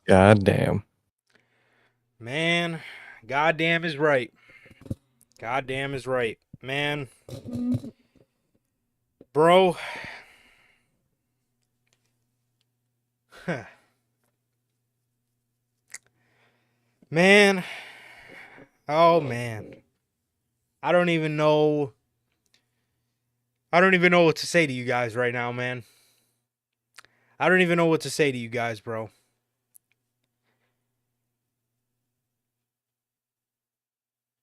God damn. Man, goddamn is right. Goddamn is right. Man, bro. Man. Oh man. I don't even know I don't even know what to say to you guys right now, man. I don't even know what to say to you guys, bro.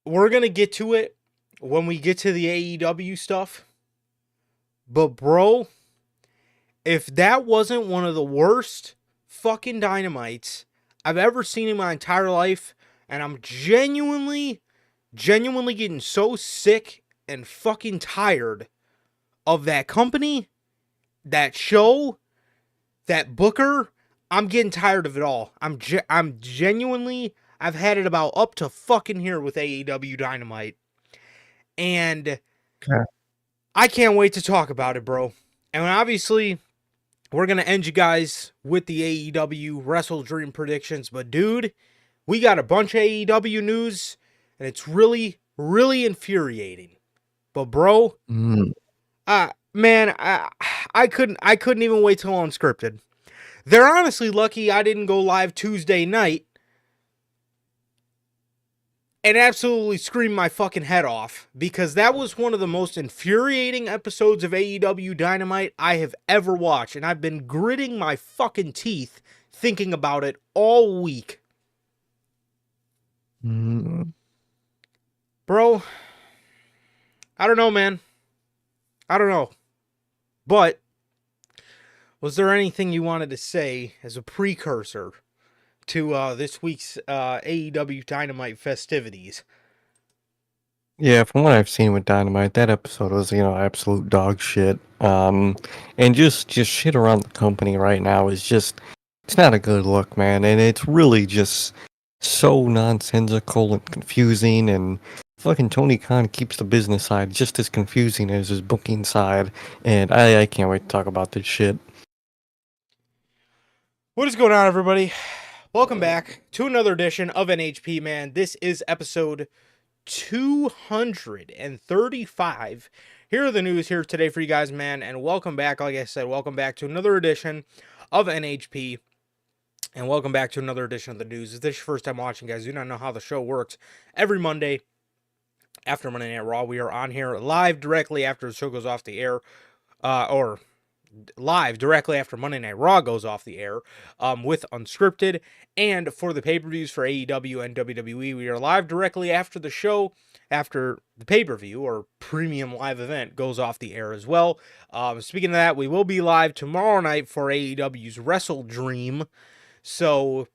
We're going to get to it when we get to the AEW stuff. But bro, if that wasn't one of the worst fucking dynamites I've ever seen in my entire life, and I'm genuinely getting so sick and fucking tired of that company, that show, that booker. I'm getting tired of it all. I'm genuinely, I've had it about up to fucking here with AEW Dynamite, and God. I can't wait to talk about it, bro. And obviously, we're gonna end you guys with the AEW WrestleDream predictions, but dude, we got a bunch of AEW news, and it's really infuriating. But bro, Mm. man, I couldn't even wait till unscripted. They're honestly lucky I didn't go live Tuesday night and absolutely scream my fucking head off, because that was one of the most infuriating episodes of AEW Dynamite I have ever watched, and I've been gritting my fucking teeth thinking about it all week. Mm. Bro, I don't know, man. I don't know. But was there anything you wanted to say as a precursor to this week's AEW Dynamite festivities? Yeah, from what I've seen with Dynamite, that episode was, absolute dog shit. And just shit around the company right now is just, it's not a good look, man. And it's really just so nonsensical and confusing. And fucking Tony Khan keeps the business side just as confusing as his booking side. And I can't wait to talk about this shit. What is going on, everybody? Welcome back to another edition of NHP, man. This is episode 235. Here are the news here today for you guys, man. And welcome back. Like I said, welcome back to another edition of NHP. And welcome back to another edition of the news. If this is your first time watching, guys, do not know how the show works. Every Monday after Monday Night Raw, we are on here live directly after the show goes off the air. Or live directly after Monday Night Raw goes off the air, with Unscripted. And for the pay-per-views for AEW and WWE, we are live directly after the show, after the pay-per-view or premium live event goes off the air as well. Speaking of that, we will be live tomorrow night for AEW's WrestleDream. So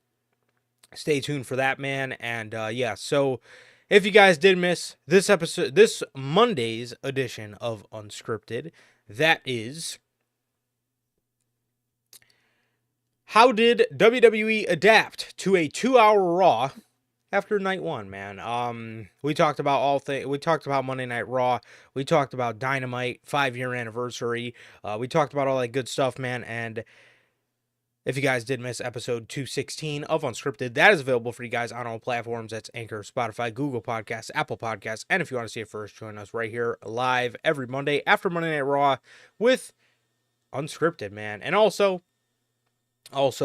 stay tuned for that, man. And yeah, so if you guys did miss this episode, this Monday's edition of Unscripted, that is, how did WWE adapt to a 2-hour Raw after night one, man? We talked about all things. We talked about Monday Night Raw. We talked about Dynamite 5-year anniversary. We talked about all that good stuff, man. And if you guys did miss episode 216 of Unscripted, that is available for you guys on all platforms. That's Anchor, Spotify, Google Podcasts, Apple Podcasts. And if you want to see it first, join us right here live every Monday after Monday Night Raw with Unscripted, man. And also,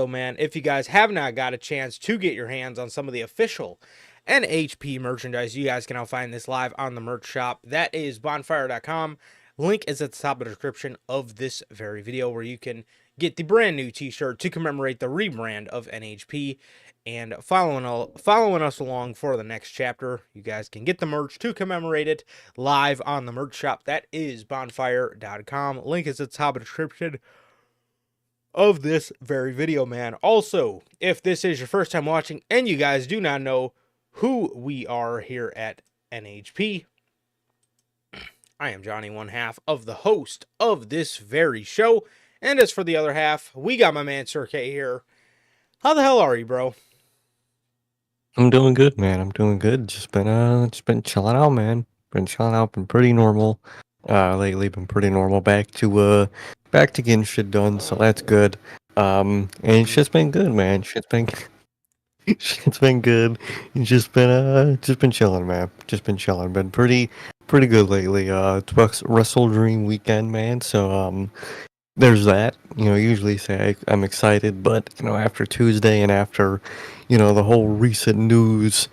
man, if you guys have not got a chance to get your hands on some of the official NHP merchandise, you guys can now find this live on the merch shop. That is bonfire.com. Link is at the top of the description of this very video, where you can get the brand new t-shirt to commemorate the rebrand of NHP. And following us along for the next chapter, you guys can get the merch to commemorate it live on the merch shop. That is bonfire.com. Link is at the top of the description of this very video, man. Also, if this is your first time watching and you guys do not know who we are here at NHP, I am Johnny, one half of the host of this very show. And as for the other half, we got my man Sir K here. How the hell are you, bro? I'm doing good, man. I'm doing good. Just been chilling out, man. Been chilling out, been pretty normal. Lately been pretty normal. Back to getting shit done, so that's good. And it's just been good, man. Shit's been It's been good. It's just been chilling, man. Just been chilling. Been pretty good lately. It's WrestleDream weekend, man. So there's that. Usually say I'm excited, but after Tuesday and after, the whole recent news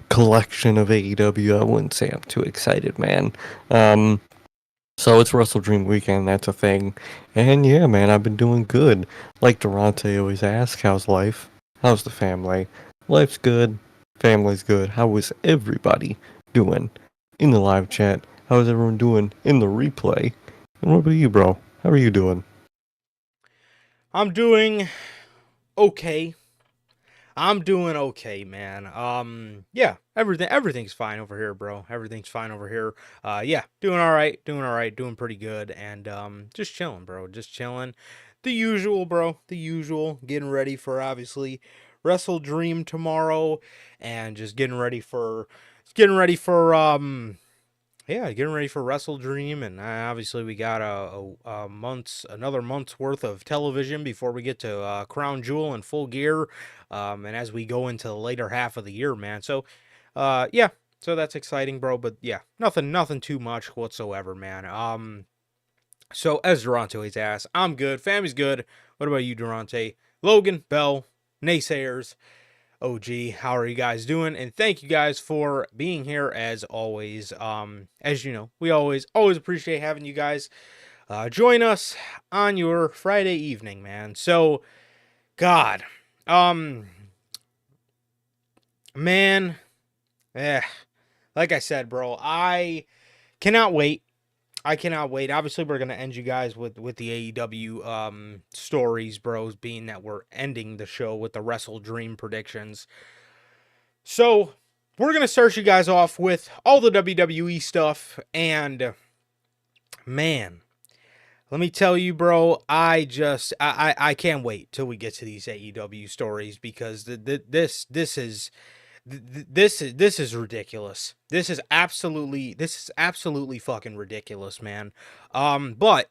collection of AEW, I wouldn't say I'm too excited, man. Um, so it's WrestleDream weekend. That's a thing, and yeah, man, I've been doing good. Like Durante always asks, how's life? How's the family? Life's good. Family's good. How is everybody doing in the live chat? How is everyone doing in the replay? And what about you, bro? How are you doing? I'm doing okay. I'm doing okay, man. Yeah, everything's fine over here, bro. Everything's fine over here. Yeah, doing all right, doing pretty good, and just chilling, bro. Just chilling. The usual, bro. The usual. Getting ready for obviously WrestleDream tomorrow, and just getting ready for yeah, getting ready for WrestleDream, and obviously we got another month's worth of television before we get to Crown Jewel in full gear, and as we go into the later half of the year, man. So, yeah, so that's exciting, bro. But yeah, nothing too much whatsoever, man. So as Durante always asks, I'm good, family's good. What about you, Durante? Logan, Bell, naysayers. OG, how are you guys doing? And thank you guys for being here as always. As you know, we always appreciate having you guys join us on your Friday evening, man. So, God, um, man, eh, like I said, bro, I cannot wait. I cannot wait. Obviously, we're gonna end you guys with the AEW stories, bros. Being that we're ending the show with the Wrestle Dream predictions. So we're gonna start you guys off with all the WWE stuff, and man, let me tell you, bro, I can't wait till we get to these AEW stories because this is ridiculous. This is absolutely fucking ridiculous, man. But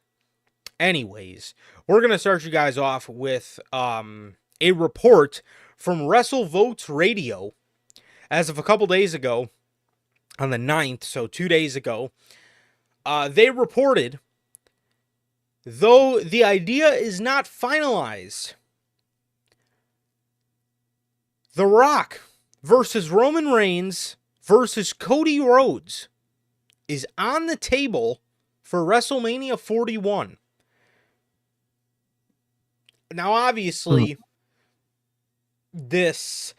anyways, we're gonna start you guys off with a report from WrestleVotes Radio as of a couple days ago, on the 9th, so 2 days ago, they reported, though the idea is not finalized, The Rock versus Roman Reigns versus Cody Rhodes is on the table for WrestleMania 41. Now, Hmm. obviously, this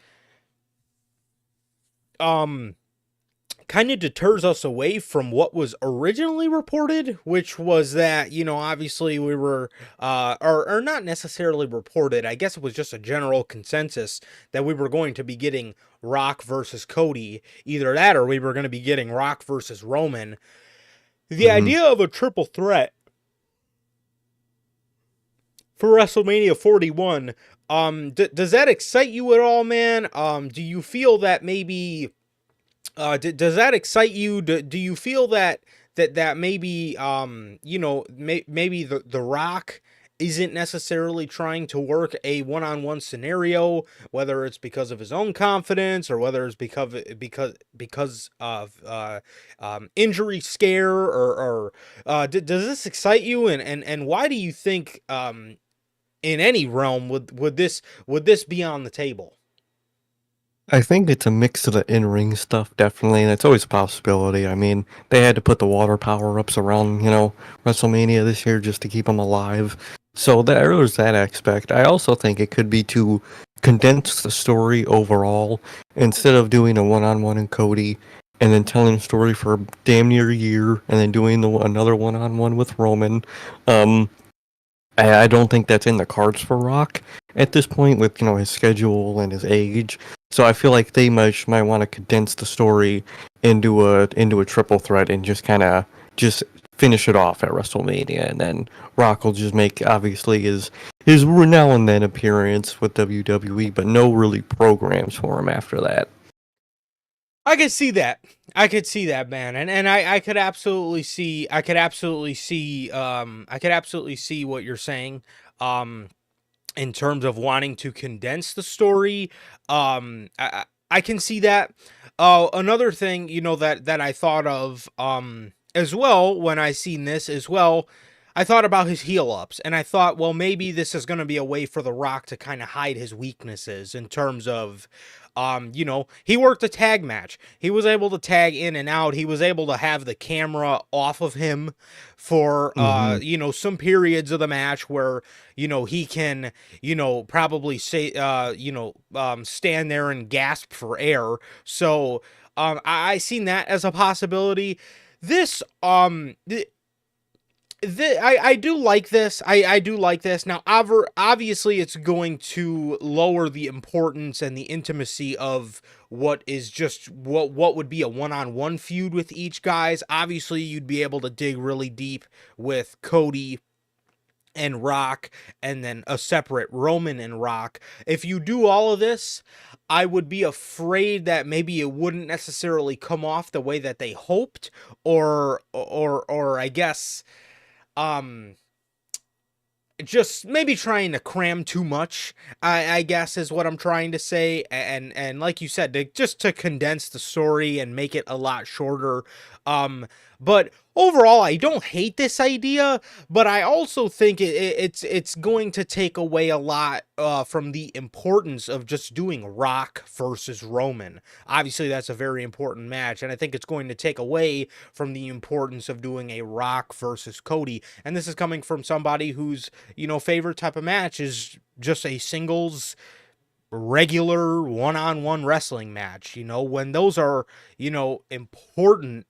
kind of deters us away from what was originally reported, which was that, obviously we were, or not necessarily reported, I guess it was just a general consensus that we were going to be getting Rock versus Cody, either that or we were going to be getting Rock versus Roman. The Mm-hmm. idea of a triple threat for WrestleMania 41, does that excite you at all, man? Do you feel that maybe does that excite you? Do you feel that maybe maybe the Rock isn't necessarily trying to work a one-on-one scenario, whether it's because of his own confidence or whether it's because of injury scare or does this excite you, and why do you think in any realm would this be on the table? I think it's a mix of the in-ring stuff, definitely, and it's always a possibility. I mean, they had to put the water power-ups around, WrestleMania this year just to keep them alive. So there's that aspect. I also think it could be to condense the story overall instead of doing a one-on-one in Cody and then telling a story for damn near a year and then doing another one-on-one with Roman. Um, I don't think that's in the cards for Rock at this point with his schedule and his age. So I feel like they might want to condense the story into a triple threat and just kind of just finish it off at WrestleMania, and then Rock will just make obviously his now and then appearance with WWE, but no really programs for him after that. I could see that. I could see that, man. And I could absolutely see I could absolutely see what you're saying. Um in terms of wanting to condense the story. I can see that. Another thing, that I thought of as well when I seen this as well, I thought about his heel ups, and I thought, well, maybe this is going to be a way for The Rock to kind of hide his weaknesses in terms of, he worked a tag match. He was able to tag in and out. He was able to have the camera off of him for, Hmm. some periods of the match where, he can, probably say, stand there and gasp for air. So, I seen that as a possibility. This, I do like this. I do like this. Now, obviously, it's going to lower the importance and the intimacy of what is just what would be a one-on-one feud with each guys. Obviously, you'd be able to dig really deep with Cody and Rock, and then a separate Roman and Rock. If you do all of this, I would be afraid that maybe it wouldn't necessarily come off the way that they hoped, or I guess um just maybe trying to cram too much, I guess is what I'm trying to say. And like you said, to condense the story and make it a lot shorter. But overall, I don't hate this idea, but I also think it's going to take away a lot from the importance of just doing Rock versus Roman. Obviously, that's a very important match, and I think it's going to take away from the importance of doing a Rock versus Cody. And this is coming from somebody whose, favorite type of match is just a singles regular one-on-one wrestling match. When those are, important,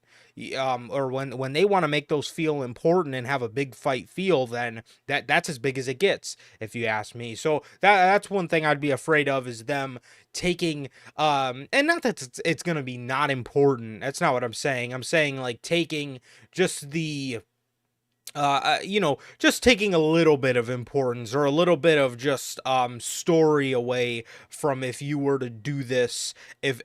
or when they want to make those feel important and have a big fight feel, then that's as big as it gets, if you ask me. So that's one thing I'd be afraid of, is them taking, and not that it's going to be not important. That's not what I'm saying. I'm saying, like, taking just the just taking a little bit of importance, or a little bit of just story away from if you were to do this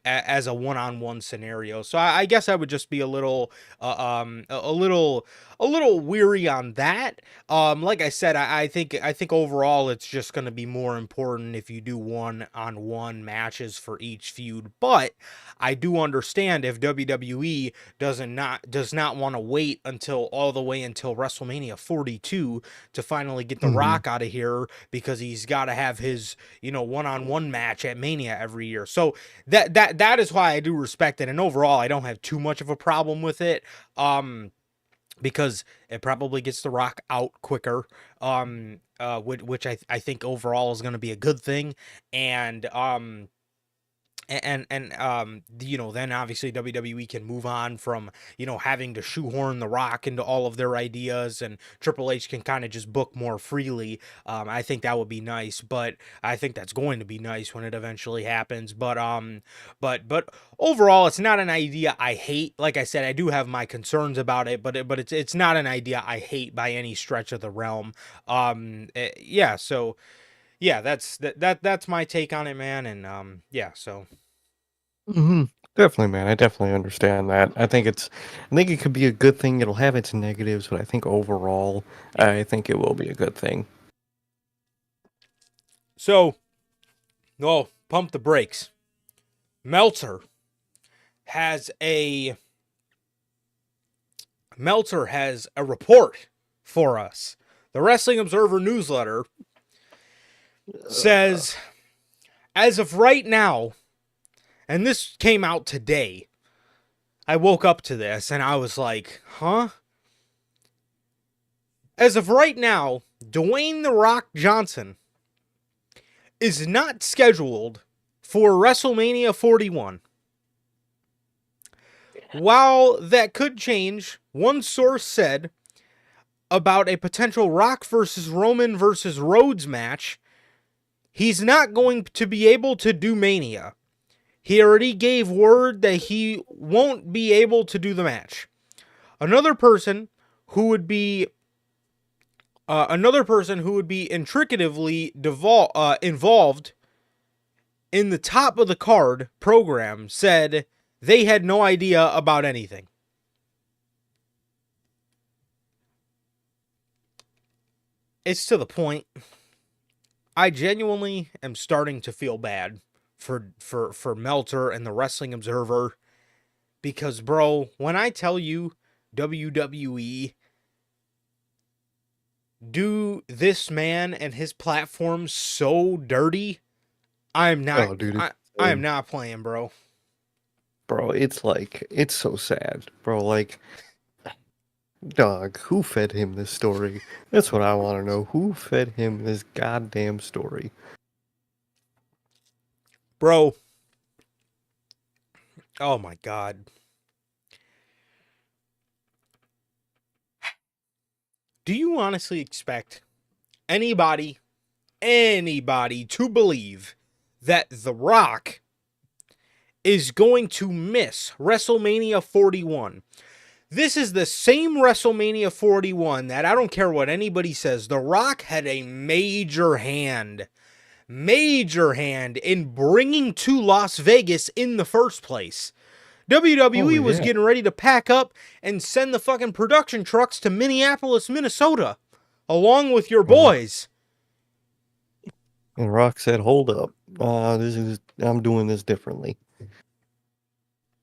as a one-on-one scenario. So I guess I would just be a little a little weary on that. Like I said, I think overall it's just going to be more important if you do one-on-one matches for each feud. But I do understand if WWE does not want to wait until all the way until WrestleMania 42 to finally get The Hmm. Rock out of here, because he's got to have his, one-on-one match at Mania every year. So that is why I do respect it, and overall I don't have too much of a problem with it. Because it probably gets The Rock out quicker, which I think overall is going to be a good thing. And then obviously WWE can move on from, having to shoehorn The Rock into all of their ideas, and Triple H can kind of just book more freely. I think that would be nice, but I think that's going to be nice when it eventually happens. But overall, it's not an idea I hate. Like I said, I do have my concerns about it, but it's not an idea I hate by any stretch of the realm. Yeah, so yeah, that's my take on it, man. And yeah, so. Hmm. Definitely, man. I definitely understand that. I think it could be a good thing. It'll have its negatives, but I think overall, Yeah. I think it will be a good thing. So, oh, pump the brakes. Meltzer has a report for us. The Wrestling Observer newsletter says, as of right now, and this came out today, I woke up to this and I was like, huh? As of right now, Dwayne The Rock Johnson is not scheduled for WrestleMania 41. While that could change, one source said about a potential Rock versus Roman versus Rhodes match, he's not going to be able to do Mania. He already gave word that he won't be able to do the match. Another person who would be intricately involved in the top of the card program said they had no idea about anything. It's to the point. I genuinely am starting to feel bad for Meltzer and the Wrestling Observer because, bro, when I tell you WWE do this man and his platform so dirty, I'm not Oh, dude, it's I am insane. not playing, bro. Bro, it's like it's so sad, bro. Like, dog, who fed him this story? That's what I want to know. Who fed him this goddamn story? Bro, oh my god. Do you honestly expect anybody to believe that The Rock is going to miss WrestleMania 41? This is the same WrestleMania 41 that I don't care what anybody says. The Rock had a major hand in bringing to Las Vegas in the first place. Oh WWE was yeah, getting ready to pack up and send the fucking production trucks to Minneapolis, Minnesota, along with your and, boys. and Rock said, "Hold up, I'm doing this differently."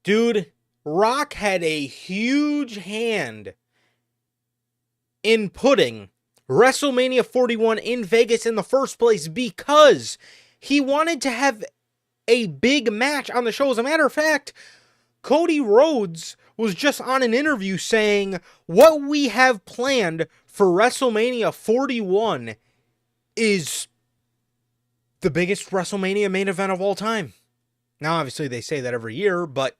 Dude, Rock had a huge hand in putting WrestleMania 41 in Vegas in the first place because he wanted to have a big match on the show. As a matter of fact, Cody Rhodes was just on an interview saying what we have planned for WrestleMania 41 is the biggest WrestleMania main event of all time. Now, obviously, they say that every year, but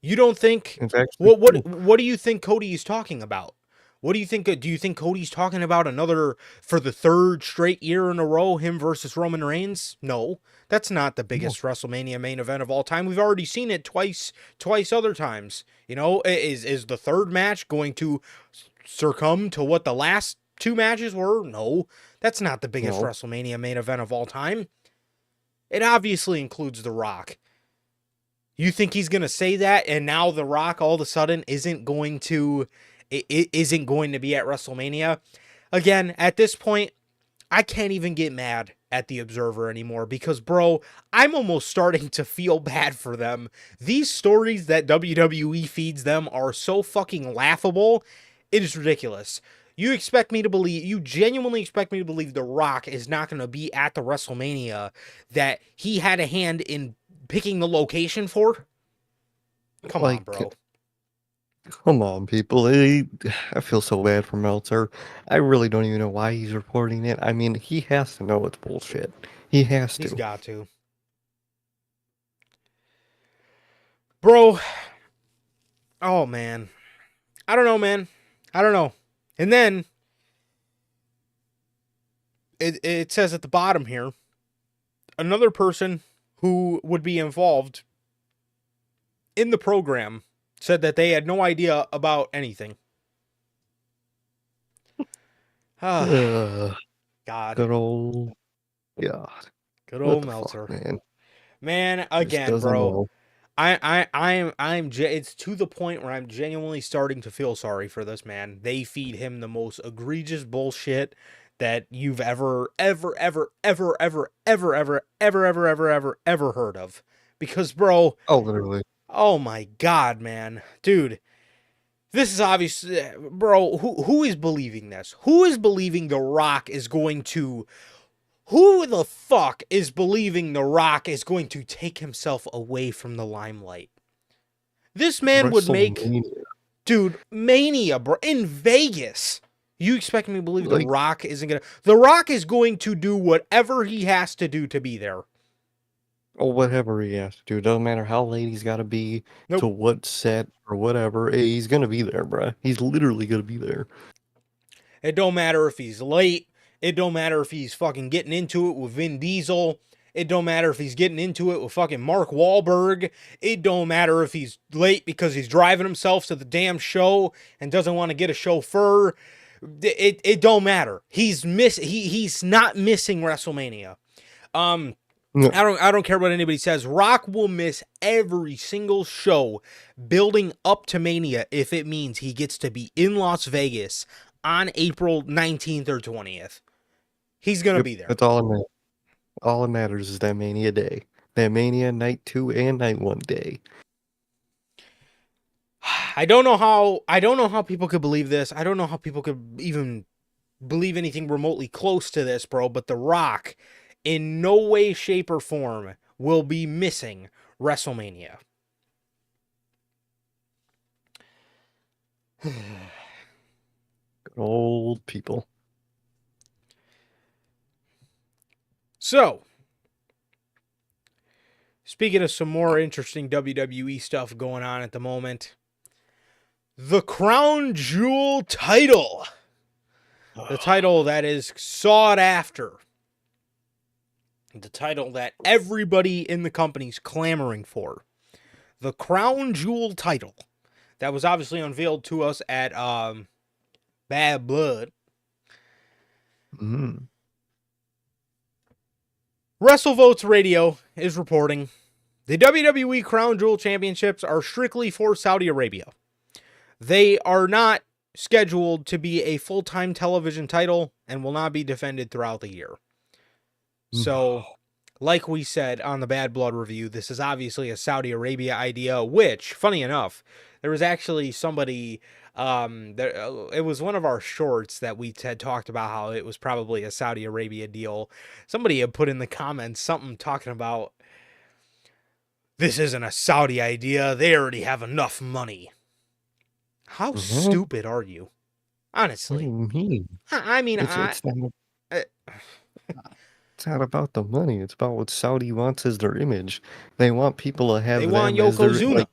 you don't think It's actually what true. what what do you think Cody is talking about? What do you think? Do you think Cody's talking about another for the third straight year in a row, him versus Roman Reigns? No, that's not the No, biggest WrestleMania main event of all time. We've already seen it twice other times. You know, is the third match going to succumb to what the last two matches were? No, that's not the biggest no, WrestleMania main event of all time. It obviously includes The Rock. You think he's going to say that and now The Rock all of a sudden isn't going to be at WrestleMania? Again, at this point, I can't even get mad at the Observer anymore because, bro, I'm almost starting to feel bad for them. These stories that WWE feeds them are so fucking laughable. It is ridiculous. You genuinely expect me to believe The Rock is not going to be at the WrestleMania that he had a hand in picking the location for? Come on, like, bro. come on, people. I feel so bad for Meltzer. I really don't even know why he's reporting it. I mean, he has to know it's bullshit. He has He's to. got to. Bro, oh man. I don't know, man. I don't know. And then it says at the bottom here, another person who would be involved in the program said that they had no idea about anything. Ah, Ugh, God. good old God. Good What old the fuck, Meltzer. man? Man, Just again, doesn't bro. know. It's to the point where I'm genuinely starting to feel sorry for this man. They feed him the most egregious bullshit that you've ever heard of. Because, bro, Oh, literally. oh my god, man. Dude, this is obviously, bro, who is believing this? Who is believing The Rock is going to who the fuck is believing The Rock is going to take himself away from the limelight? This man would make, WrestleMania. dude, Mania, bro, in Vegas. You expect me to believe The Like, Rock isn't gonna? The Rock is going to do whatever he has to do to be there. or whatever he has to do. Doesn't matter how late he's got to be, to Nope. what set or whatever. He's gonna be there, bruh. He's literally gonna be there. It don't matter if he's late. It don't matter if he's fucking getting into it with Vin Diesel. It don't matter if he's getting into it with fucking Mark Wahlberg. It don't matter if he's late because he's driving himself to the damn show and doesn't want to get a chauffeur. It don't matter. He's not missing WrestleMania. No, I don't care what anybody says. Rock will miss every single show building up to Mania if it means he gets to be in Las Vegas on April 19th or 20th. He's going to Yep, be there. that's all that matters is that Mania day. That Mania night 2 and night 1 day. I don't know how people could believe this. I don't know how people could even believe anything remotely close to this, bro, but The Rock in no way, shape, or form will be missing WrestleMania. Good old people. So, speaking of some more interesting WWE stuff going on at the moment, the Crown Jewel title. The title that is sought after. The title that everybody in the company's clamoring for. The Crown Jewel title. That was obviously unveiled to us at Bad Blood. Mm. WrestleVotes Radio is reporting the WWE Crown Jewel Championships are strictly for Saudi Arabia. They are not scheduled to be a full-time television title and will not be defended throughout the year. So, like we said on the Bad Blood review, this is obviously a Saudi Arabia idea, which, funny enough, there was actually somebody, it was one of our shorts that we had talked about how it was probably a Saudi Arabia deal. Somebody had put in the comments something talking about, this isn't a Saudi idea, they already have enough money. How stupid are you? Honestly. What do you mean? I mean, It's not about the money. It's about what Saudi wants as their image. They want people to have they them want as their Yokozuna. like.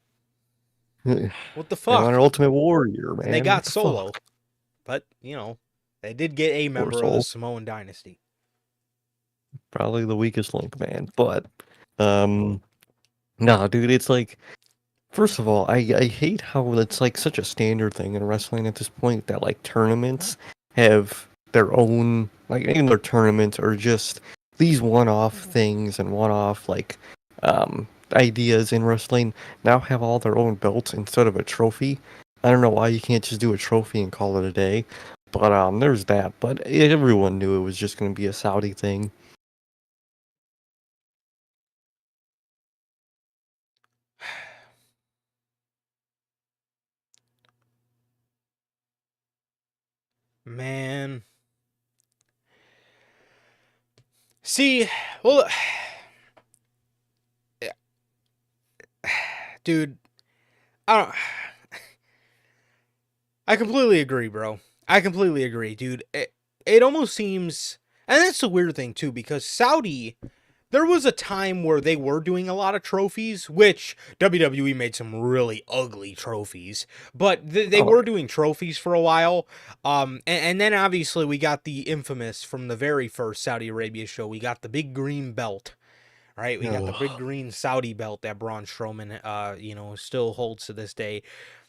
What the They want fuck? an Ultimate Warrior, man. And they got What the Solo. fuck? But, they did get a member of the Samoan dynasty. Probably the weakest link, man. But, nah, dude, it's like, first of all, I hate how it's like such a standard thing in wrestling at this point that like tournaments have their own, like even their tournaments are just these one-off things and one-off like ideas in wrestling now have all their own belts instead of a trophy. I don't know why you can't just do a trophy and call it a day, but there's that. But everyone knew it was just going to be a Saudi thing. Man. See, well, dude, I completely agree, bro. I completely agree, dude. It almost seems, and that's the weird thing too, because Saudi, there was a time where they were doing a lot of trophies, which WWE made some really ugly trophies, but they were doing trophies for a while. And then obviously we got the infamous from the very first Saudi Arabia show. We got the big green belt, right? We got the big green Saudi belt that Braun Strowman, still holds to this day.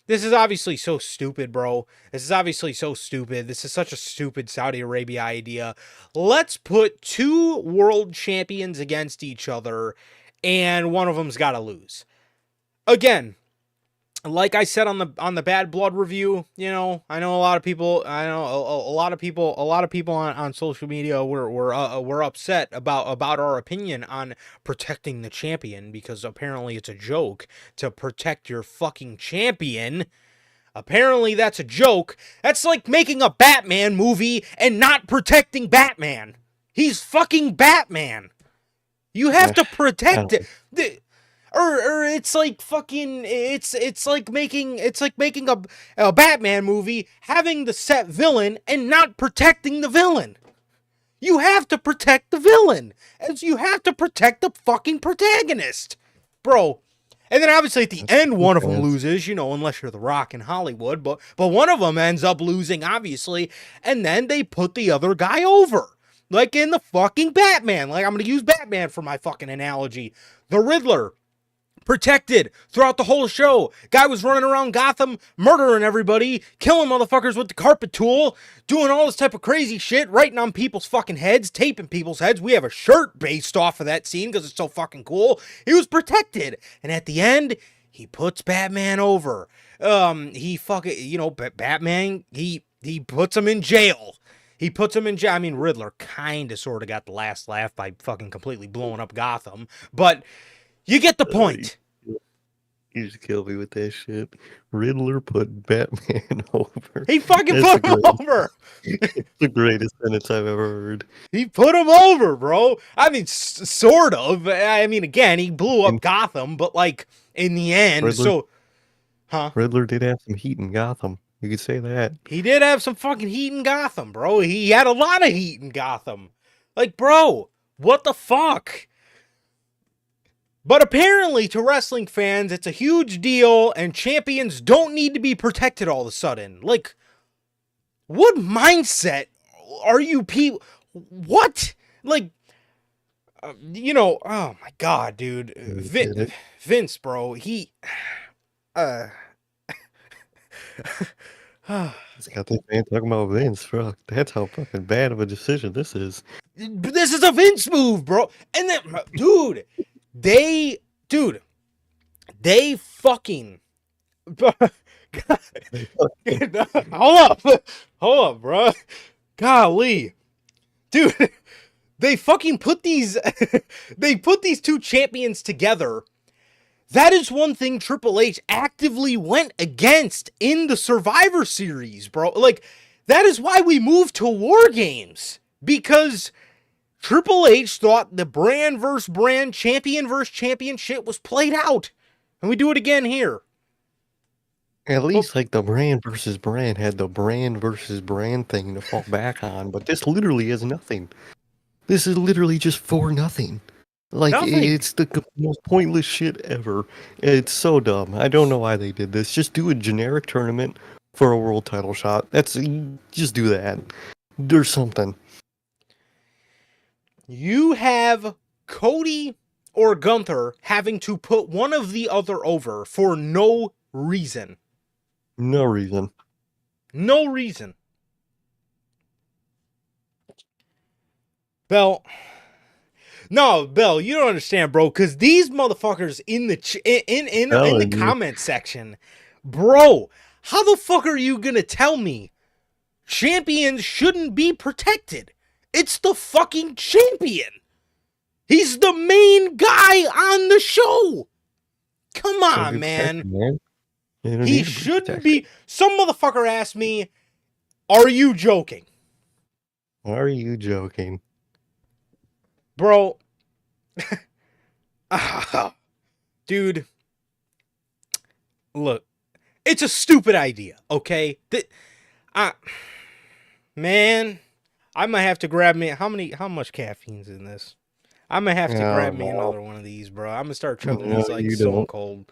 This is obviously so stupid, bro. This is obviously so stupid. This is such a stupid Saudi Arabia idea. Let's put two world champions against each other, and one of them's got to lose. Again, like I said on the Bad Blood review, I know a lot of people, a lot of people on social media were upset about our opinion on protecting the champion, because apparently it's a joke to protect your fucking champion. Apparently that's a joke. That's like making a Batman movie and not protecting Batman. He's fucking Batman. You have to protect it. Or it's like fucking it's like making a Batman movie having the set villain and not protecting the villain. You have to protect the villain, as you have to protect the fucking protagonist, bro. And then obviously at the end, one of them loses, unless you're The Rock in Hollywood, but one of them ends up losing, obviously, and then they put the other guy over. Like in the fucking Batman. Like, I'm going to use Batman for my fucking analogy. The Riddler, protected throughout the whole show. Guy was running around Gotham, murdering everybody, killing motherfuckers with the carpet tool, doing all this type of crazy shit, writing on people's fucking heads, taping people's heads. We have a shirt based off of that scene because it's so fucking cool. He was protected. And at the end, he puts Batman over. He fucking, Batman, he puts him in jail. He puts him in jail. I mean, Riddler kind of sort of got the last laugh by fucking completely blowing up Gotham, but you get the point. You just kill me with that shit. Riddler put Batman over. He fucking That's put him over. It's the greatest sentence I've ever heard. He put him over, bro. I mean, sort of. I mean, again, he blew up Gotham, but like in the end, Riddler did have some heat in Gotham. You could say that. He did have some fucking heat in Gotham, bro. He had a lot of heat in Gotham. Like, bro, what the fuck? But apparently, to wrestling fans, it's a huge deal, and champions don't need to be protected all of a sudden. Like, what mindset are you people? What? Like, you know, oh my god, dude. Vince, bro, he... It's got this man talking about Vince, bro. That's how fucking bad of a decision this is. This is a Vince move, bro. And then, dude, they fucking... Hold up, bro. Golly. Dude, they fucking put these... they put these two champions together. That is one thing Triple H actively went against in the Survivor Series, bro. Like, that is why we moved to War Games. Because Triple H thought the brand versus brand, champion versus champion shit was played out. And we do it again here. At least, like, the brand versus brand had the brand versus brand thing to fall back on. But this literally is nothing. This is literally just for nothing. Like, nothing. It's the most pointless shit ever. It's so dumb. I don't know why they did this. Just do a generic tournament for a world title shot. Just do that. There's something. You have Cody or Gunther having to put one of the other over for no reason. No reason. No reason. No, Bill, you don't understand, bro, because these motherfuckers in the comment section, bro, how the fuck are you gonna tell me champions shouldn't be protected? It's the fucking champion. He's the main guy on the show. Come on, man. He shouldn't be. Some motherfucker asked me, "Are you joking?" Are you joking? Bro, dude, look, it's a stupid idea, okay? Man, I might have to grab me, how much caffeine's in this? I might have to grab me another one of these, bro. I'm gonna start chugging these like Stone Cold.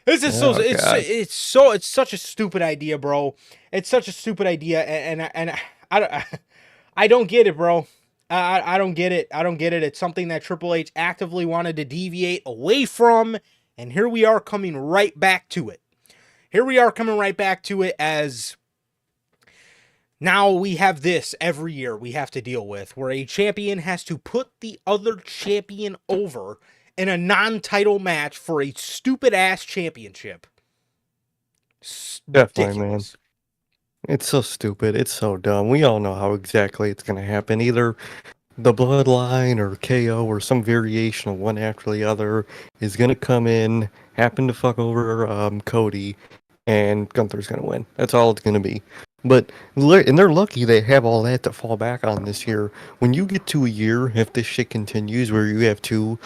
This is it's such a stupid idea, bro. It's such a stupid idea, and I don't get it, bro. I don't get it. I don't get it. It's something that Triple H actively wanted to deviate away from, and here we are coming right back to it. Here we are coming right back to it as now we have this every year we have to deal with, where a champion has to put the other champion over in a non-title match for a stupid-ass championship. Definitely, man. It's so stupid. It's so dumb. We all know how exactly it's going to happen. Either the Bloodline or KO or some variation of one after the other is going to come in, happen to fuck over Cody, and Gunther's going to win. That's all it's going to be. And they're lucky they have all that to fall back on this year. When you get to a year, if this shit continues, where you have two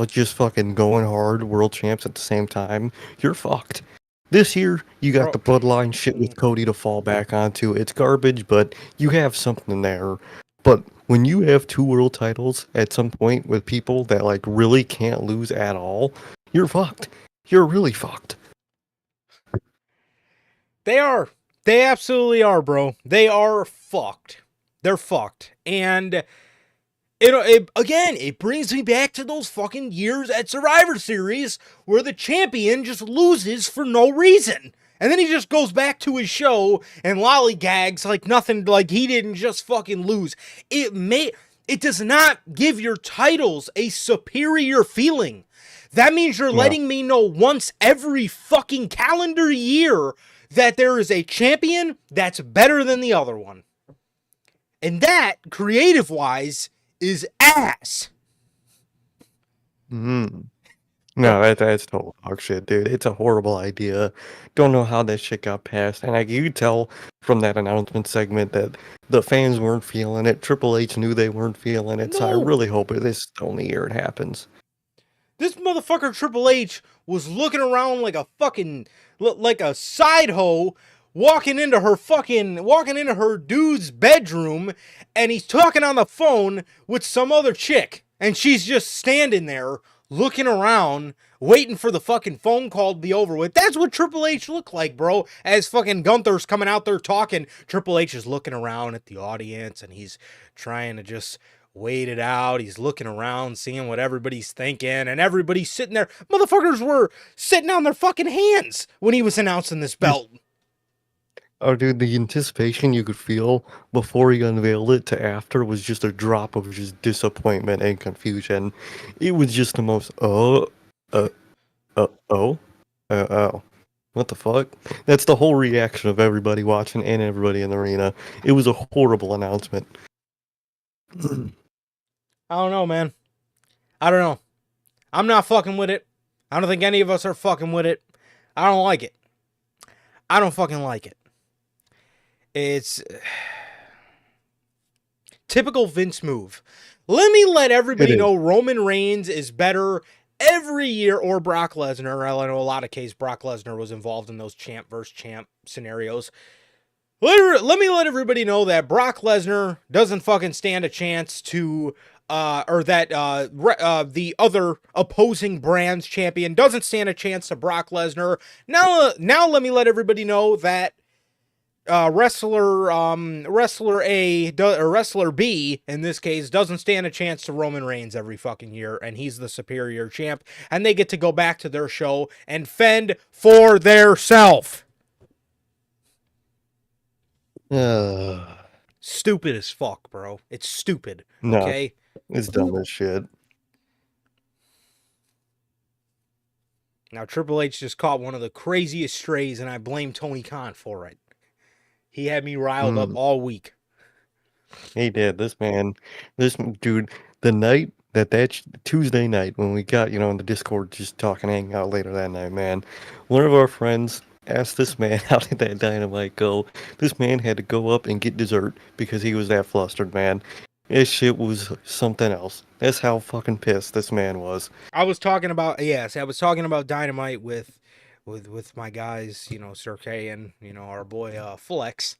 just fucking going hard world champs at the same time, you're fucked. This year, you got the Bloodline shit with Cody to fall back onto. It's garbage, but you have something there. But when you have two world titles at some point with people that like really can't lose at all, you're fucked. You're really fucked. They are. They absolutely are, bro. They are fucked. They're fucked. And it brings me back to those fucking years at Survivor Series where the champion just loses for no reason. And then he just goes back to his show and lollygags like nothing, like he didn't just fucking lose. It does not give your titles a superior feeling. That means you're letting me know once every fucking calendar year that there is a champion that's better than the other one. And that, creative-wise, is ass. Mm. No, that's total dog shit, dude. It's a horrible idea. Don't know how that shit got passed. And you could tell from that announcement segment that the fans weren't feeling it. Triple H knew they weren't feeling it. So I No. really hope this is the only year it happens. This motherfucker Triple H was looking around like a fucking, like a side hoe, walking into her dude's bedroom, and he's talking on the phone with some other chick, and she's just standing there looking around, waiting for the fucking phone call to be over with. That's what Triple H looked like, bro. As fucking Gunther's coming out there talking, Triple H is looking around at the audience, and he's trying to just wait it out. He's looking around, seeing what everybody's thinking, and everybody's sitting there. Motherfuckers were sitting on their fucking hands when he was announcing this belt. Oh, dude, the anticipation you could feel before he unveiled it to after was just a drop of just disappointment and confusion. It was just the most, oh, what the fuck? That's the whole reaction of everybody watching and everybody in the arena. It was a horrible announcement. I don't know, man. I don't know. I'm not fucking with it. I don't think any of us are fucking with it. I don't like it. I don't fucking like it. It's typical Vince move. Let me let everybody know Roman Reigns is better every year, or Brock Lesnar. I know a lot of cases Brock Lesnar was involved in those champ versus champ scenarios. Let me let everybody know that Brock Lesnar doesn't fucking stand a chance to, the other opposing brand's champion doesn't stand a chance to Brock Lesnar. Now let me let everybody know that wrestler B in this case doesn't stand a chance to Roman Reigns every fucking year, and he's the superior champ, and they get to go back to their show and fend for their self. Stupid as fuck, bro. It's stupid. Okay? No, it's dumb as shit. Now, Triple H just caught one of the craziest strays, and I blame Tony Khan for it. He had me riled up all week. He did. This dude, the night that Tuesday night when we got, in the Discord just talking, hanging out later that night, man, one of our friends asked this man, how did that Dynamite go? This man had to go up and get dessert because he was that flustered, man. This shit was something else. That's how fucking pissed this man was. I was talking about Dynamite with my guys, Sir K and, our boy Flex.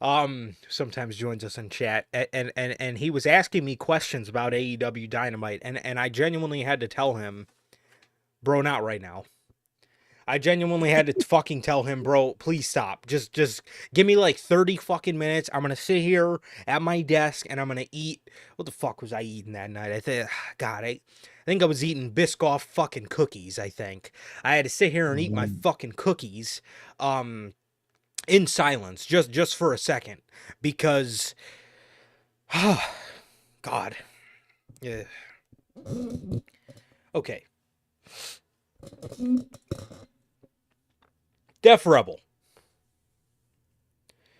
Sometimes joins us in chat, and he was asking me questions about AEW Dynamite, and I genuinely had to tell him, bro, not right now. I genuinely had to fucking tell him, bro, please stop. Just give me like 30 fucking minutes. I'm gonna sit here at my desk and I'm gonna eat. What the fuck was I eating that night? I think I was eating Biscoff fucking cookies. I think I had to sit here and eat my fucking cookies, in silence, just for a second, because, God, yeah. Okay. Def Rebel.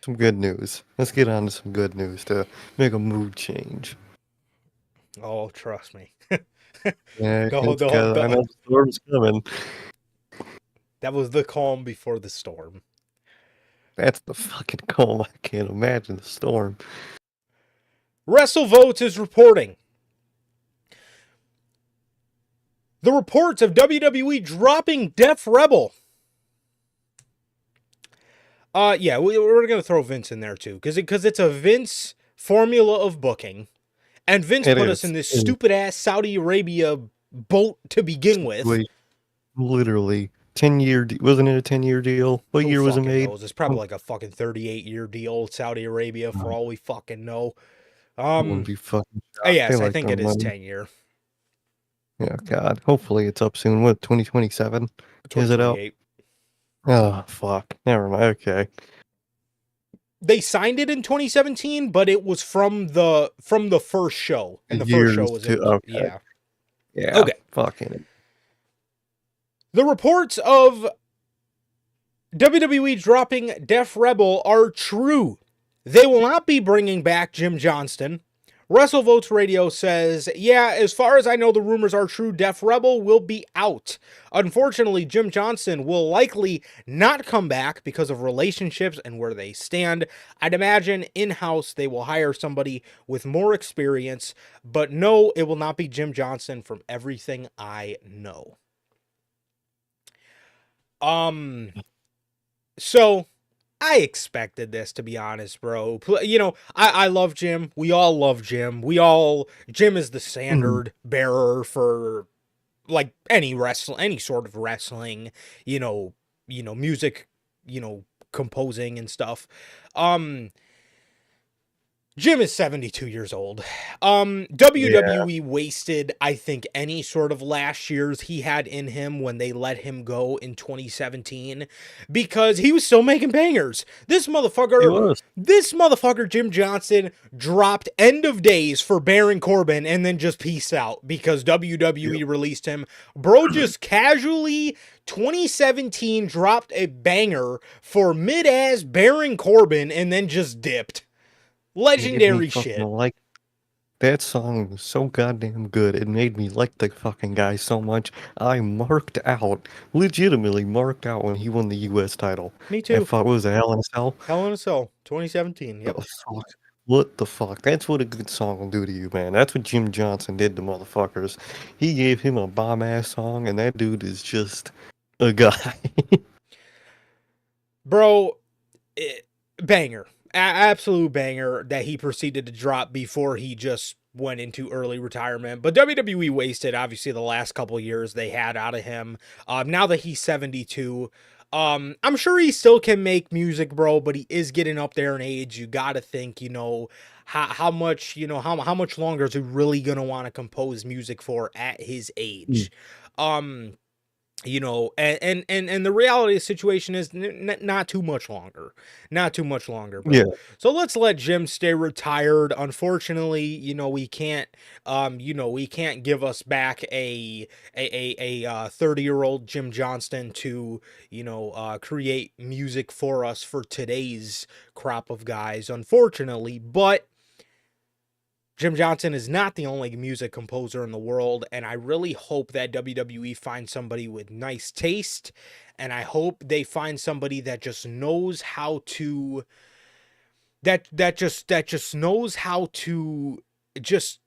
Some good news. Let's get on to some good news to make a mood change. Oh, trust me. Yeah, I know the storm's coming. That was the calm before the storm. That's the fucking calm. I can't imagine the storm. WrestleVotes is reporting the reports of WWE dropping Def Rebel. Yeah, we're going to throw Vince in there too, because it's a Vince formula of booking, and Vince put us in this stupid-ass Saudi Arabia boat to begin with. Literally, 10-year, wasn't it a 10-year deal? What year was it made? It's probably like a fucking 38-year deal, Saudi Arabia, for all we fucking know. Wouldn't be fucking yes, I think it is 10-year. Yeah, God. Hopefully it's up soon. What, 2027? Is it out? Oh, fuck. Never mind. Okay. They signed it in 2017, but it was from the first show. And the first show was yeah. Yeah. Okay. Fucking. The reports of WWE dropping Def Rebel are true. They will not be bringing back Jim Johnston. WrestleVotes Radio says, yeah, as far as I know, the rumors are true. Def Rebel will be out. Unfortunately, Jim Johnston will likely not come back because of relationships and where they stand. I'd imagine in-house they will hire somebody with more experience, but no, it will not be Jim Johnston from everything I know. So I expected this, to be honest, bro. You know, I love Jim. We all love Jim. Jim is the standard bearer for like any sort of wrestling, you know, music, composing and stuff. Jim is 72 years old. Yeah, WWE wasted, I think, any sort of last years he had in him when they let him go in 2017 because he was still making bangers. he was. This motherfucker, Jim Johnson, dropped End of Days for Baron Corbin and then just peaced out because Yep. WWE released him. Bro just casually 2017 dropped a banger for mid-ass Baron Corbin and then just dipped. Made me Legendary fucking shit. like that song was so goddamn good. It made me like the fucking guy so much. I marked out, legitimately marked out when he won the U.S. title. Me I too. thought it was a Hell in a Cell. Hell in a Cell, 2017. The Yep. fuck? What the fuck? That's what a good song will do to you, man. That's what Jim Johnson did to motherfuckers. He gave him a bomb ass song, and that dude is just a guy. Bro, banger. Absolute banger that he proceeded to drop before he just went into early retirement. But WWE wasted, obviously, the last couple years they had out of him. Now that he's 72, I'm sure he still can make music, bro, but he is getting up there in age. You got to think, how much, how much longer is he really going to want to compose music for at his age? Um, and the reality of the situation is not too much longer, Yeah, bro. So let's let Jim stay retired. Unfortunately, we can't give us back a 30-year-old Jim Johnston to create music for us for today's crop of guys, unfortunately. But Jim Johnson is not the only music composer in the world, and I really hope that WWE finds somebody with nice taste, and I hope they find somebody that just knows how to that just knows how to just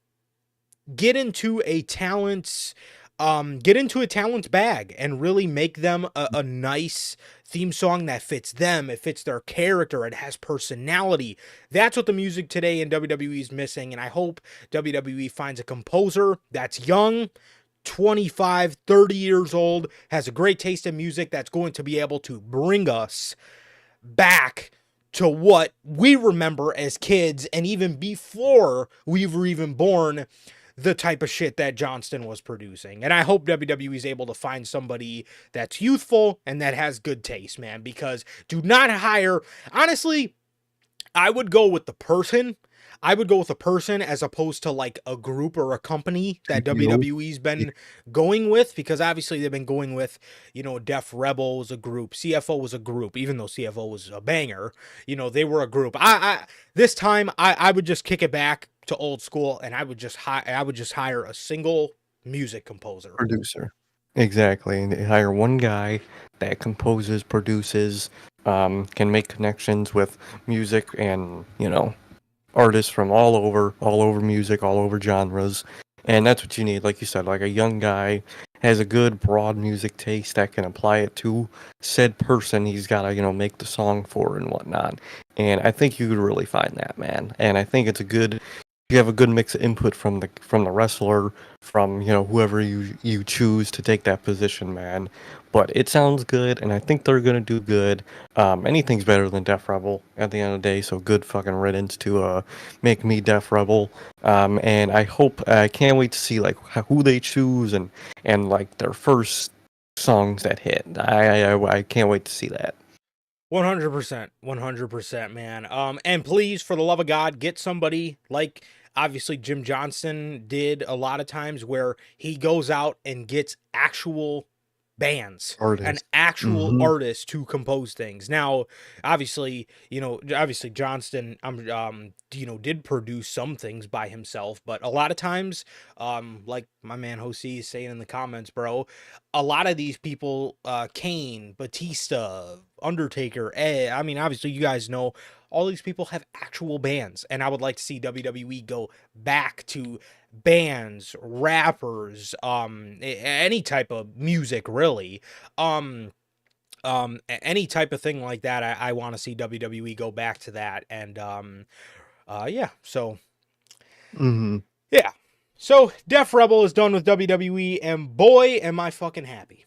get into a talent's bag and really make them a nice theme song that fits them, it fits their character, it has personality. That's what the music today in WWE is missing, and I hope WWE finds a composer that's young, 25, 30 years old, has a great taste in music, that's going to be able to bring us back to what we remember as kids and even before we were even born, the type of shit that Johnston was producing. And I hope WWE is able to find somebody that's youthful and that has good taste, man, because do not hire, honestly, I would go with the person. I would go with a person as opposed to like a group or a company that CEO. WWE's been going with, because obviously they've been going with, Def Rebel was a group, CFO was a group, even though CFO was a banger, they were a group. This time I would just kick it back to old school and I would just hire a single music composer. Producer. Exactly. And they hire one guy that composes, produces, can make connections with music and, artists from all over music, all over genres. And that's what you need, like you said, like a young guy has a good broad music taste that can apply it to said person he's got to, make the song for and whatnot. And I think you could really find that, man. And I think it's a good you have a good mix of input from the wrestler, from whoever you choose to take that position, man. But it sounds good, and I think they're gonna do good. Anything's better than Def Rebel at the end of the day. So good fucking riddance to make me Def Rebel. And I can't wait to see like who they choose and like their first songs that hit. I can't wait to see that. 100%, 100%, man. And please, for the love of God, get somebody like obviously Jim Johnston did a lot of times where he goes out and gets actual bands and Artist. actual Mm-hmm. artists to compose things. Now, obviously, Johnston, did produce some things by himself, but a lot of times, like my man Jose is saying in the comments, bro, a lot of these people, Kane, Batista, Undertaker, I mean, obviously, you guys know all these people have actual bands, and I would like to see WWE go back to bands, rappers, any type of music really. Any type of thing like that. I want to see WWE go back to that. And yeah, so Mm-hmm. yeah. So Def Rebel is done with WWE, and boy am I fucking happy.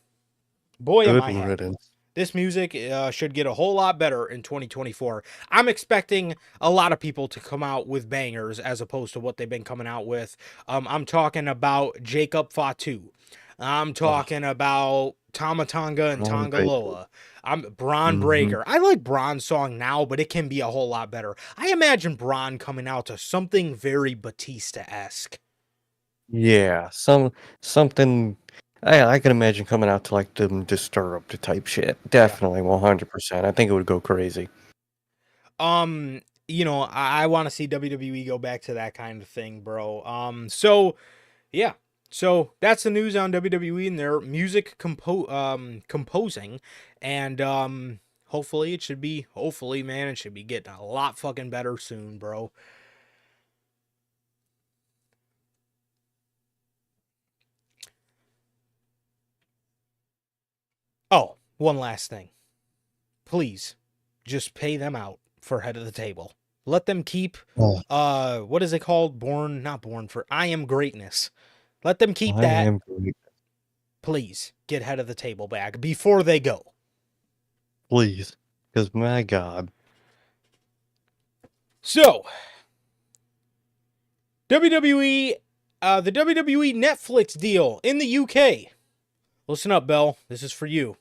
Boy am Good I happy. riddance. This music should get a whole lot better in 2024. I'm expecting a lot of people to come out with bangers as opposed to what they've been coming out with. I'm talking about Jacob Fatu. I'm Oh, talking about Tamatanga and Braun Breaker. Tangaloa. I'm Braun Mm-hmm. Breaker. I like Braun's song now, but it can be a whole lot better. I imagine Braun coming out to something very Batista-esque. Yeah, something I can imagine coming out to like them Disturbed type shit. Yeah. Definitely 100%. I think it would go crazy. I want to see WWE go back to that kind of thing, bro. So yeah. So that's the news on WWE and their music composing. And hopefully, man, it should be getting a lot fucking better soon, bro. Oh, one last thing. Please just pay them out for head of the table. Let them keep Oh, what is it called? Not born for I am greatness. Let them keep I that. am great. Please get head of the table back before they go. Please. Because my God. So, WWE, the WWE Netflix deal in the UK. Listen up, Bell. This is for you.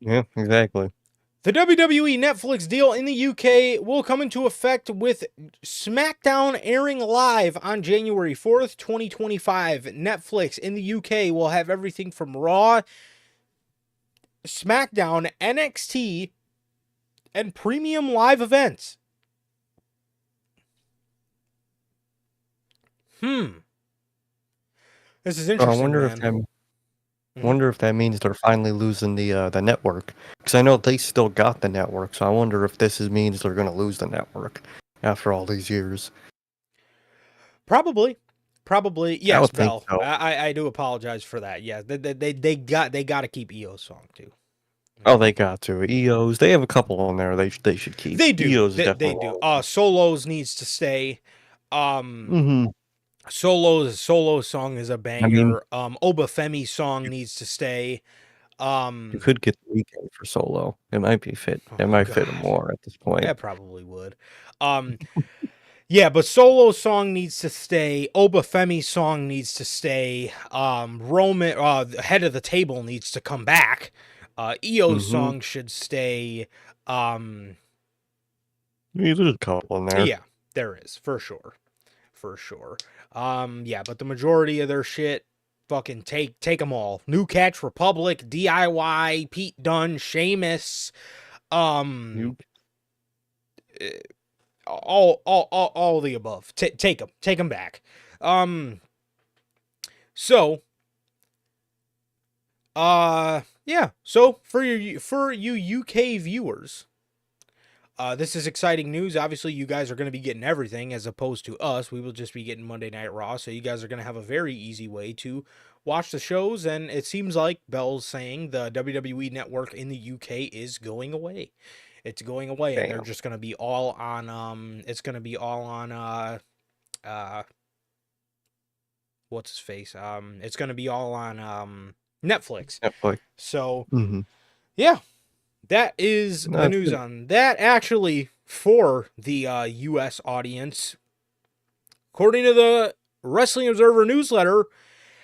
Yeah, exactly. The WWE Netflix deal in the UK will come into effect with SmackDown airing live on January 4th, 2025. Netflix in the UK will have everything from Raw, SmackDown, NXT, and premium live events. This is I interesting, wonder if man. that wonder if that means they're finally losing the network. Because I know they still got the network, so I wonder if means they're going to lose the network after all these years. Probably. I Yes, would think Bell. so. I do apologize for that. Yeah, they got to keep EO's song too. Oh, they got to. EOs, they have a couple on there they should keep. They do. EOs is They definitely do. one of Solos needs to stay. them. Mm-hmm. Solo song is a I mean, banger. Obafemi song needs to stay. you could get the weekend for Solo. It might be fit. It Oh might fit him God, more at this point. that probably would. Um, yeah, but solo song needs to stay. Obafemi song needs to stay. Roman, head of the table needs to come back. EO's Mm-hmm. song should stay. Um, Yeah, there's a couple in there. yeah, there is for sure. Yeah, but the majority of their shit, fucking take them all. New Catch Republic, DIY, Pete Dunne, Sheamus, um, You all the above. Take them back. Um, so, yeah. So for you UK viewers. This is exciting news. Obviously, you guys are going to be getting everything as opposed to us. We will just be getting Monday Night Raw. So you guys are going to have a very easy way to watch the shows. And it seems like Bell's saying the WWE network in the UK is going away. It's going away, and they're damn. just going to be all on. It's going to be all on. What's his face? It's going to be all on Netflix. Netflix. So Mm-hmm. yeah. That is the That's news good. on that. Actually, for the U.S. audience, according to the Wrestling Observer newsletter,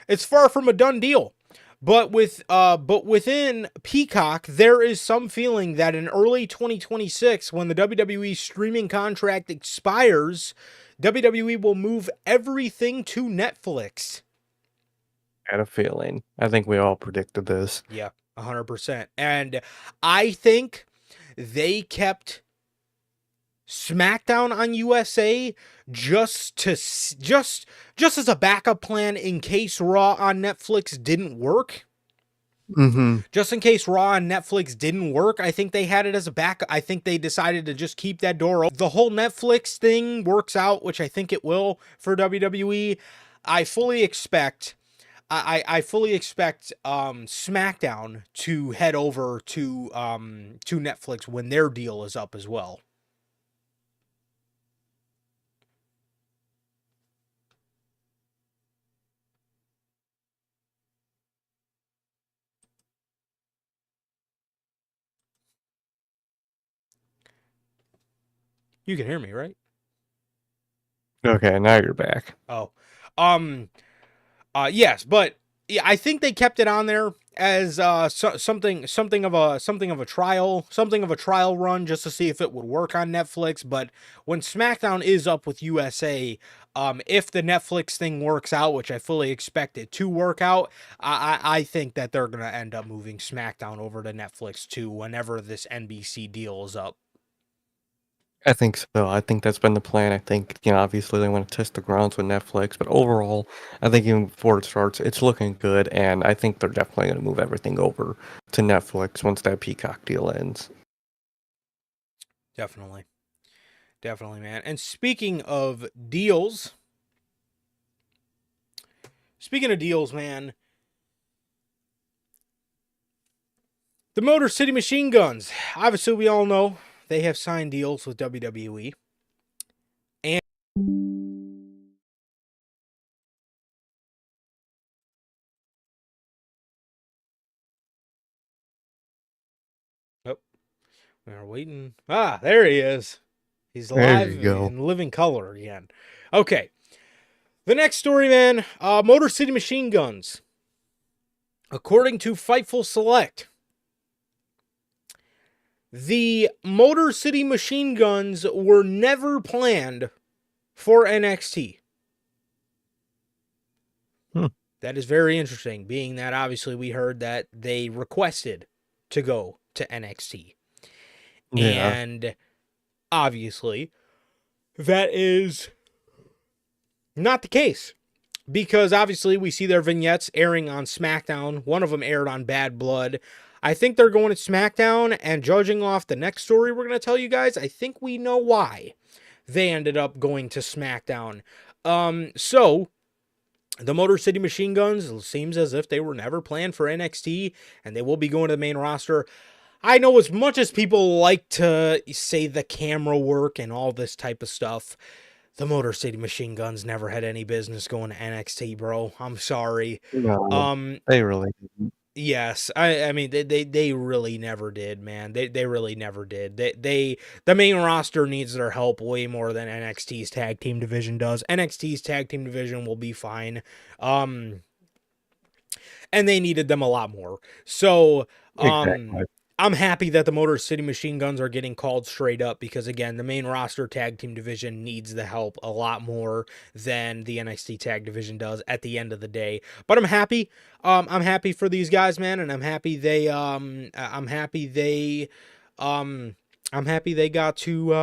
it's far from a done deal. But within Peacock, there is some feeling that in early 2026, when the WWE streaming contract expires, WWE will move everything to Netflix. Had a feeling. I think we all predicted this. Yeah, 100%. And I think they kept SmackDown on USA just as a backup plan in case Raw on Netflix didn't work. Mm-hmm. Just in case Raw on Netflix didn't work, I think they had it as a backup. I think they decided to just keep that door open. The whole Netflix thing works out, which I think it will for WWE. I fully expect I fully expect SmackDown to head over to Netflix when their deal is up as well. You can hear me, right? Okay, now you're back. Oh. Um yes, but yeah, I think they kept it on there as something of a trial run just to see if it would work on Netflix. But when SmackDown is up with USA, if the Netflix thing works out, which I fully expect it to work out, I think that they're gonna end up moving SmackDown over to Netflix too whenever this NBC deal is up. I think so. I think that's been the plan. I think, obviously they want to test the grounds with Netflix, but overall, I think even before it starts, it's looking good, and I think they're definitely going to move everything over to Netflix once that Peacock deal ends. Definitely. Definitely, man. And speaking of deals, man, the Motor City Machine Guns. Obviously, we all know they have signed deals with WWE. And oh, we're waiting. Ah, there he is. He's There alive you go. in living color again. Okay. The next story, man. Motor City Machine Guns. According to Fightful Select, the Motor City Machine Guns were never planned for NXT. Hmm. That is very interesting, being that obviously we heard that they requested to go to NXT. Yeah, And obviously, that is not the case. Because obviously we see their vignettes airing on SmackDown. One of them aired on Bad Blood. I think they're going to SmackDown, and judging off the next story we're going to tell you guys, I think we know why they ended up going to SmackDown. So the Motor City Machine Guns seems as if they were never planned for NXT, and they will be going to the main roster. I know as much as people like to say the camera work and all this type of stuff, the Motor City Machine Guns never had any business going to NXT, bro. I'm sorry. no, Um, they really didn't. yes, I mean they really never did, man. They really never did. The main roster needs their help way more than NXT's tag team division does. NXT's tag team division will be fine. And they needed them a lot more. So, Exactly. I'm happy that the Motor City Machine Guns are getting called straight up because, again, the main roster tag team division needs the help a lot more than the NXT tag division does at the end of the day. But I'm happy. I'm happy for these guys, man, and I'm happy they got to.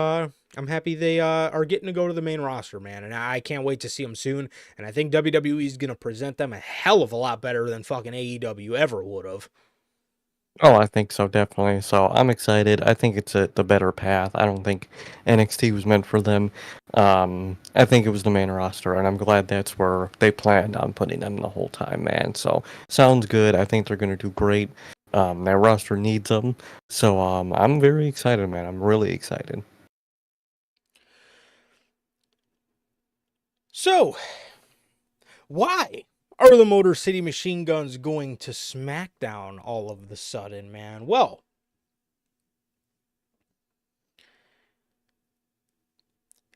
I'm happy they are getting to go to the main roster, man, and I can't wait to see them soon. And I think WWE is gonna present them a hell of a lot better than fucking AEW ever would have. Oh, I think so, definitely. So I'm excited. I think it's the better path. I don't think NXT was meant for them. I think it was the main roster, and I'm glad that's where they planned on putting them the whole time, man. So sounds good. I think they're gonna do great. That roster needs them. So I'm very excited, man. I'm really excited. So, why are the Motor City Machine Guns going to SmackDown all of the sudden, man? Well,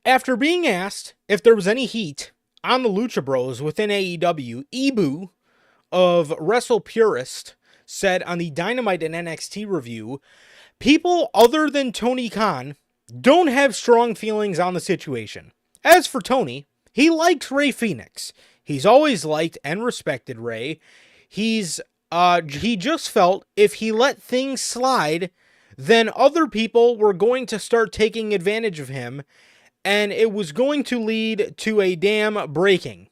after being asked if there was any heat on the Lucha Bros within AEW, Ibu of Wrestle Purist said on the Dynamite and NXT review, people other than Tony Khan don't have strong feelings on the situation. As for Tony, he likes Rey Fenix. He's always liked and respected Ray. He just felt if he let things slide, then other people were going to start taking advantage of him, and it was going to lead to a damn breaking.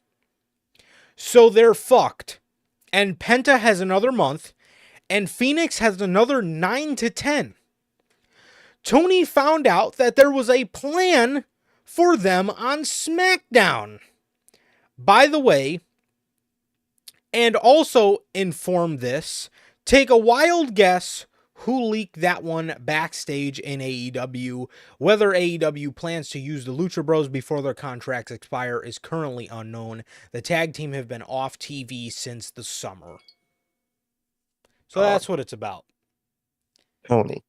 So they're fucked. And Penta has another month, and Phoenix has another 9 to 10. Tony found out that there was a plan for them on SmackDown. By the way, and also inform this, take a wild guess who leaked that one backstage in AEW. Whether AEW plans to use the Lucha Bros before their contracts expire is currently unknown. The tag team have been off TV since the summer. So that's what it's about. Tony,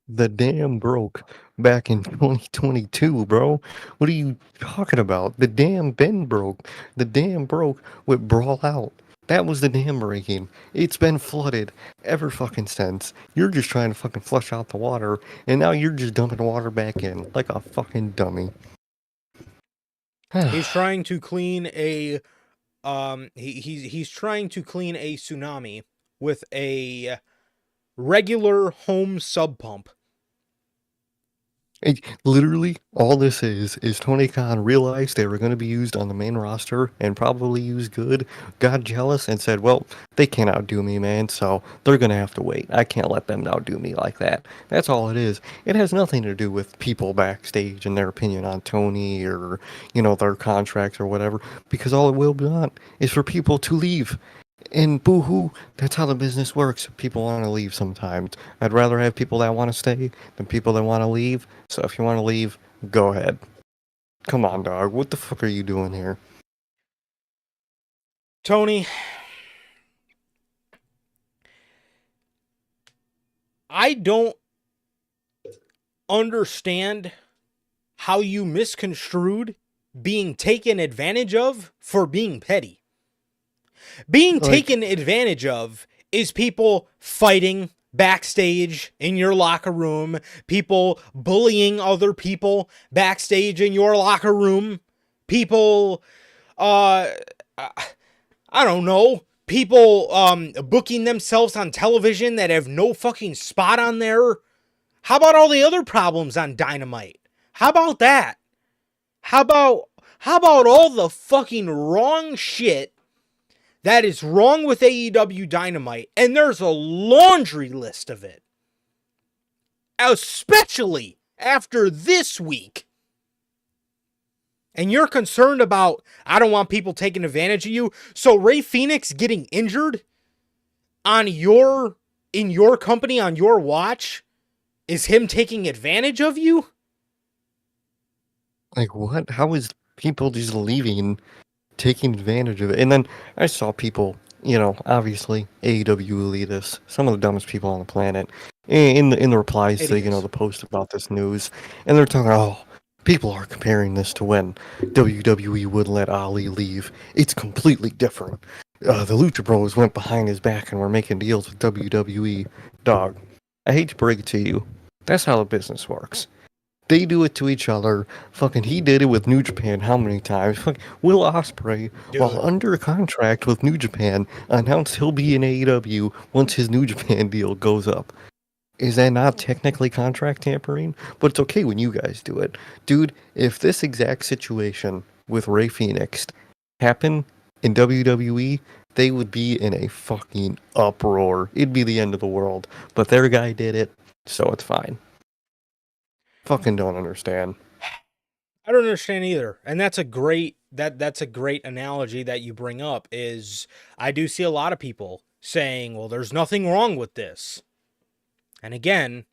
the dam broke back in 2022, bro. What are you talking about? The dam been broke. The dam broke with Brawl Out. That was the dam breaking. It's been flooded ever fucking since. You're just trying to fucking flush out the water, and now you're just dumping water back in like a fucking dummy. He's trying to clean a he's trying to clean a tsunami with a regular home sub pump. Literally, all this is Tony Khan realized they were going to be used on the main roster and probably used good, got jealous, and said, well, they can't outdo me, man, so they're going to have to wait. I can't let them outdo me like that. That's all it is. It has nothing to do with people backstage and their opinion on Tony or, their contracts or whatever, because all it will be on is for people to leave. And boo-hoo, that's how the business works. People want to leave sometimes. I'd rather have people that want to stay than people that want to leave. So if you want to leave, go ahead. Come on, dog. What the fuck are you doing here? Tony, I don't understand how you misconstrued being taken advantage of for being petty. Being taken advantage of is people fighting backstage in your locker room, people bullying other people backstage in your locker room, people, I don't know, people booking themselves on television that have no fucking spot on there. How about all the other problems on Dynamite? How about that? How about all the fucking wrong shit that is wrong with AEW Dynamite? And there's a laundry list of it. Especially after this week. And you're concerned about, I don't want people taking advantage of you. So Ray Phoenix getting injured in your company, on your watch, is him taking advantage of you? Like, what? How is people just leaving, taking advantage of it? And then I saw people, obviously AEW elitists, some of the dumbest people on the planet, in the replies to the post about this news, and they're talking, oh, people are comparing this to when WWE would let Ali leave. It's completely different. The Lucha Bros went behind his back and were making deals with WWE. Dog, I hate to break it to you, that's how the business works. They do it to each other. Fucking, he did it with New Japan how many times? Fucking Will Ospreay, while under contract with New Japan, announced he'll be in AEW once his New Japan deal goes up. Is that not technically contract tampering? But it's okay when you guys do it. Dude, if this exact situation with Ray Phoenix happened in WWE, they would be in a fucking uproar. It'd be the end of the world. But their guy did it, so it's fine. Fucking don't understand. I don't understand either. And that's a great analogy that you bring up. Is I do see a lot of people saying, well, there's nothing wrong with this. And again,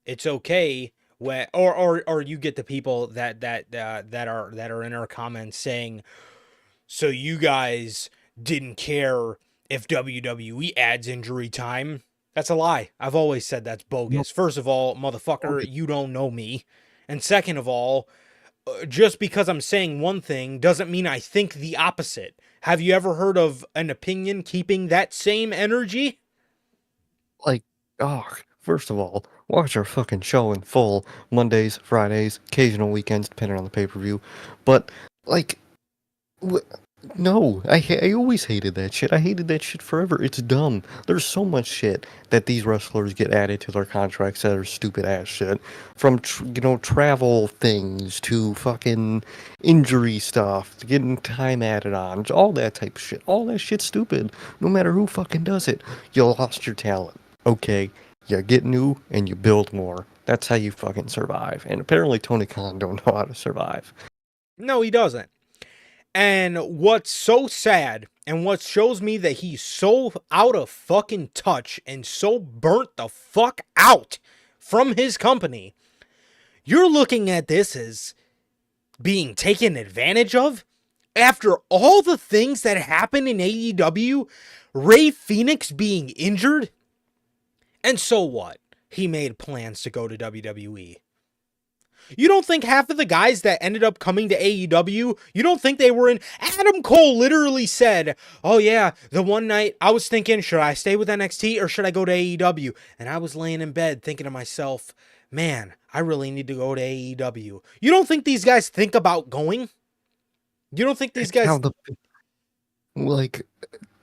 it's okay when or you get the people that are in our comments saying, so you guys didn't care if WWE adds injury time. That's a lie. I've always said that's bogus. First of all, motherfucker, you don't know me. And second of all, just because I'm saying one thing doesn't mean I think the opposite. Have you ever heard of an opinion keeping that same energy? Like, first of all, watch our fucking show in full. Mondays, Fridays, occasional weekends, depending on the pay-per-view. But, like, No, I always hated that shit. I hated that shit forever. It's dumb. There's so much shit that these wrestlers get added to their contracts that are stupid ass shit. From travel things to fucking injury stuff, to getting time added on, all that type of shit. All that shit's stupid. No matter who fucking does it, you lost your talent. Okay, you get new and you build more. That's how you fucking survive. And apparently Tony Khan don't know how to survive. No, he doesn't. And what's so sad and what shows me that he's so out of fucking touch and so burnt the fuck out from his company, you're looking at this as being taken advantage of? After all the things that happened in AEW, Ray Phoenix being injured? And so what? He made plans to go to WWE. You don't think half of the guys that ended up coming to AEW, you don't think they were in? Adam Cole literally said, oh yeah, the one night I was thinking, should I stay with NXT or should I go to AEW? And I was laying in bed thinking to myself, man, I really need to go to AEW. You don't think these guys think about going? You don't think these That's how guys, the like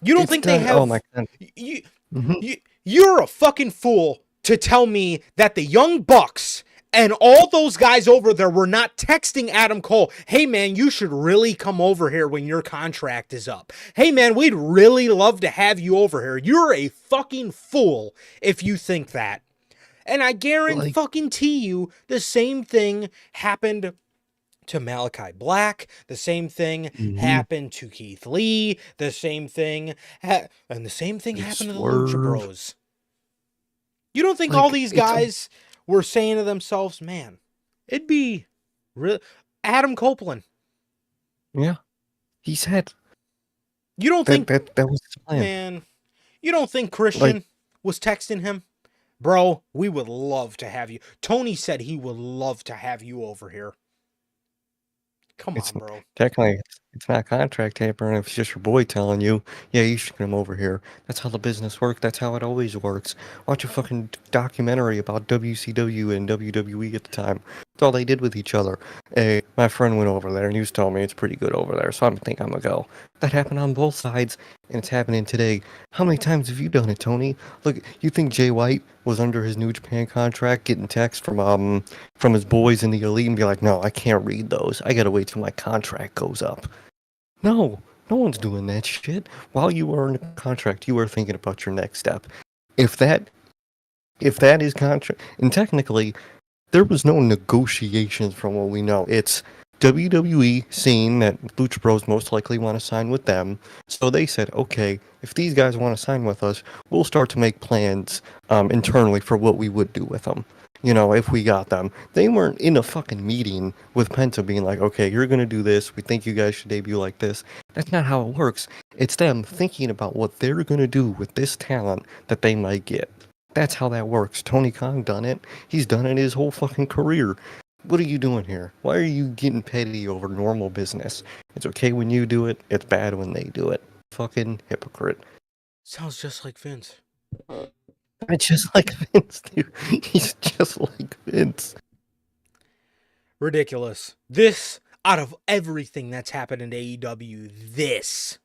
you don't it's think they done. Oh have, my god. you, Mhm. you're a fucking fool to tell me that the Young Bucks and all those guys over there were not texting Adam Cole, hey man, you should really come over here when your contract is up. Hey man, we'd really love to have you over here. You're a fucking fool if you think that. And I guarantee you the same thing happened to Malachi Black. The same thing Mhm. happened to Keith Lee. The same thing, and the same thing They happened to the Lucha swerve. Bros. You don't think all Like these it's a guys were saying to themselves, man, it'd be real. Adam Copeland. yeah. He said You don't that think, that was his plan. man, you don't think Like Christian was texting him? Bro, we would love to have you. Tony said he would love to have you over here. Come it's on, bro. technically it's not contract tampering if it's just your boy telling you, yeah, you should come over here. That's how the business works. That's how it always works. Watch a fucking documentary about WCW and WWE at the time. That's all they did with each other. Hey, my friend went over there and he was telling me it's pretty good over there, so I think I'm gonna go. That happened on both sides, and it's happening today. How many times have you done it, Tony? Look, you think Jay White was under his New Japan contract getting texts from his boys in the elite and be like, no, I can't read those. I gotta wait till my contract goes up. No, no one's doing that shit. While you were in a contract, you were thinking about your next step. If that if that is contract, and technically there was no negotiations from what we know. It's WWE seeing that Lucha Bros most likely want to sign with them, so they said, okay, if these guys want to sign with us, we'll start to make plans internally for what we would do with them. You know, if we got them. They weren't in a fucking meeting with Penta being like, okay, you're going to do this. We think you guys should debut like this. That's not how it works. It's them thinking about what they're going to do with this talent that they might get. That's how that works. Tony Khan done it. He's done it his whole fucking career. What are you doing here? Why are you getting petty over normal business? It's okay when you do it. It's bad when they do it. Fucking hypocrite. Sounds just like Vince. It's just like Vince, dude. He's just like Vince. Ridiculous. This, out of everything that's happened in AEW, this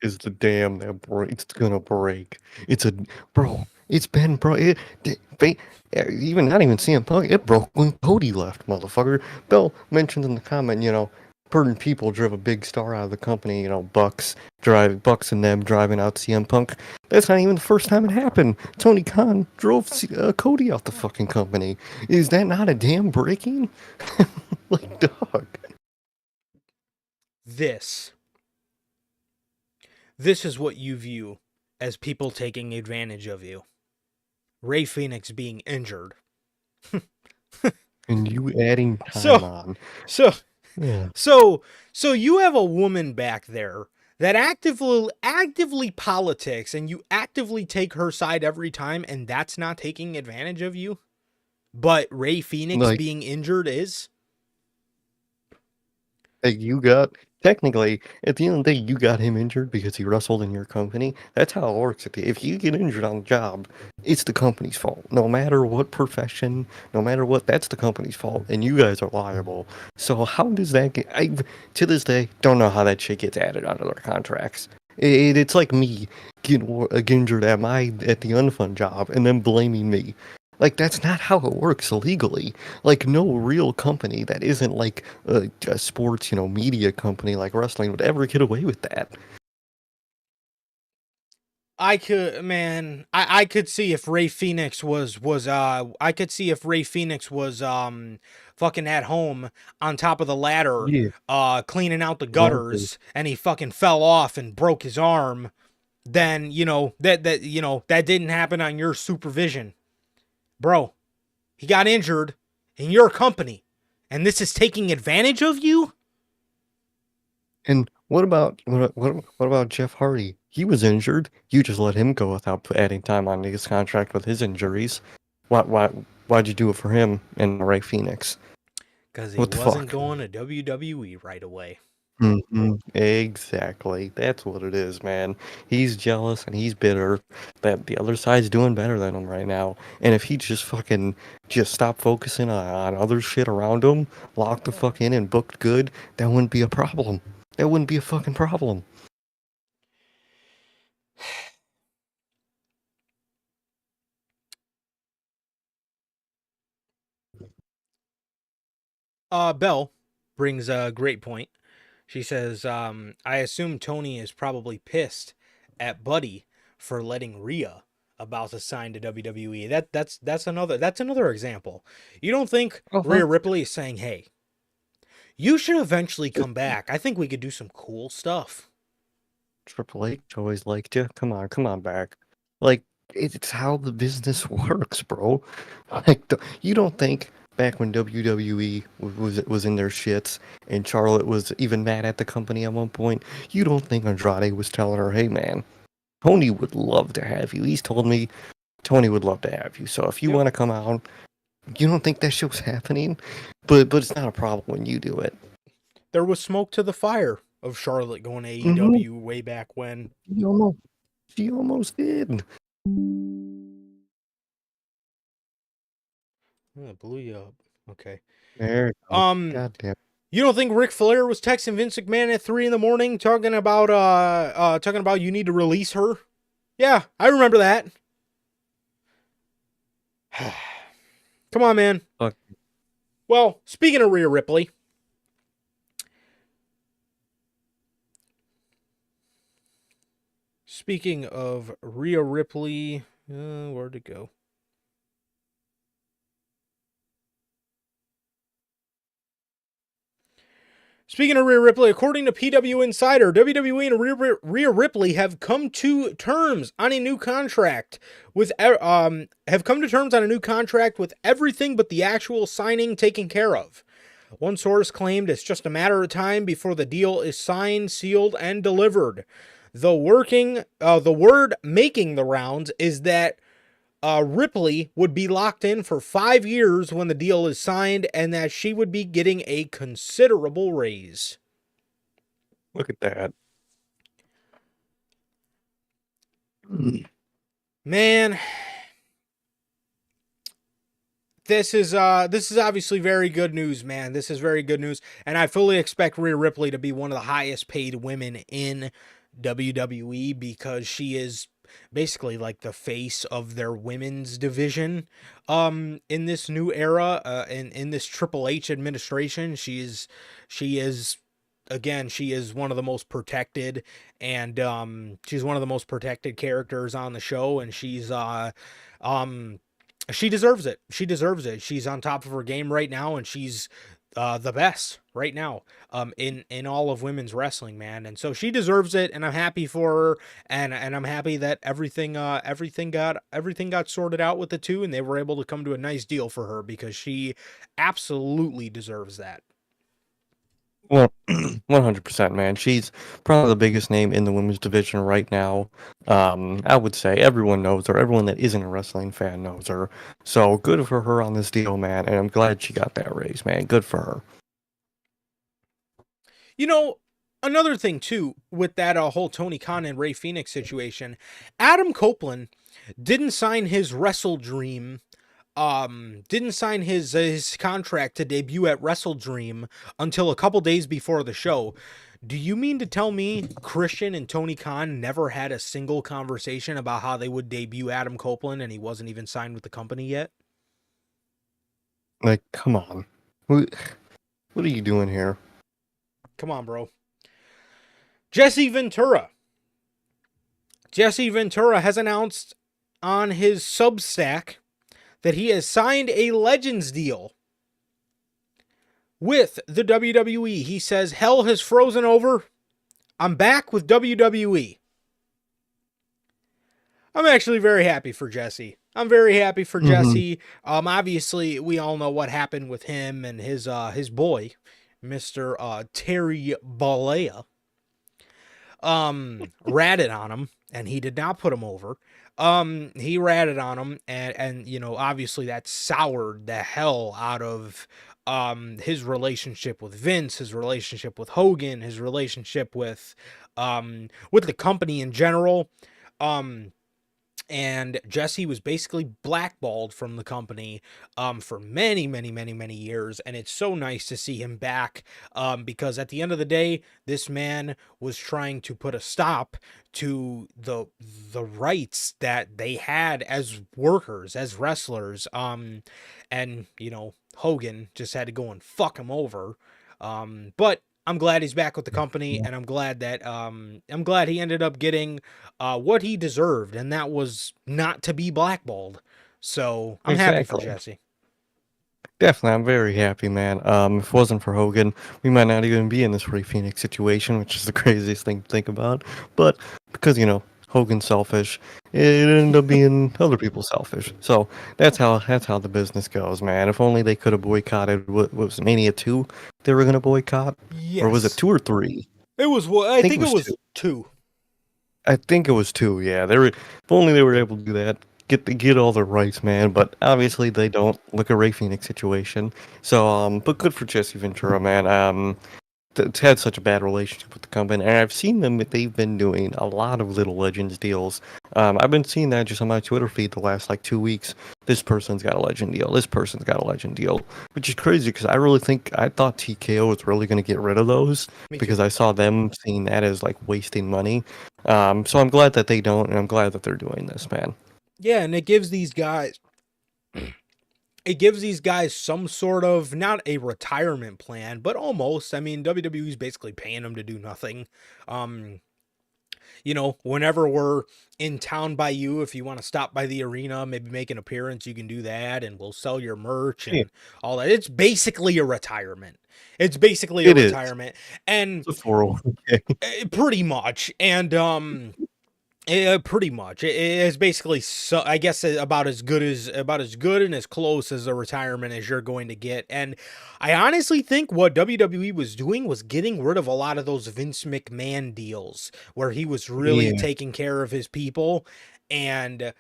Is the dam that break? It's gonna break. It's a bro. It's been bro. Even not even CM Punk. It broke when Cody left, motherfucker. Bill mentioned in the comment, certain people drove a big star out of the company. Bucks and them driving out CM Punk. That's not even the first time it happened. Tony Khan drove Cody out the fucking company. Is that not a damn breaking? Like dog. this is what you view as people taking advantage of you. Ray Phoenix being injured. And you adding time So on. so Yeah. so you have a woman back there that actively politics and you actively take her side every time, and that's not taking advantage of you? But Ray Phoenix Like being injured is? Like you got technically, at the end of the day, you got him injured because he wrestled in your company. That's how it works. If you get injured on the job, it's the company's fault. No matter what profession, no matter what, that's the company's fault, and you guys are liable. So how does that get? I to this day don't know how that shit gets added onto their contracts. It's like me getting injured at the unfun job and then blaming me. Like that's not how it works legally. Like no real company that isn't like a sports, media company like wrestling would ever get away with that. I could, man, I could see if Ray Phoenix I could see if Ray Phoenix was fucking at home on top of the ladder Yeah, cleaning out the exactly. gutters and he fucking fell off and broke his arm, then that didn't happen on your supervision. Bro, he got injured in your company and this is taking advantage of you? And what about Jeff Hardy? He was injured. You just let him go without adding time on his contract with his injuries. Why why'd you do it for him and Ray Phoenix? Cuz he What the wasn't fuck? going to WWE right away. Exactly. That's what it is, man. He's jealous and he's bitter that the other side's doing better than him right now. And if he just fucking just stopped focusing on other shit around him, locked the fuck in and booked good, that wouldn't be a problem. That wouldn't be a fucking problem. Bell brings a great point. She says, I assume Tony is probably pissed at Buddy for letting Rhea about to sign to WWE. That's another example. You don't think Uh-huh. Rhea Ripley is saying, "Hey, you should eventually come back. I think we could do some cool stuff." Triple H always liked you. Come on back. Like it's how the business works, bro. Like you don't think back when WWE was in their shits and Charlotte was even mad at the company at one point, you don't think Andrade was telling her, "Hey man, Tony would love to have you." He's told me Tony would love to have you. So if you Yep. want to come out, you don't think that shit was happening, but it's not a problem when you do it. There was smoke to the fire of Charlotte going to Mm-hmm. AEW way back when. She almost, she almost did. Oh, it blew you up. Okay. There you go. Um, God damn. You don't think Ric Flair was texting Vince McMahon at 3 in the morning talking about you need to release her? Yeah, I remember that. Come on, man. Fuck. Well, speaking of Rhea Ripley, where'd it go? Speaking of Rhea Ripley, according to PW Insider, WWE and Rhea Ripley have come to terms on a new contract with everything but the actual signing taken care of. One source claimed it's just a matter of time before the deal is signed, sealed, and delivered. The word making the rounds is that Ripley would be locked in for 5 years when the deal is signed, and that she would be getting a considerable raise. Look at that. Man, this is obviously very good news, man. This is very good news, and I fully expect Rhea Ripley to be one of the highest paid women in WWE because she is basically like the face of their women's division in this new era in this Triple H administration. She is again, she is one of the most protected, and she's one of the most protected characters on the show, and um she deserves it. She deserves it. She's on top of her game right now, and she's the best right now in all of women's wrestling, man. And so she deserves it, and I'm happy for her, and I'm happy that everything got sorted out with the two, and they were able to come to a nice deal for her because she absolutely deserves that. Well, 100%, man. She's probably the biggest name in the women's division right now. I would say everyone knows her. Everyone that isn't a wrestling fan knows her. So good for her on this deal, man. And I'm glad she got that raise, man. Good for her. You know, another thing too with that whole Tony Khan and Ray Phoenix situation, Adam Copeland didn't sign his WrestleDream, didn't sign his contract to debut at WrestleDream until a couple days before the show. Do you mean to tell me Christian and Tony Khan never had a single conversation about how they would debut Adam Copeland and he wasn't even signed with the company yet? Like, come on. What are you doing here? Come on, bro. Jesse Ventura. Jesse Ventura has announced on his Substack that he has signed a Legends deal with the WWE. He says, hell has frozen over. I'm back with WWE. I'm actually very happy for Jesse. I'm very happy for Jesse. Obviously, we all know what happened with him and his boy, Mr. Terry Bollea. Ratted on him, and he did not put him over. He ratted on him, and you know, obviously that soured the hell out of his relationship with Vince, his relationship with Hogan, his relationship with the company in general. And Jesse was basically blackballed from the company for many, many, many, many years. And it's so nice to see him back because at the end of the day, this man was trying to put a stop to the rights that they had as workers, as wrestlers. And, you know, Hogan just had to go and fuck him over. But I'm glad he's back with the company, and I'm glad that he ended up getting what he deserved, and that was not to be blackballed. So I'm happy for Exactly. Jesse. Definitely, I'm very happy, man. If it wasn't for Hogan, we might not even be in this Ray Phoenix situation, which is the craziest thing to think about. But because, you know, Hogan's selfish, it ended up being other people selfish. So that's how the business goes, man. If only they could have boycotted what was it, Mania 2 they were gonna boycott? Or was it Yes, 2 or 3? it was. I I think it think it was was 2. two. I think it was 2, yeah. If only they were able to do that, get all their rights, man. But obviously they don't. Look at Ray Phoenix situation. So, but good for Jesse Ventura, man. It's had such a bad relationship with the company, and I've seen them. They've been doing a lot of little Legends deals. I've been seeing that just on my Twitter feed the last like 2 weeks. This person's got a Legend deal. This person's got a Legend deal, which is crazy because I thought TKO was really going to get rid of those Me too. because I saw them seeing that as like wasting money. So I'm glad that they don't, and I'm glad that they're doing this, man. Yeah, and it gives these guys. It gives these guys some sort of not a retirement plan, but almost. I mean, WWE's basically paying them to do nothing. Um, you know, whenever we're in town by you, if you want to stop by the arena, maybe make an appearance, you can do that, and we'll sell your merch Yeah, and all that. It's basically a retirement. It's basically a it is. retirement, and It's a 401k. pretty much. And pretty much, it is basically so. I guess about as good and as close as a retirement as you're going to get. And I honestly think what WWE was doing was getting rid of a lot of those Vince McMahon deals where he was really Yeah. taking care of his people, and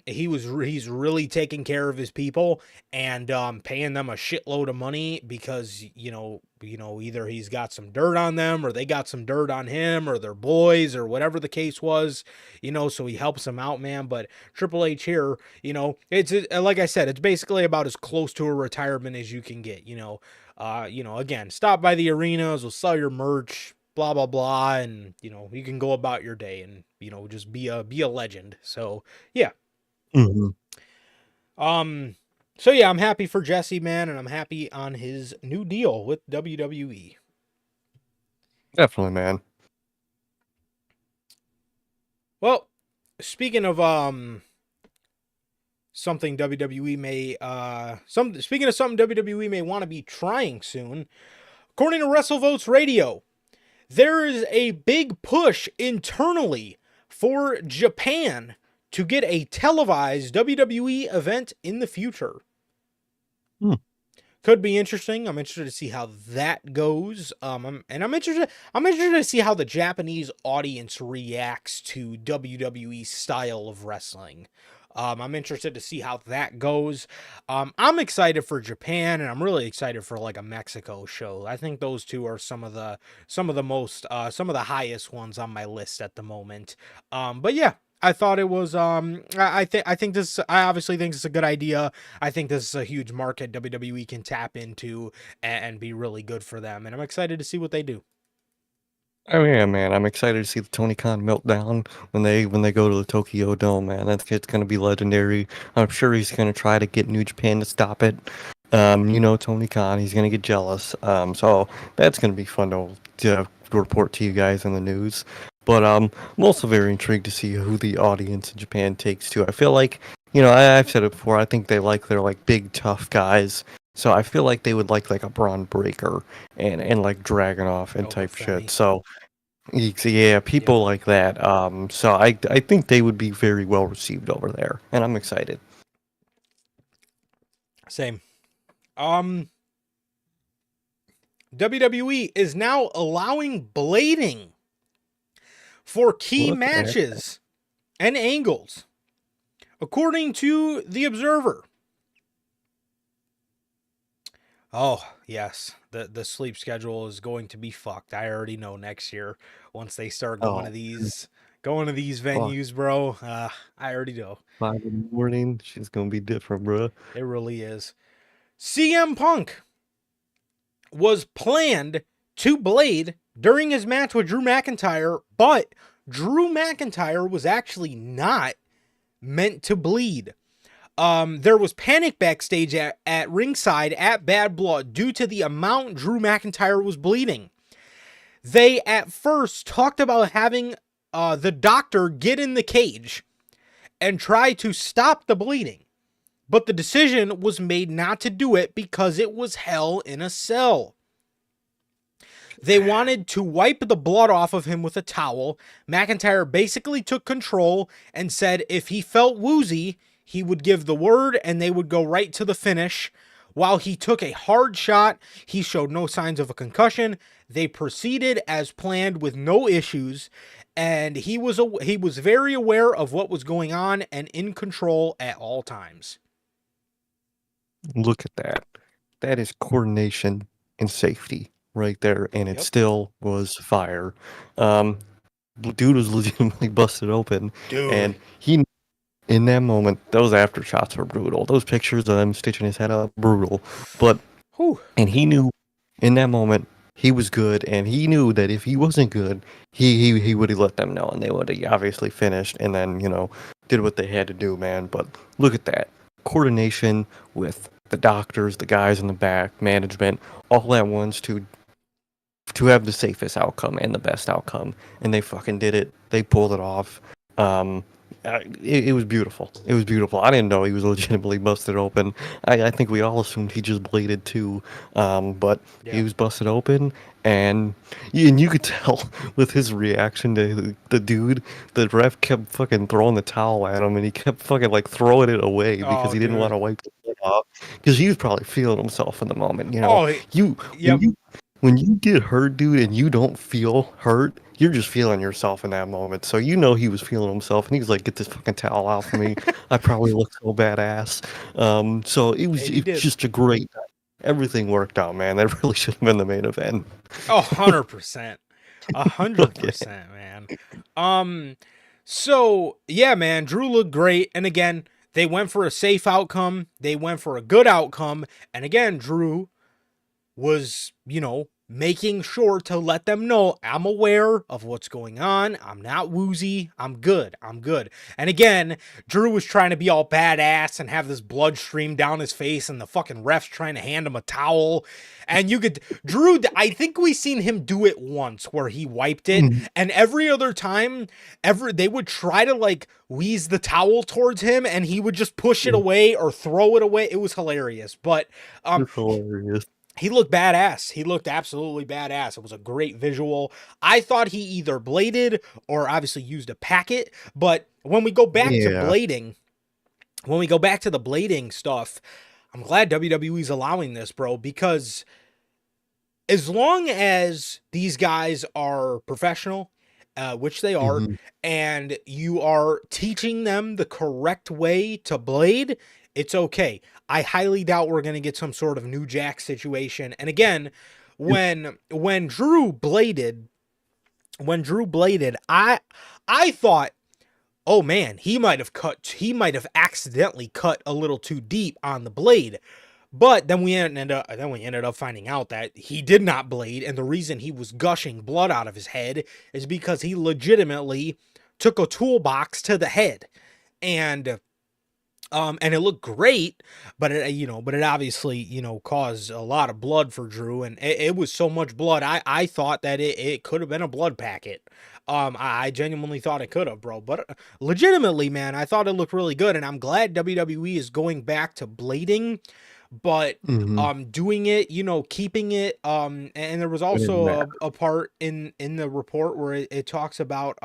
he's really taking care of his people and paying them a shitload of money because either he's got some dirt on them or they got some dirt on him or their boys or whatever the case was, so he helps them out, man. But Triple H here, it's like I said, it's basically about as close to a retirement as you can get. Again, stop by the arenas, we'll sell your merch, blah blah blah, and you can go about your day and just be a legend. So yeah. Hmm. So yeah, I'm happy for Jesse, man, and I'm happy on his new deal with WWE. Definitely, man. Well, speaking of something WWE may speaking of something WWE may want to be trying soon, according to WrestleVotes Radio, there is a big push internally for Japan to get a televised WWE event in the future. Hmm. Could be interesting. I'm interested to see how that goes. I'm interested. I'm interested to see how the Japanese audience reacts to WWE style of wrestling. I'm interested to see how that goes. I'm excited for Japan, and I'm really excited for like a Mexico show. I think those two are some of the some of the highest ones on my list at the moment. But yeah, I thought it was I think this I obviously think it's a good idea. I think this is a huge market WWE can tap into and be really good for them, and I'm excited to see what they do. Oh yeah, man! I'm excited to see the Tony Khan meltdown when they go to the Tokyo Dome, man. That's it's gonna be legendary. I'm sure he's gonna try to get New Japan to stop it. You know Tony Khan, he's gonna get jealous. So that's gonna be fun to report to you guys in the news. But I'm also very intrigued to see who the audience in Japan takes to. I feel like, I've said it before. I think they like their like big tough guys. So I feel like they would like a Braun Breaker and like Dragunov and Oh, type Femi. shit. So yeah, Yep. people like that. So I think they would be very well received over there, and I'm excited. Same. Um, WWE is now allowing blading for key Look at matches and angles, according to The Observer. Oh, yes. The sleep schedule is going to be fucked. I already know next year once they start oh going to these fuck venues, bro. I already know. 5 in the morning. She's gonna be different, bro. It really is. CM Punk was planned to blade during his match with Drew McIntyre, but Drew McIntyre was actually not meant to bleed. There was panic backstage at ringside at Bad Blood due to the amount Drew McIntyre was bleeding. They at first talked about having the doctor get in the cage and try to stop the bleeding, but the decision was made not to do it because it was hell in a cell. They wanted to wipe the blood off of him with a towel. McIntyre basically took control and said if he felt woozy, he would give the word and they would go right to the finish. While he took a hard shot, he showed no signs of a concussion. They proceeded as planned with no issues, and he was very aware of what was going on and in control at all times. Look at that. That is coordination and safety right there, and it Yep. still was fire. Um, Dude was legitimately busted open, Dude. and he in that moment, those after shots were brutal. Those pictures of them stitching his head up, brutal. But Whew. and he knew in that moment he was good, and he knew that if he wasn't good, he would have let them know, and they would have obviously finished, and then did what they had to do, man. But look at that coordination with the doctors, the guys in the back, management, all at once to have the safest outcome and the best outcome, and they fucking did it. They pulled it off. Um, it was beautiful. It was beautiful. I didn't know he was legitimately busted open. I think we all assumed he just bleeded too, but he Yeah. was busted open, and you could tell with his reaction to the dude. The ref kept fucking throwing the towel at him, and he kept fucking like throwing it away because Oh, he didn't want dude. to wipe the blood off because he was probably feeling himself in the moment. Oh, You when yep. you get hurt, dude, and you don't feel hurt, you're just feeling yourself in that moment. So he was feeling himself, and he was like, "Get this fucking towel off of me." I probably look so badass. So And he it was did. just a great night. Everything worked out, man. That really should have been the main event. Oh, 100%. A hundred Okay. percent, man. Um, so yeah, man, Drew looked great. And again, they went for a safe outcome. They went for a good outcome. And again, Drew was, making sure to let them know I'm aware of what's going on. I'm not woozy. I'm good. I'm good. And again, Drew was trying to be all badass and have this blood stream down his face, and the fucking ref's trying to hand him a towel. And Drew, I think we seen him do it once where he wiped it, Mhm. and every other time, they would try to like wheeze the towel towards him, and he would just push it away or throw it away. It was hilarious. But um, It's hilarious. he looked badass. He looked absolutely badass. It was a great visual. I thought he either bladed or obviously used a packet. But when we go back to Yeah. blading, when we go back to the blading stuff, I'm glad WWE's allowing this, bro, because as long as these guys are professional, which they are, Mm-hmm. and you are teaching them the correct way to blade, it's okay. I highly doubt we're going to get some sort of New Jack situation. And again, when Drew bladed, I thought, oh man, he might have accidentally cut a little too deep on the blade. But then we ended up finding out that he did not blade, and the reason he was gushing blood out of his head is because he legitimately took a toolbox to the head. And it looked great, but it obviously, caused a lot of blood for Drew, and it was so much blood. I thought that it could have been a blood packet. I genuinely thought it could have, bro. But legitimately, man, I thought it looked really good, and I'm glad WWE is going back to blading, but Mm-hmm. doing it, keeping it. And there was It didn't also matter. a part in the report where it talks about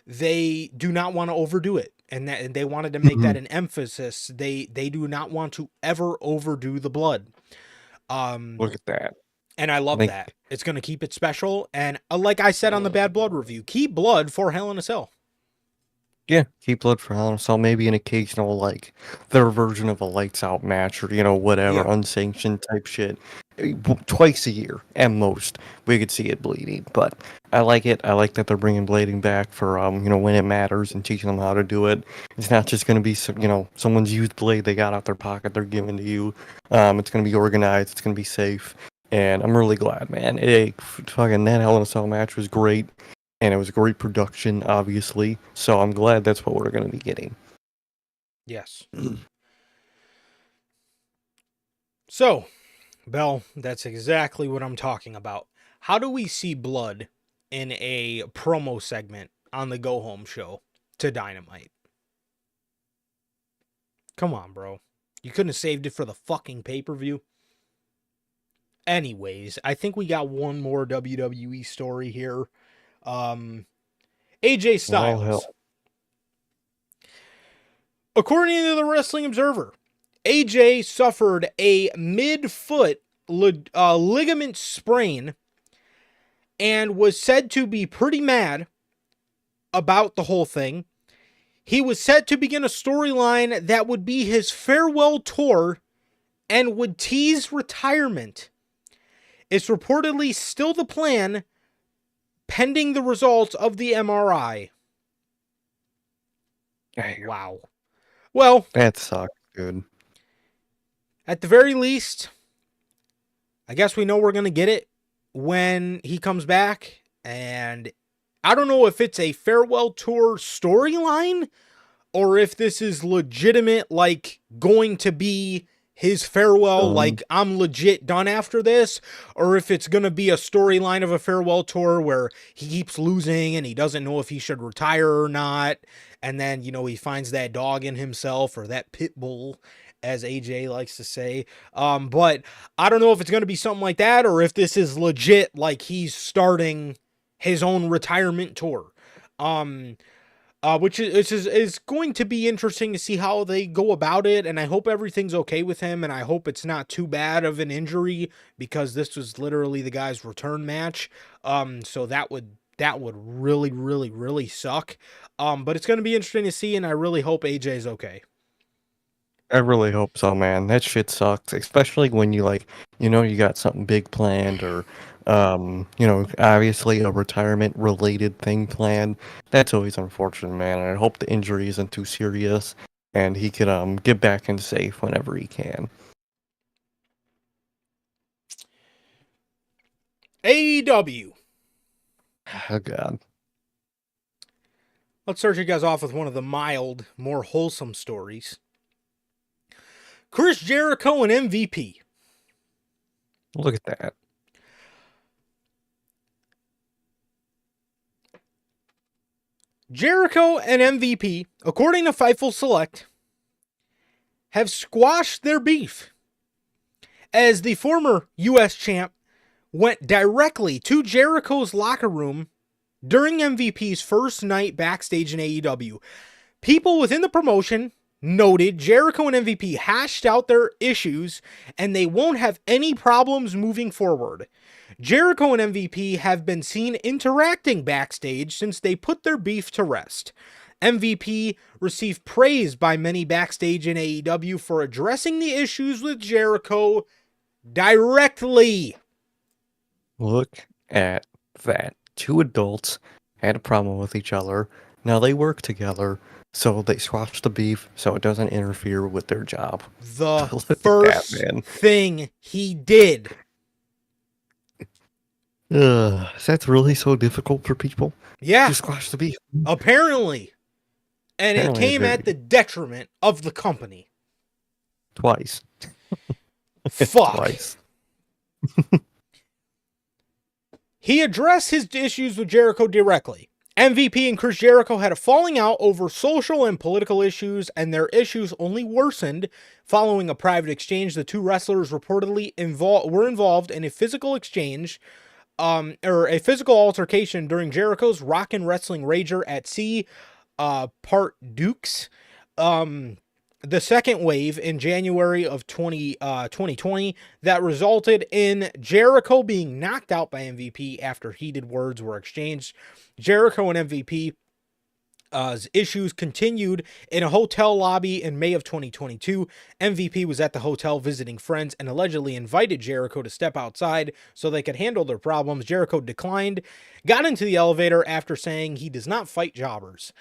they do not want to overdo it, and they wanted to make Mm-hmm. that an emphasis. They do not want to ever overdo the blood. um Look at that. and I I love think that. It's going to keep it special, and like I said on the Bad Blood review, keep blood for Hell in a Cell. yeah, keep blood for Hell in a Cell. Maybe an occasional like their version of a lights out match or whatever Yeah. unsanctioned type shit. Twice a year at most we could see it bleeding. But I like it. I like that they're bringing blading back for when it matters and teaching them how to do it. It's not just going to be someone's used blade they got out their pocket they're giving to you. It's going to be organized. It's going to be safe. And I'm really glad, man. Fucking that Hell in a Cell match was great. And it was great production, obviously. So I'm glad that's what we're going to be getting. Yes. So, Bell, that's exactly what I'm talking about. How do we see blood in a promo segment on the Go Home show to Dynamite? Come on, bro. You couldn't have saved it for the fucking pay-per-view? Anyways, I think we got one more WWE story here. AJ Well, Styles. hell. According to the Wrestling Observer, AJ suffered a mid-foot ligament sprain and was said to be pretty mad about the whole thing. He was set to begin a storyline that would be his farewell tour and would tease retirement. It's reportedly still the plan, pending the results of the MRI. Damn, Wow. Well, that sucks, dude. at the very least, I guess we know we're going to get it when he comes back. And I don't know if it's a farewell tour storyline or if this is legitimate, like going to be his farewell, like I'm legit done after this, or if it's going to be a storyline of a farewell tour where he keeps losing and he doesn't know if he should retire or not. And then, he finds that dog in himself, or that pit bull, as AJ likes to say. But I don't know if it's going to be something like that, or if this is legit, like he's starting his own retirement tour. Which is going to be interesting to see how they go about it, and I hope everything's okay with him, and I hope it's not too bad of an injury, because this was literally the guy's return match. So that would really, really, really suck. But it's going to be interesting to see, and I really hope AJ's okay. I really hope so, man. That shit sucks, especially when you got something big planned or, obviously a retirement related thing planned. That's always unfortunate, man. And I hope the injury isn't too serious and he could, get back in safe whenever he can. AEW. Oh, God. Let's start you guys off with one of the mild, more wholesome stories. Chris Jericho and MVP. Look at that. Jericho and MVP, according to Fightful Select, have squashed their beef, as the former U.S. champ went directly to Jericho's locker room during MVP's first night backstage in AEW. People within the promotion noted Jericho and MVP hashed out their issues and they won't have any problems moving forward. Jericho and MVP have been seen interacting backstage since they put their beef to rest. MVP received praise by many backstage in AEW for addressing the issues with Jericho directly. Look at that. Two adults had a problem with each other. Now they work together, so they squash the beef so it doesn't interfere with their job. The Look at that, first man. thing he did. That's really so difficult for people. Yeah, Just squash the beef. apparently. And it Apparently, it's came very at the detriment of the company. twice. Fuck. Twice. He addressed his issues with Jericho directly. MVP and Chris Jericho had a falling out over social and political issues, and their issues only worsened following a private exchange. The two wrestlers reportedly were involved in a physical exchange, or a physical altercation during Jericho's Rockin' Wrestling Rager at Sea, Part Dukes. The second wave in January of 2020 that resulted in Jericho being knocked out by MVP after heated words were exchanged. Jericho and MVP issues continued in a hotel lobby in May of 2022. MVP was at the hotel visiting friends and allegedly invited Jericho to step outside so they could handle their problems. Jericho declined, got into the elevator after saying he does not fight jobbers.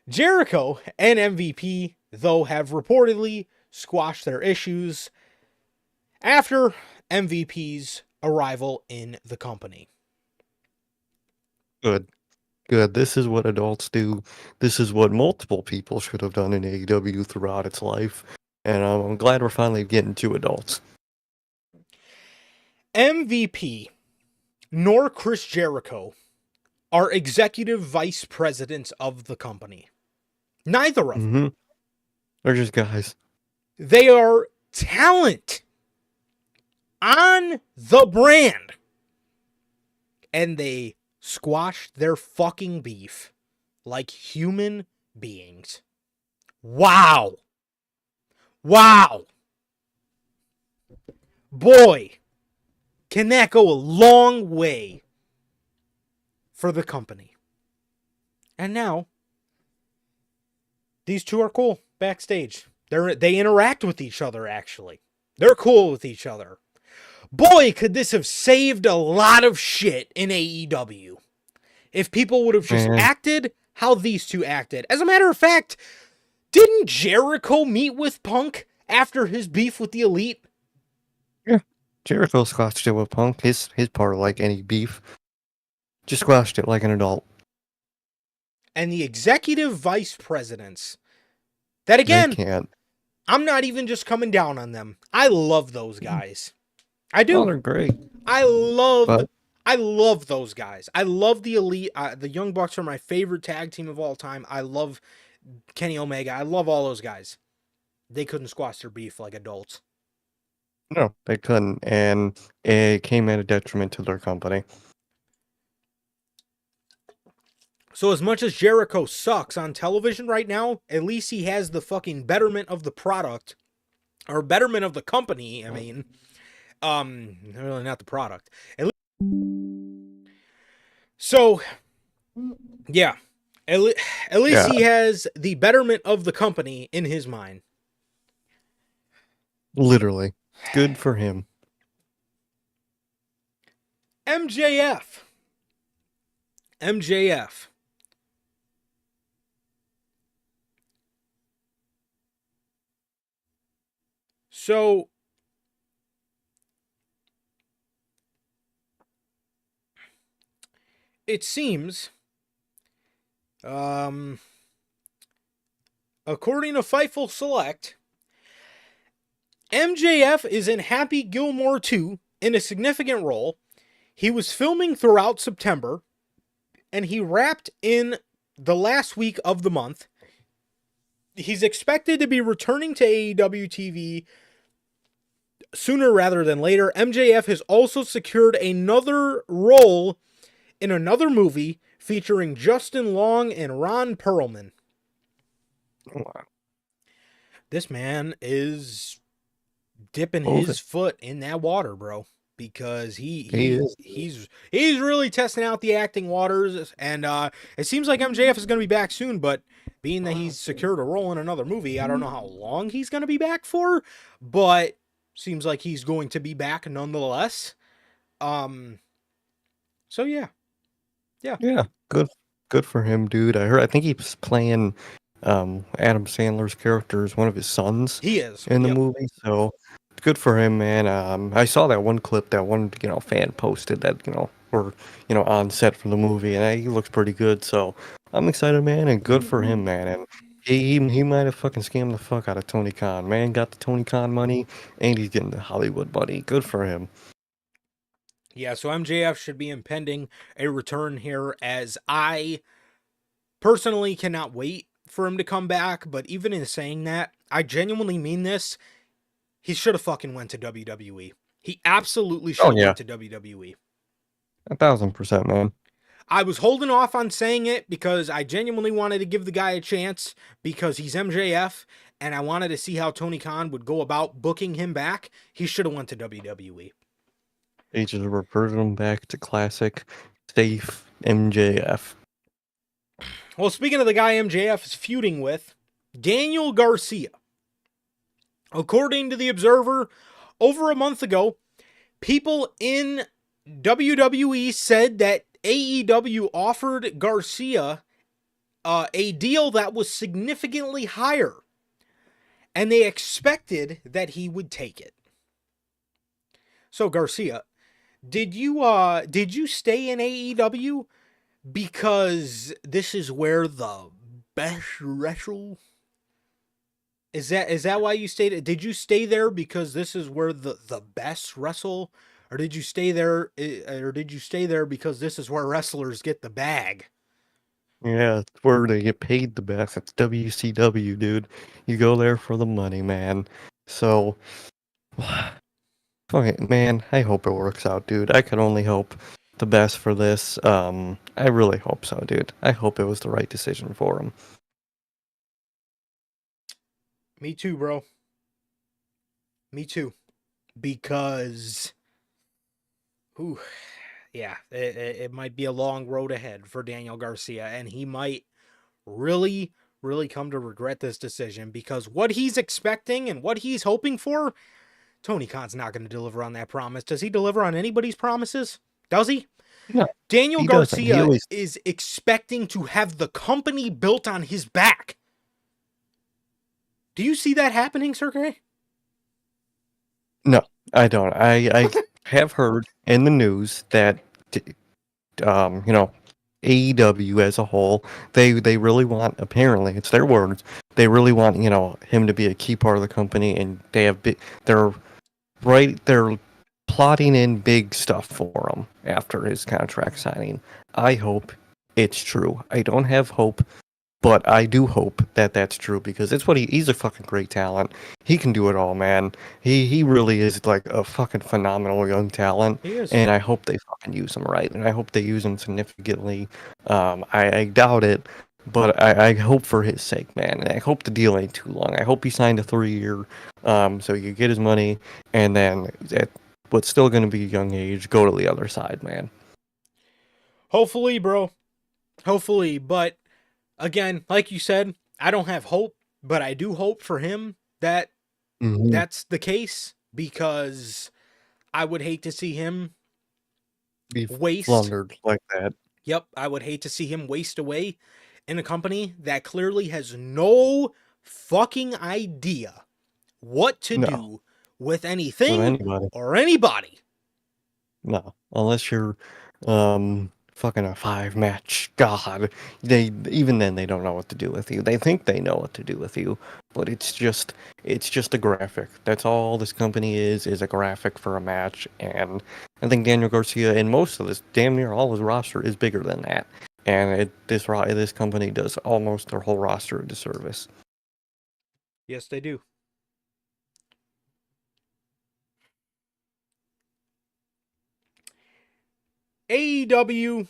Jericho and MVP, though, have reportedly squashed their issues after MVP's arrival in the company. Good. Good. This is what adults do. This is what multiple people should have done in AEW throughout its life. And I'm glad we're finally getting to adults. MVP nor Chris Jericho are executive vice presidents of the company. Neither of them. They're just guys. They are talent on the brand. And they squash their fucking beef like human beings. Wow. Wow. Boy, can that go a long way for the company. And now, these two are cool backstage. They interact with each other, actually. They're cool with each other. Boy, could this have saved a lot of shit in AEW if people would have just acted how these two acted. As a matter of fact, didn't Jericho meet with Punk after his beef with the Elite? Yeah, Jericho squashed it with Punk. His part, like any beef, just squashed it like an adult. And the executive vice presidents, that again, They can't. I'm not even just coming down on them. I love those guys. I do. Oh, they're great. I love those guys. I love the Elite. The Young Bucks are my favorite tag team of all time. I love Kenny Omega. I love all those guys. They couldn't squash their beef like adults. No, they couldn't. And it came at a detriment to their company. So as much as Jericho sucks on television right now, at least he has the fucking betterment of the product. Or betterment of the company, I mean. Really not the product. So, yeah. At least he has the betterment of the company in his mind. Literally. Good for him. MJF. So, it seems, according to Fightful Select, MJF is in Happy Gilmore 2 in a significant role. He was filming throughout September, and he wrapped in the last week of the month. He's expected to be returning to AEW TV sooner rather than later. MJF has also secured another role in another movie featuring Justin Long and Ron Perlman. Wow. This man is dipping his foot in that water, bro. because He is. he's really testing out the acting waters, and it seems like MJF is going to be back soon. But being that he's secured a role in another movie, I don't know how long he's going to be back for, but seems like he's going to be back nonetheless. Um, so yeah, yeah, Yeah, good for him, dude. I think he's playing Adam Sandler's character as one of his sons he is. in the Yep. movie, so good for him, man. I saw that one clip that one, fan posted that, were, on set for the movie, and he looks pretty good, so I'm excited, man, and good for him, man. And he might have fucking scammed the fuck out of Tony Khan. Man got the Tony Khan money, and he's getting the Hollywood money. Good for him. Yeah, so MJF should be impending a return here, as I personally cannot wait for him to come back. But even in saying that, I genuinely mean this. He should have fucking went to WWE. He absolutely should Oh have yeah, went to WWE. 1,000%, man. I was holding off on saying it because I genuinely wanted to give the guy a chance because he's MJF, and I wanted to see how Tony Khan would go about booking him back. He should have went to WWE. They just reverted him back to classic, safe MJF. Well, speaking of the guy MJF is feuding with, Daniel Garcia. According to the Observer, over a month ago, people in WWE said that AEW offered Garcia a deal that was significantly higher, and they expected that he would take it. So Garcia, did you stay in AEW because this is where the best wrestle? Is that why you stayed? Did you stay there because this is where the best wrestle, or did you stay there? Or did you stay there because this is where wrestlers get the bag? Yeah, it's where they get paid the best. It's WCW, dude. You go there for the money, man. So, fucking man, I hope it works out, dude. I can only hope the best for this. I really hope so, dude. I hope it was the right decision for him. Me too, bro. Me too. Because, ooh, yeah, it might be a long road ahead for Daniel Garcia, and he might really, really come to regret this decision because what he's expecting and what he's hoping for, Tony Khan's not going to deliver on that promise. Does he deliver on anybody's promises? Does he? No, Daniel he doesn't. He Garcia always is expecting to have the company built on his back. Do you see that happening, Sergey? no, I don't. I have heard in the news that you know, AEW as a whole, they really want, apparently it's their words, they really want, him to be a key part of the company, and they're they're plotting in big stuff for him after his contract signing. I hope it's true. I don't have hope, but I do hope that that's true because it's what he's a fucking great talent. He can do it all, man. He really is like a fucking phenomenal young talent, He is. and I hope they fucking use him right, and I hope they use him significantly. I doubt it, but I hope for his sake, man. And I hope the deal ain't too long. I hope he signed a 3-year, so he could get his money, and then at what's still going to be a young age, go to the other side, man. Hopefully, bro. Hopefully, but again, like you said, I don't have hope, but I do hope for him that Hmm. that's the case because I would hate to see him Be waste. floundered like that. Yep, I would hate to see him waste away in a company that clearly has no fucking idea what to No, do with with anything anybody. or anybody. No, unless you're fucking a 5 match god. They even then they don't know what to do with you. They think they know what to do with you, but it's just a graphic. That's all this company is a graphic for a match. And I think Daniel Garcia and most of this, damn near all his roster is bigger than that. And this company does almost their whole roster a disservice. Yes, they do. AEW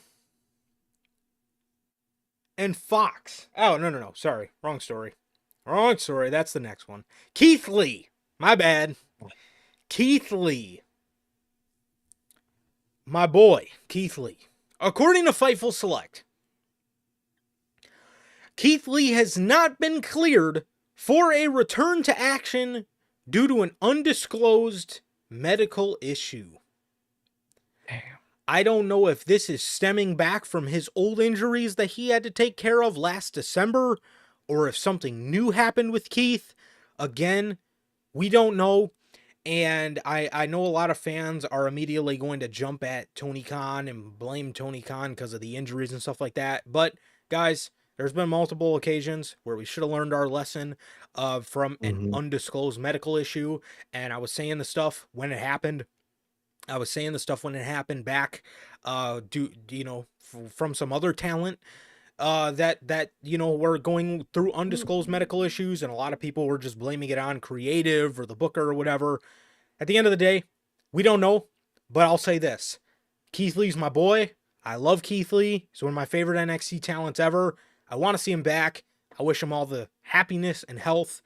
and Fox. Oh, no, no, no. Sorry. Wrong story. Wrong story. That's the next one. Keith Lee. My bad. Keith Lee my boy, Keith Lee. According to Fightful Select, Keith Lee has not been cleared for a return to action due to an undisclosed medical issue. Damn. I don't know if this is stemming back from his old injuries that he had to take care of last December, or if something new happened with Keith. Again, we don't know. And I know a lot of fans are immediately going to jump at Tony Khan and blame Tony Khan because of the injuries and stuff like that. But, guys, there's been multiple occasions where we should have learned our lesson from an Mhm. undisclosed medical issue. And I was saying the stuff when it happened. Back, from some other talent that were going through undisclosed medical issues, and a lot of people were just blaming it on creative or the booker or whatever. At the end of the day, we don't know, but I'll say this: Keith Lee's my boy. I love Keith Lee. He's one of my favorite NXT talents ever. I want to see him back. I wish him all the happiness and health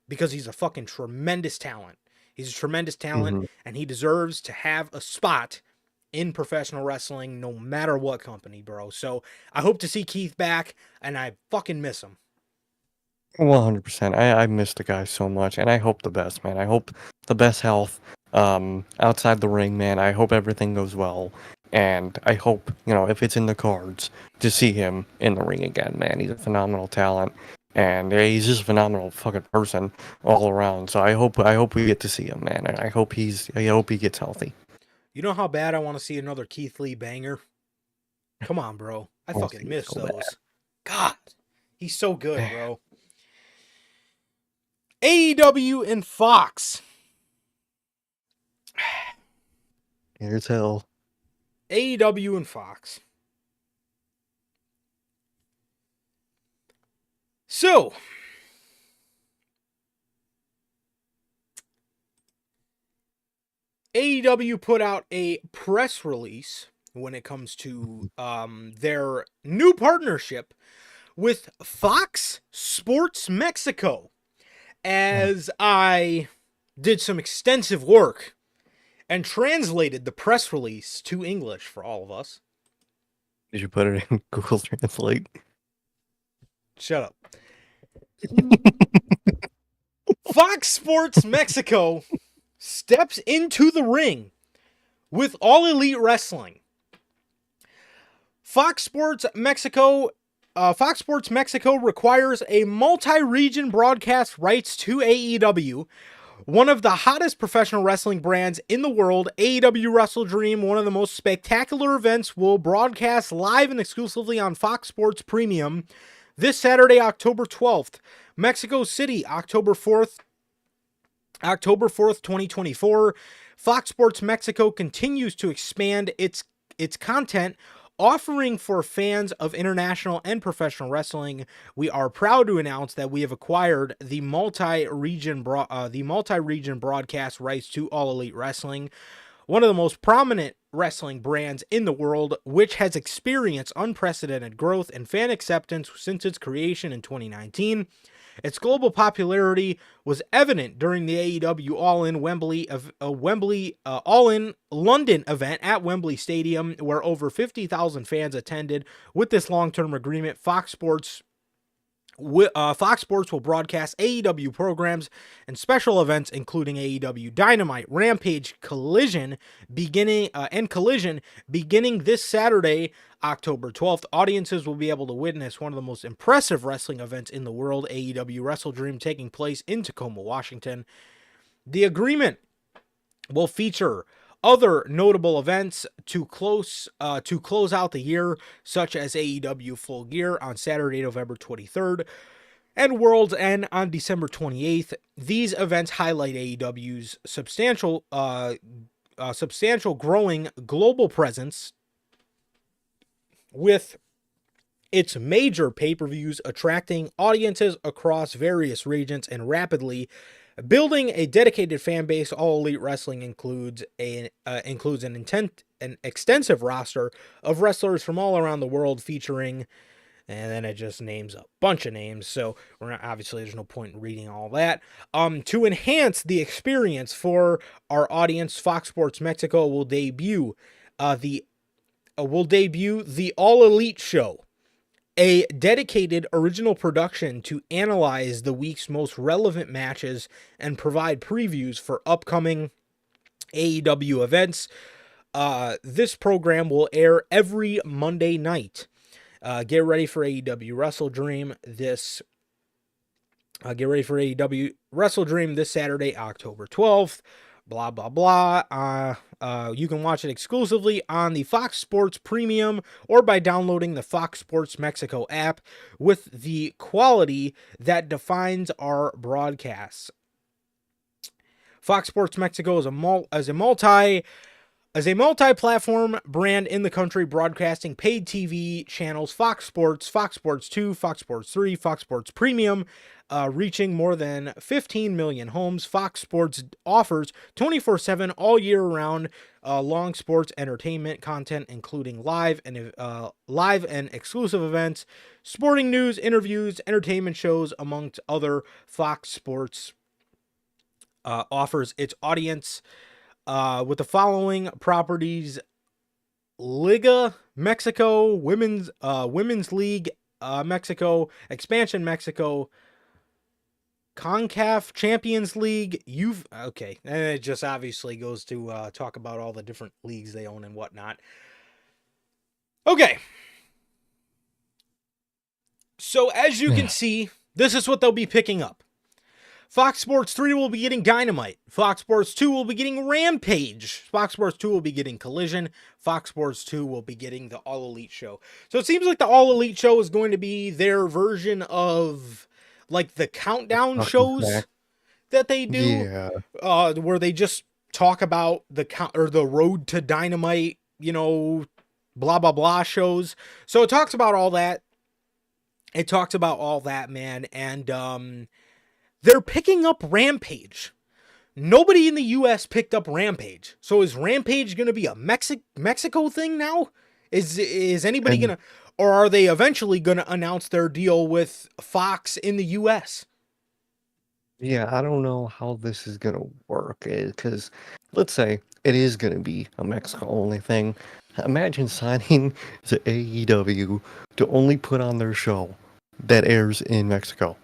because he's a fucking tremendous talent. He's a tremendous talent, Mhm. and he deserves to have a spot in professional wrestling no matter what company, bro. So I hope to see Keith back, and I fucking miss him. 100%. I miss the guy so much, and I hope the best, man. I hope the best health outside the ring, man. I hope everything goes well, and I hope, if it's in the cards, to see him in the ring again, man. He's a phenomenal talent, and he's just a phenomenal fucking person all around. So I hope we get to see him, man. And I hope he gets healthy. You know how bad I want to see another Keith Lee banger? Come on, bro. I I want to fucking see it miss so bad. those. God, he's so good, bro. AEW and Fox. Here's hell. AEW and Fox. So, AEW put out a press release when it comes to their new partnership with Fox Sports Mexico. As I did some extensive work and translated the press release to English for all of us. Did you put it in Google Translate? Shut up. Fox Sports Mexico steps into the ring with All Elite Wrestling. Fox Sports Mexico requires a multi-region broadcast rights to AEW, one of the hottest professional wrestling brands in the world. AEW WrestleDream, one of the most spectacular events, will broadcast live and exclusively on Fox Sports Premium this Saturday, October 12th. Mexico City, October 4th, 2024. Fox Sports Mexico continues to expand its content, offering for fans of international and professional wrestling. We are proud to announce that we have acquired the multi-region broadcast rights to All Elite Wrestling, one of the most prominent wrestling brands in the world, which has experienced unprecedented growth and fan acceptance since its creation in 2019. Its global popularity was evident during the AEW All-In London event at Wembley Stadium, where over 50,000 fans attended. With this long-term agreement, Fox Sports will broadcast AEW programs and special events, including AEW Dynamite, Rampage, Collision, beginning this Saturday, October 12th. Audiences will be able to witness one of the most impressive wrestling events in the world, AEW WrestleDream, taking place in Tacoma, Washington. The agreement will feature other notable events to close out the year, such as AEW Full Gear on Saturday, November 23rd, and World's End on December 28th. These events highlight AEW's substantial growing global presence, with its major pay-per-views attracting audiences across various regions and rapidly building a dedicated fan base. All Elite Wrestling includes an extensive roster of wrestlers from all around the world, featuring, and then it just names a bunch of names. So obviously there's no point in reading all that. To enhance the experience for our audience, Fox Sports Mexico will debut The will debut the All Elite Show, a dedicated original production to analyze the week's most relevant matches and provide previews for upcoming AEW events. This program will air every Monday night. Get ready for AEW WrestleDream this. Get ready for AEW WrestleDream this Saturday, October 12th. Blah blah blah. You can watch it exclusively on the Fox Sports Premium or by downloading the Fox Sports Mexico app with the quality that defines our broadcasts. Fox Sports Mexico is a multi-platform brand in the country, broadcasting paid TV channels Fox Sports, Fox Sports 2, Fox Sports 3, Fox Sports Premium, reaching more than 15 million homes. Fox Sports offers 24/7 all year round long sports entertainment content, including live and exclusive events, sporting news, interviews, entertainment shows, amongst other. Fox Sports offers its audience with the following properties: Liga Mexico, Women's League Mexico, Expansion Mexico, CONCACAF Champions League. Okay, and it just obviously goes to talk about all the different leagues they own and whatnot. Okay, so as you can see, this is what they'll be picking up. Fox Sports 3 will be getting Dynamite. Fox Sports 2 will be getting Rampage. Fox Sports 2 will be getting Collision. Fox Sports 2 will be getting the All Elite Show. So it seems like the All Elite Show is going to be their version of like the countdown shows that they do, where they just talk about the road to Dynamite, blah blah blah shows. So it talks about all that. Man, and they're picking up Rampage. Nobody in the U.S. picked up Rampage. So is Rampage going to be a Mexico thing now? Is anybody going to... Or are they eventually going to announce their deal with Fox in the U.S.? Yeah, I don't know how this is going to work. Because let's say it is going to be a Mexico-only thing. Imagine signing to AEW to only put on their show that airs in Mexico.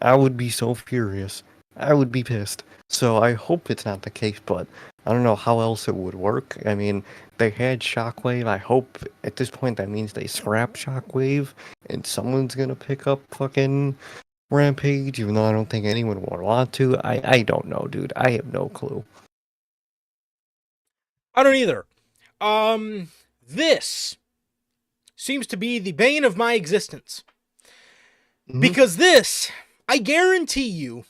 I would be so furious. I would be pissed. So I hope it's not the case, but I don't know how else it would work. I mean, they had Shockwave. I hope at this point that means they scrap Shockwave and someone's gonna pick up fucking Rampage, even though I don't think anyone would want to. I don't know, dude. I have no clue. I don't either. This seems to be the bane of my existence. Mm-hmm. Because this, I guarantee you,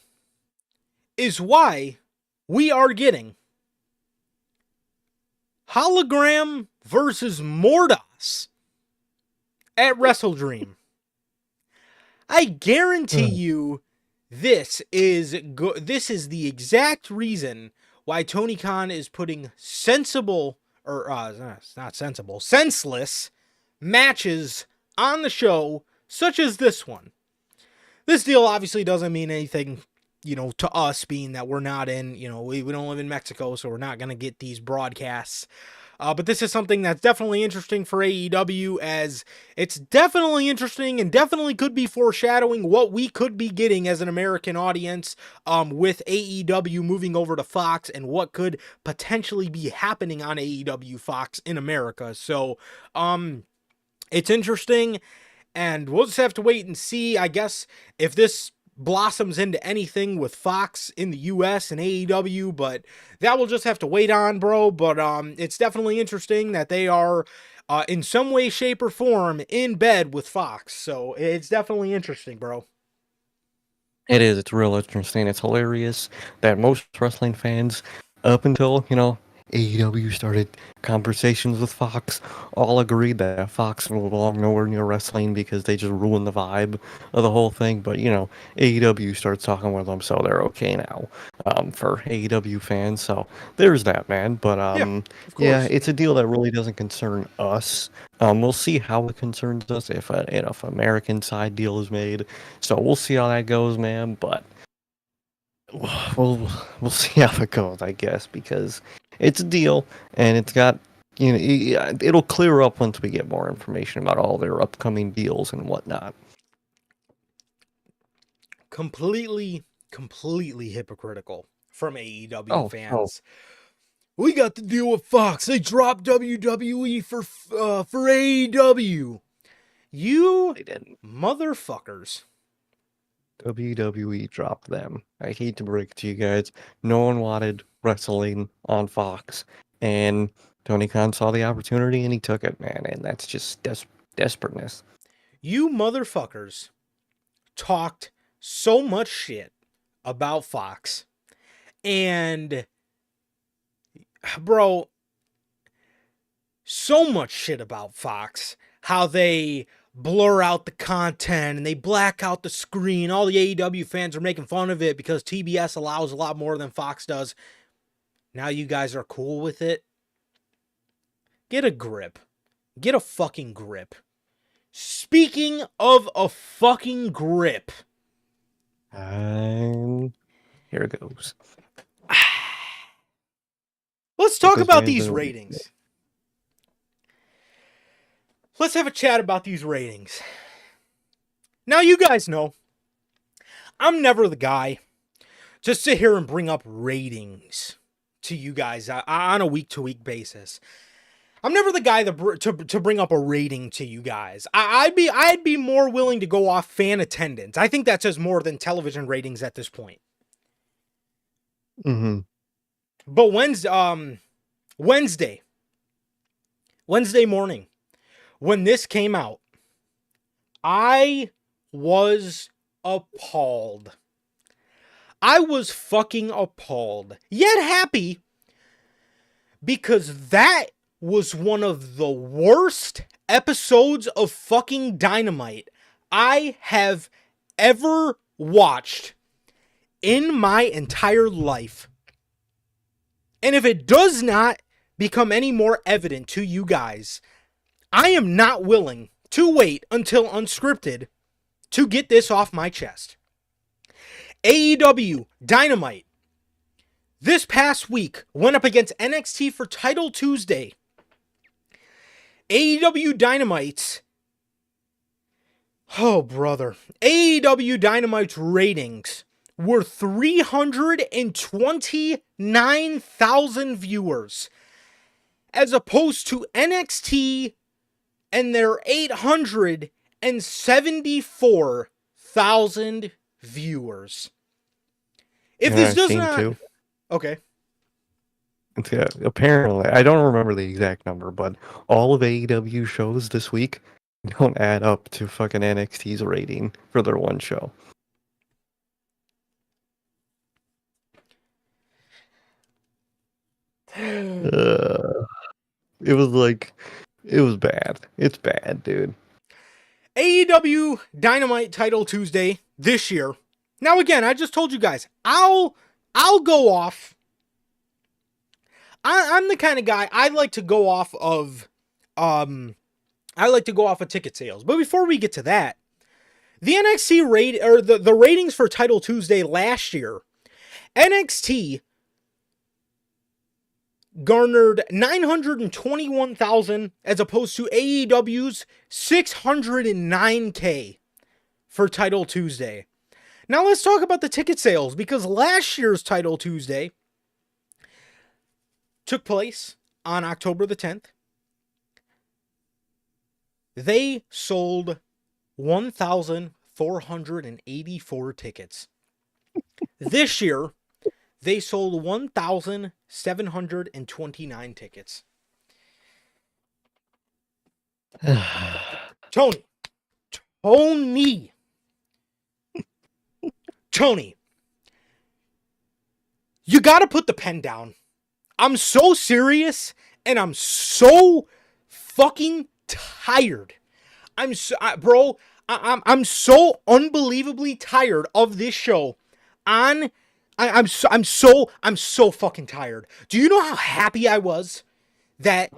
is why we are getting Hologram versus Mordos at WrestleDream. I guarantee you this is the exact reason why Tony Khan is putting senseless matches on the show, such as this one. This deal obviously doesn't mean anything, to us, being that we're not in, we don't live in Mexico, so we're not going to get these broadcasts. But this is something that's definitely interesting for AEW, as it's definitely interesting and definitely could be foreshadowing what we could be getting as an American audience with AEW moving over to Fox and what could potentially be happening on AEW Fox in America. So it's interesting. And we'll just have to wait and see, I guess, if this blossoms into anything with Fox in the US and AEW, but that we'll just have to wait on, bro. But it's definitely interesting that they are in some way, shape, or form in bed with Fox. So it's definitely interesting, bro. It is. It's real interesting. It's hilarious that most wrestling fans, up until, AEW started conversations with Fox, all agreed that Fox will belong nowhere near wrestling because they just ruin the vibe of the whole thing. But, AEW starts talking with them, so they're okay now for AEW fans. So there's that, man. But, yeah, it's a deal that really doesn't concern us. We'll see how it concerns us if an American side deal is made. So we'll see how that goes, man. But we'll see how it goes, I guess, because it's a deal, and it's got it'll clear up once we get more information about all their upcoming deals and whatnot. Completely hypocritical from AEW Oh, oh, fans. We got to deal with Fox. They dropped WWE for AEW. You they didn't. motherfuckers. WWE dropped them. I hate to break it to you guys. No one wanted wrestling on Fox, and Tony Khan saw the opportunity and he took it, man. And that's just desperateness. You motherfuckers talked so much shit about Fox. And, bro, so much shit about Fox. How they blur out the content and they black out the screen. All the AEW fans are making fun of it because TBS allows a lot more than Fox does. Now you guys are cool with it? Get a grip. Get a fucking grip. Speaking of a fucking grip. And here it goes. Let's talk about these ratings. Let's have a chat about these ratings. Now, you guys know, I'm never the guy to sit here and bring up ratings to you guys on a week-to-week basis. I'm never the guy to bring up a rating to you guys. I'd be more willing to go off fan attendance. I think that says more than television ratings at this point. Mm-hmm. But Wednesday morning, when this came out, I was appalled. I was fucking appalled, yet happy, because that was one of the worst episodes of fucking Dynamite I have ever watched in my entire life. And if it does not become any more evident to you guys, I am not willing to wait until Unscripted to get this off my chest. AEW Dynamite this past week went up against NXT for Title Tuesday. AEW Dynamite's AEW Dynamite's ratings were 329,000 viewers, as opposed to NXT and their 874,000 viewers. If this does not... Too. Okay. Yeah, apparently, I don't remember the exact number, but all of AEW shows this week don't add up to fucking NXT's rating for their one show. It was bad. It's bad, dude. AEW Dynamite Title Tuesday this year. Now again, I just told you guys, I'll go off. I'm the kind of guy, I like to go off of ticket sales. But before we get to that, the NXT rate, or the ratings for Title Tuesday last year, NXT garnered 921,000 as opposed to AEW's 609K for Title Tuesday. Now let's talk about the ticket sales, because last year's Title Tuesday took place on October the 10th. They sold 1,484 tickets. This year, they sold 1,729 tickets. Tony, you gotta put the pen down. I'm so serious, and I'm so fucking tired. I'm so unbelievably tired of this show. I'm so fucking tired. Do you know how happy I was that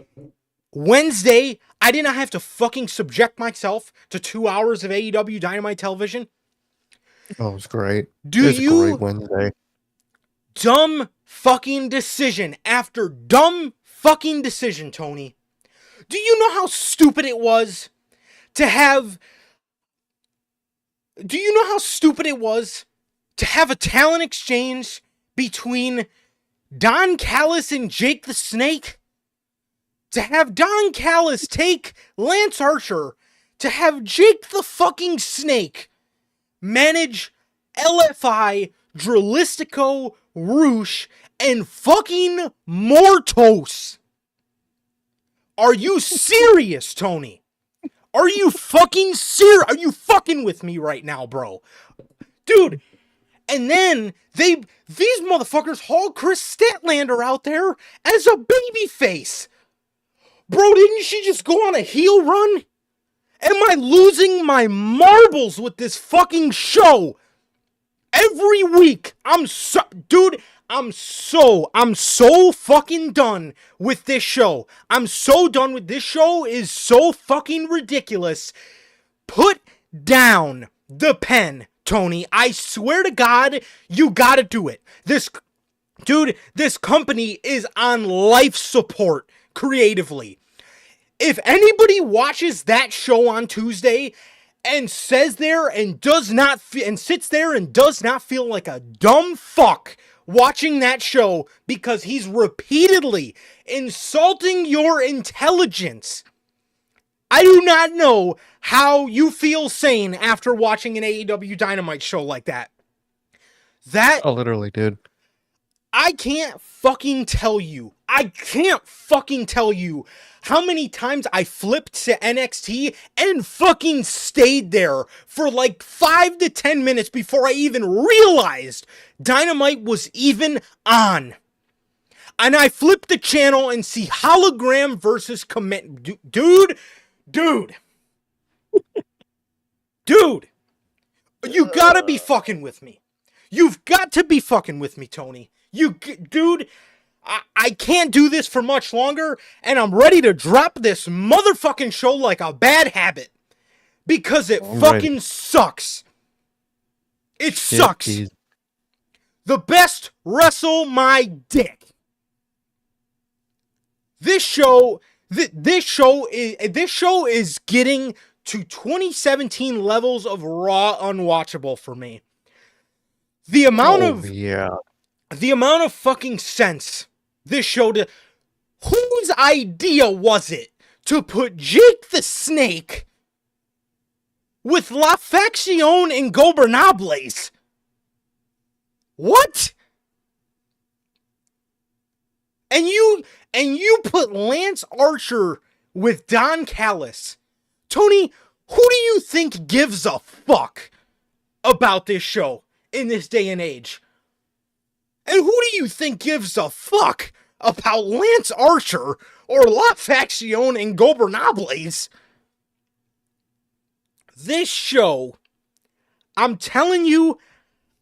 Wednesday I did not have to fucking subject myself to 2 hours of AEW Dynamite television? Oh, it was great. It was a great Wednesday. Dumb fucking decision after dumb fucking decision, Tony. Do you know how stupid it was to have... Do you know how stupid it was to have a talent exchange between Don Callis and Jake the Snake? To have Don Callis take Lance Archer, to have Jake the fucking Snake manage LFI, Dralistico, Roosh, and fucking Mortos. Are you serious, Tony? Are you fucking serious? Are you fucking with me right now, bro? Dude, and then these motherfuckers haul Chris Statlander out there as a babyface. Bro, didn't she just go on a heel run? Am I losing my marbles with this fucking show? Every week, I'm so fucking done with this show. I'm so done with this show. Is so fucking ridiculous. Put down the pen, Tony. I swear to God, you gotta do it. This company is on life support creatively. If anybody watches that show on Tuesday and sits there and does not feel like a dumb fuck watching that show because he's repeatedly insulting your intelligence, I do not know how you feel sane after watching an AEW Dynamite show like that. Oh, literally, dude. I can't fucking tell you how many times I flipped to NXT and fucking stayed there for like 5 to 10 minutes before I even realized Dynamite was even on. And I flip the channel and see Hologram versus Commit. Dude. You gotta be fucking with me. You've got to be fucking with me, Tony. Dude, I can't do this for much longer, and I'm ready to drop this motherfucking show like a bad habit. Because it fucking sucks. It sucks. Geez. The best wrestle my dick. This show is getting to 2017 levels of Raw unwatchable for me. The amount of fucking sense this show did. Whose idea was it to put Jake the Snake with La Facción Ingobernables? What? And you put Lance Archer with Don Callis. Tony, who do you think gives a fuck about this show in this day and age? And who do you think gives a fuck about Lance Archer or La Facción Ingobernables? This show, I'm telling you,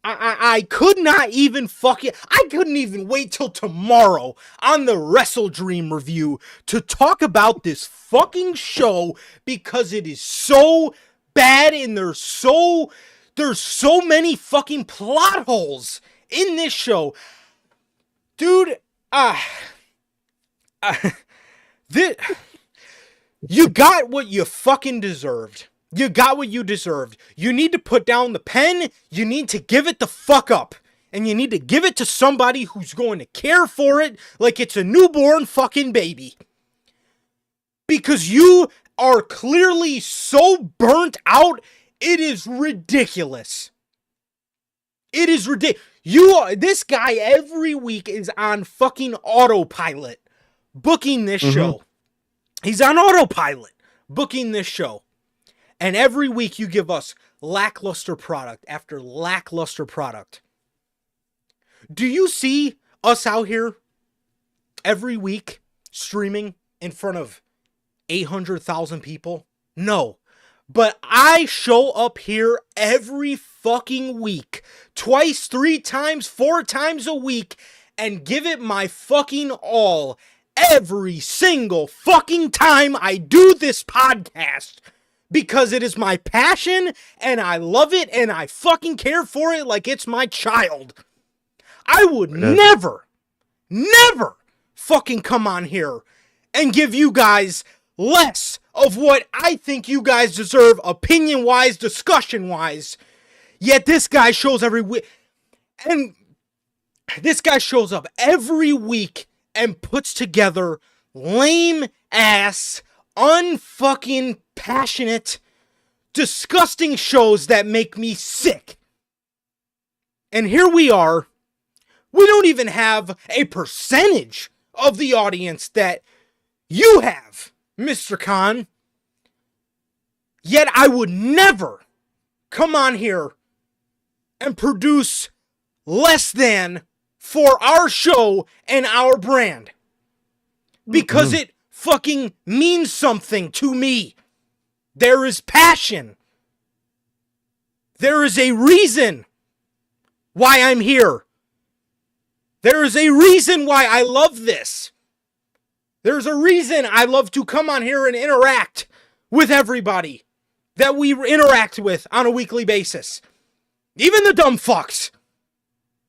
I could not even I couldn't even wait till tomorrow on the WrestleDream review to talk about this fucking show because it is so bad and there's so many fucking plot holes in this show. Dude, you got what you fucking deserved. You got what you deserved. You need to put down the pen. You need to give it the fuck up. And you need to give it to somebody who's going to care for it like it's a newborn fucking baby. Because you are clearly so burnt out, it is ridiculous. It is ridiculous. This guy every week is on fucking autopilot booking this show. He's on autopilot booking this show. And every week you give us lackluster product after lackluster product. Do you see us out here every week streaming in front of 800,000 people? No. But I show up here every fucking week, twice, 3 times, 4 times a week, and give it my fucking all every single fucking time I do this podcast. Because it is my passion, and I love it, and I fucking care for it like it's my child. I would never fucking come on here and give you guys less of what I think you guys deserve, opinion-wise, discussion-wise. Yet this guy shows every week, and this guy shows up every week and puts together lame-ass, unfucking passionate, disgusting shows that make me sick. And here we are. We don't even have a percentage of the audience that you have, Mr. Khan. Yet I would never come on here and produce less than for our show and our brand. Because it fucking means something to me. There is passion. There is a reason why I'm here. There is a reason why I love this. There's a reason I love to come on here and interact with everybody that we interact with on a weekly basis. Even the dumb fucks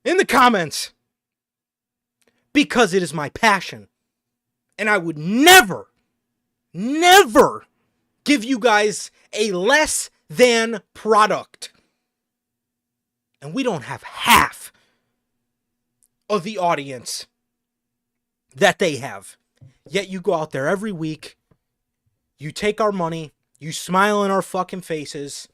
in the comments. Because it is my passion. And I would never, never give you guys a less than product. And we don't have half of the audience that they have. Yet you go out there every week, you take our money, you smile in our fucking faces,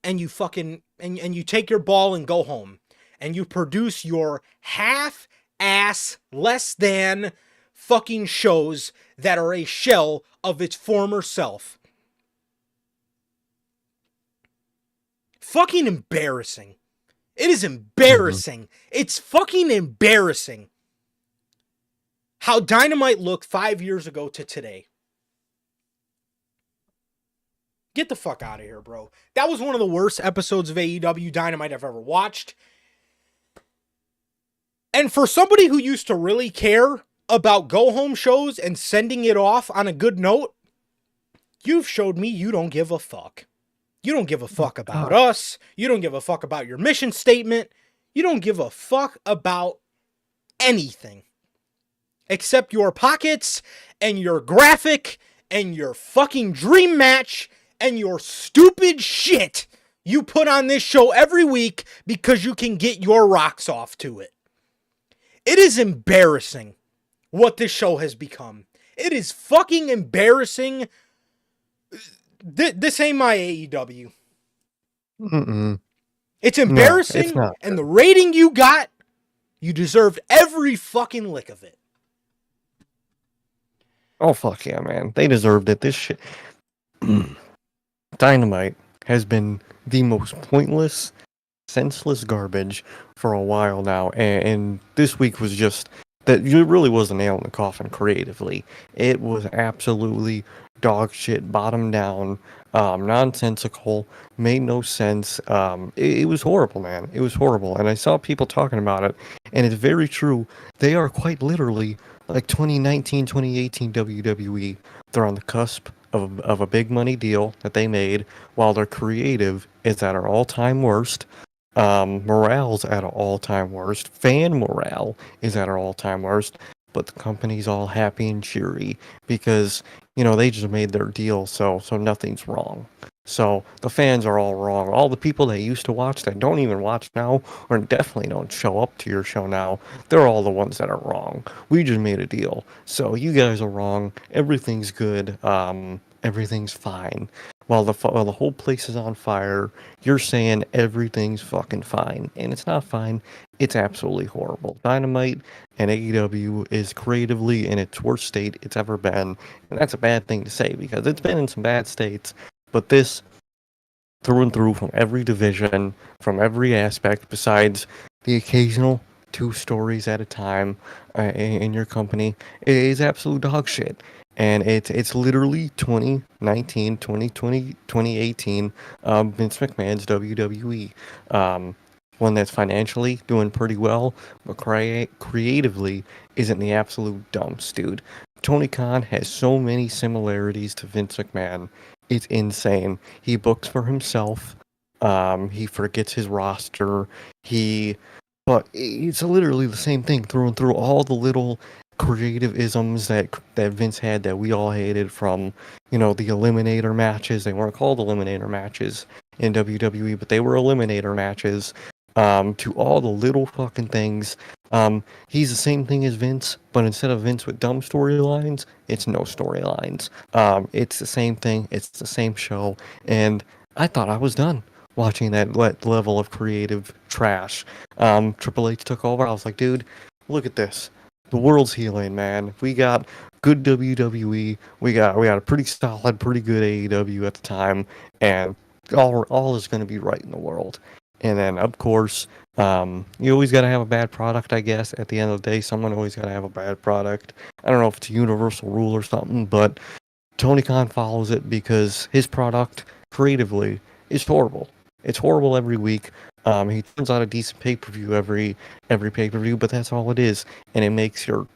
and you fucking, and you take your ball and go home. And you produce your half-ass, less than fucking shows that are a shell of its former self. Fucking embarrassing. It is embarrassing. It's fucking embarrassing how Dynamite looked 5 years ago to today. Get the fuck out of here, bro. That was one of the worst episodes of AEW Dynamite I've ever watched. And for somebody who used to really care about go-home shows and sending it off on a good note, you've showed me you don't give a fuck. You don't give a fuck about us. You don't give a fuck about your mission statement. You don't give a fuck about anything. Except your pockets and your graphic and your fucking dream match and your stupid shit you put on this show every week because you can get your rocks off to it. It is embarrassing what this show has become. It is fucking embarrassing. This ain't my AEW. It's embarrassing, no, it's not. and the rating you got, you deserved every fucking lick of it. Oh, fuck yeah, man. They deserved it. This shit. Dynamite has been the most pointless, senseless garbage for a while now, and this week was just that. It really was a nail in the coffin creatively. It was absolutely dog shit, bottom down, nonsensical, made no sense. It was horrible, man. It was horrible, and I saw people talking about it, and it's very true. They are quite literally like 2019, 2018 WWE. They're on the cusp of a big money deal that they made, while their creative is at our all-time worst. Morale's at an all-time worst. Fan morale is at our all-time worst. But the company's all happy and cheery because, you know, they just made their deal, so nothing's wrong. So the fans are all wrong. All the people that used to watch that don't even watch now, or definitely don't show up to your show now, they're all the ones that are wrong. We just made a deal. So you guys are wrong. Everything's good. Everything's fine. While the whole place is on fire, you're saying everything's fucking fine. And it's not fine. It's absolutely horrible. Dynamite and AEW is creatively in its worst state it's ever been. And that's a bad thing to say because it's been in some bad states. But this, through and through, from every division, from every aspect, besides the occasional 2 stories at a time in your company, is absolute dog shit. And it's literally 2019, 2020, 2018 Vince McMahon's WWE. One that's financially doing pretty well, but creatively isn't the absolute dumps, dude. Tony Khan has so many similarities to Vince McMahon. It's insane. He books for himself. He forgets his roster. He but it's literally the same thing through and through. All the little creative isms that Vince had that we all hated, from the Eliminator matches. They weren't called Eliminator matches in WWE, but they were Eliminator matches. To all the little fucking things. He's the same thing as Vince, but instead of Vince with dumb storylines, it's no storylines. It's the same thing. It's the same show, and I thought I was done watching that level of creative trash. Triple H took over. I was like, dude, look at this. The world's healing, man. We got good WWE. We got a pretty solid, pretty good AEW at the time, and all is going to be right in the world. And then, of course, you always got to have a bad product, I guess. At the end of the day, someone always got to have a bad product. I don't know if it's a universal rule or something, but Tony Khan follows it because his product, creatively, is horrible. It's horrible every week. He turns out a decent pay-per-view every pay-per-view, but that's all it is. And it makes your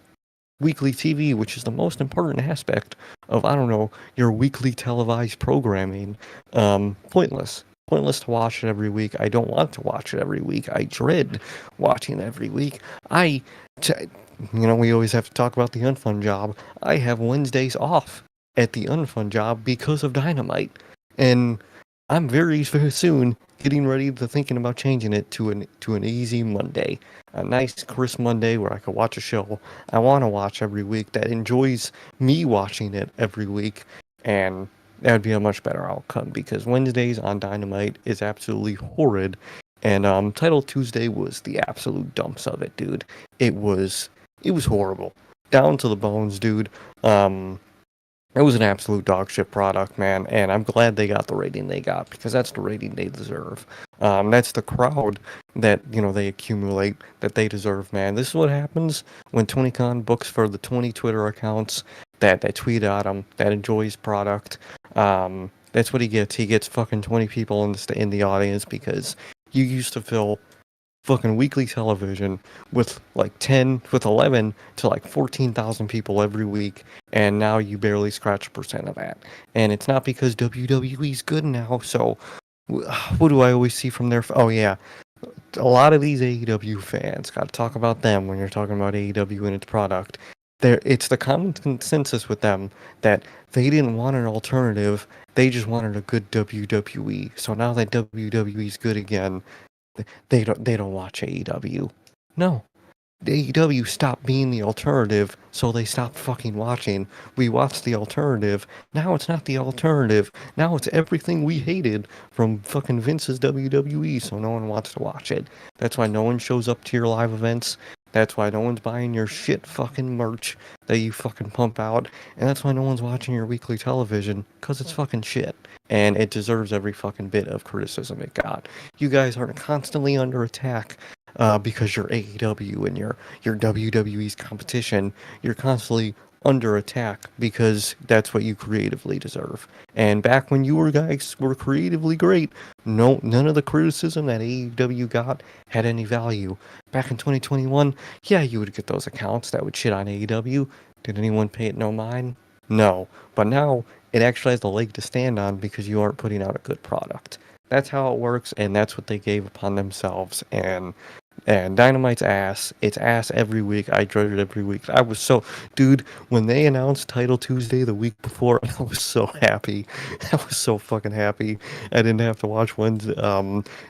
weekly TV, which is the most important aspect of, I don't know, your weekly televised programming, pointless. Pointless to watch it every week. I don't want to watch it every week. I dread watching it every week. We always have to talk about the unfun job. I have Wednesdays off at the unfun job because of Dynamite. And I'm very soon getting ready to thinking about changing it to an easy Monday, a nice crisp Monday where I could watch a show I want to watch every week that enjoys me watching it every week, and that would be a much better outcome because Wednesdays on Dynamite is absolutely horrid, and Title Tuesday was the absolute dumps of it, dude. It was horrible, down to the bones, dude. It was an absolute dog shit product, man, and I'm glad they got the rating they got because that's the rating they deserve. That's the crowd that they accumulate that they deserve, man. This is what happens when Tony Khan books for the 20 Twitter accounts that tweet at him, that enjoy his product. That's what he gets. He gets fucking 20 people in the audience because you used to fill fucking weekly television with like 11 to like 14,000 people every week, and now you barely scratch a percent of that. And it's not because WWE's good now. So what do I always see from their? Oh yeah, a lot of these AEW fans, got to talk about them when you're talking about AEW and its product. It's the common consensus with them that they didn't want an alternative. They just wanted a good WWE. So now that WWE's good again, they don't watch AEW. No. AEW stopped being the alternative, so they stopped fucking watching. We watched the alternative. Now it's not the alternative. Now it's everything we hated from fucking Vince's WWE, so no one wants to watch it. That's why no one shows up to your live events. That's why no one's buying your shit fucking merch that you fucking pump out. And that's why no one's watching your weekly television, because it's fucking shit. And it deserves every fucking bit of criticism it got. You guys are constantly under attack because you're AEW and you're WWE's competition. You're constantly under attack because that's what you creatively deserve. And back when you guys were creatively great, none of the criticism that AEW got had any value. Back in 2021, yeah, you would get those accounts that would shit on AEW. Did anyone pay it no mind? No. But now it actually has the leg to stand on because you aren't putting out a good product. That's how it works, and that's what they gave upon themselves. And Dynamite's ass. It's ass every week. I dreaded every week. I was so, dude, when they announced Title Tuesday the week before, I was so happy. I was so fucking happy. I didn't have to watch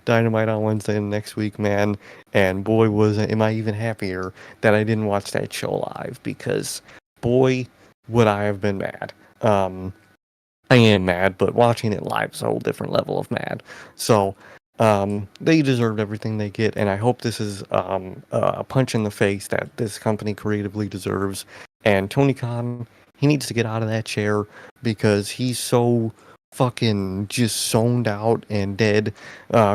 Dynamite on Wednesday and next week, man. And boy, am I even happier that I didn't watch that show live because, boy, would I have been mad. I am mad, but watching it live is a whole different level of mad. So, they deserved everything they get, and I hope this is a punch in the face that this company creatively deserves. And Tony Khan, he needs to get out of that chair because he's so fucking just zoned out and dead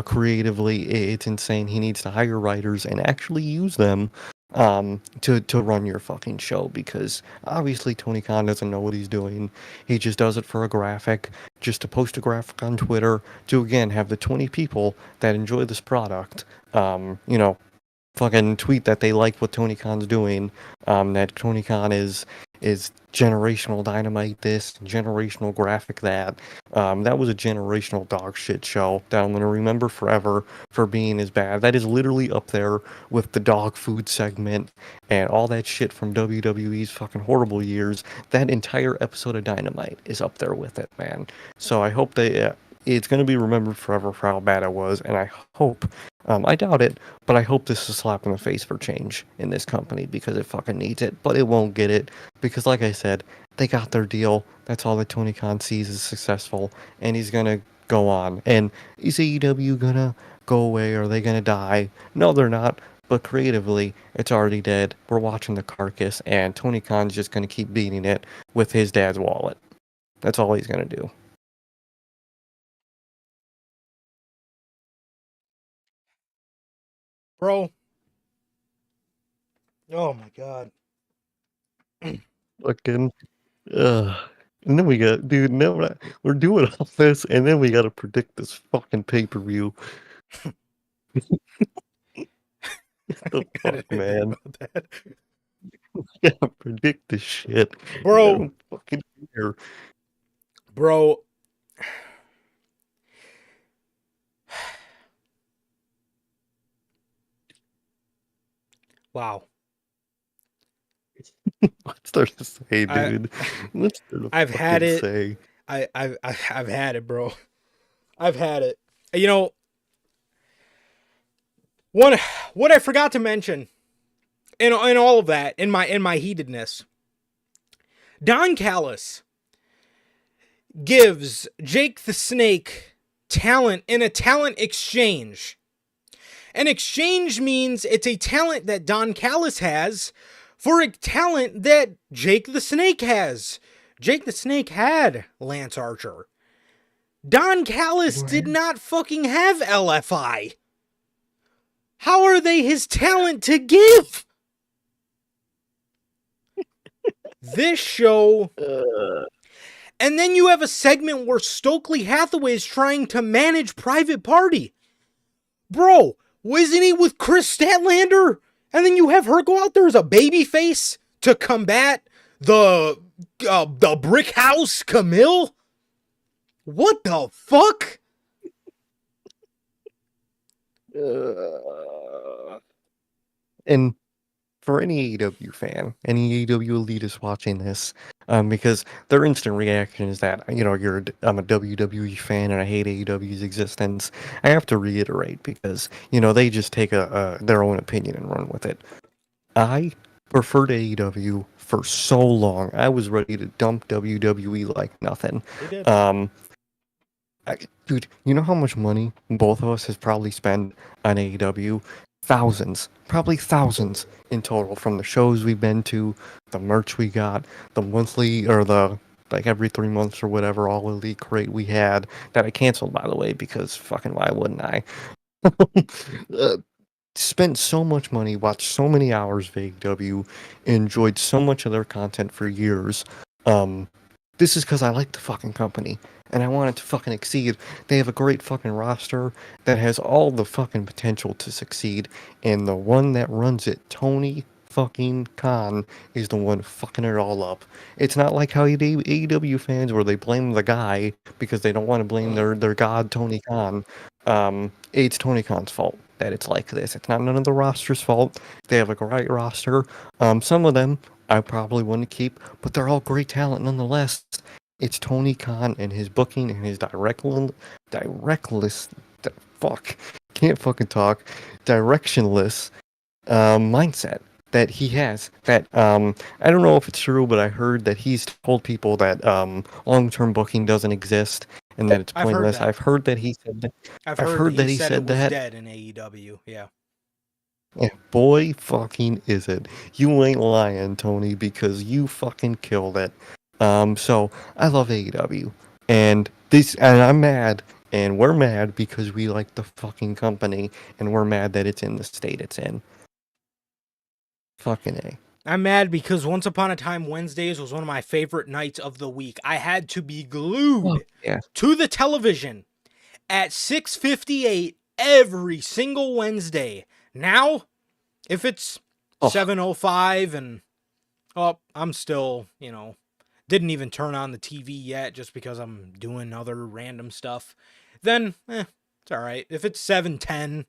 creatively. It's insane. He needs to hire writers and actually use them to run your fucking show because obviously Tony Khan doesn't know what he's doing. He just does it for a graphic, just to post a graphic on Twitter to again have the 20 people that enjoy this product, fucking tweet that they like what Tony Khan's doing, that Tony Khan is is generational Dynamite this, generational Graphic that. That was a generational dog shit show that I'm gonna remember forever for being as bad. That is literally up there with the dog food segment and all that shit from WWE's fucking horrible years. That entire episode of Dynamite is up there with it, man. So I hope it's going to be remembered forever for how bad it was, and I hope, I doubt it, but I hope this is a slap in the face for change in this company because it fucking needs it, but it won't get it because, like I said, they got their deal. That's all that Tony Khan sees is successful, and he's going to go on. And is AEW going to go away? Are they going to die? No, they're not. But creatively, it's already dead. We're watching the carcass, and Tony Khan's just going to keep beating it with his dad's wallet. That's all he's going to do. Bro. Oh my god. Fucking, and then we got, dude, now we're doing all this, and then we got to predict this fucking pay-per-view. The I fuck, didn't think man? about that. We gotta predict this shit. I Bro, don't fucking care. bro. Wow. What's there to say, I dude? What's there to I've had fucking it. say? I've had it, bro. I've had it. You know, one what I forgot to mention in all of that, in my heatedness. Don Callis gives Jake the Snake talent in a talent exchange. An exchange means it's a talent that Don Callis has for a talent that Jake the Snake has. Jake the Snake had Lance Archer. Don Callis did not fucking have LFI. How are they his talent to give? This show. And then you have a segment where Stokely Hathaway is trying to manage Private Party. Bro, wasn't he with Chris Statlander? And then you have her go out there as a babyface to combat the brick house Camille? What the fuck? And for any AEW fan, any AEW elitist watching this, because their instant reaction is that, I'm a WWE fan and I hate AEW's existence. I have to reiterate because, they just take their own opinion and run with it. I preferred AEW for so long. I was ready to dump WWE like nothing. They did. Dude, you know how much money both of us has probably spent on AEW? Thousands, probably thousands in total from the shows we've been to, the merch we got, the monthly or the like every 3 months or whatever all elite crate we had that I canceled, by the way, because fucking why wouldn't I? Spent so much money, watched so many hours of AEW, enjoyed so much of their content for years. This is because I like the fucking company and I want it to fucking exceed. They have a great fucking roster that has all the fucking potential to succeed, and the one that runs it, Tony fucking Khan, is the one fucking it all up. It's not like how AEW fans where they blame the guy because they don't want to blame their god Tony Khan. It's Tony Khan's fault that it's like this. It's not none of the roster's fault. They have a great roster. Some of them I probably wouldn't keep, but they're all great talent nonetheless. It's Tony Khan and his booking and his fuck, can't fucking talk, directionless mindset that he has. That I don't know if it's true, but I heard that he's told people that long-term booking doesn't exist and that it's I've heard pointless. that. I've heard that he said that. I've I've heard heard that he said it said was that. dead in AEW. Yeah. Yeah, boy fucking is it. You ain't lying, Tony, because you fucking killed it. So I love AEW. And I'm mad, and we're mad because we like the fucking company, and we're mad that it's in the state it's in. Fucking A. I'm mad because Once Upon a Time Wednesdays was one of my favorite nights of the week. I had to be glued Yeah. to the television at 6:58 every single Wednesday. Now, if it's Oh. 7:05 and Oh, I'm still, didn't even turn on the TV yet just because I'm doing other random stuff. Then, it's all right. If it's 7:10,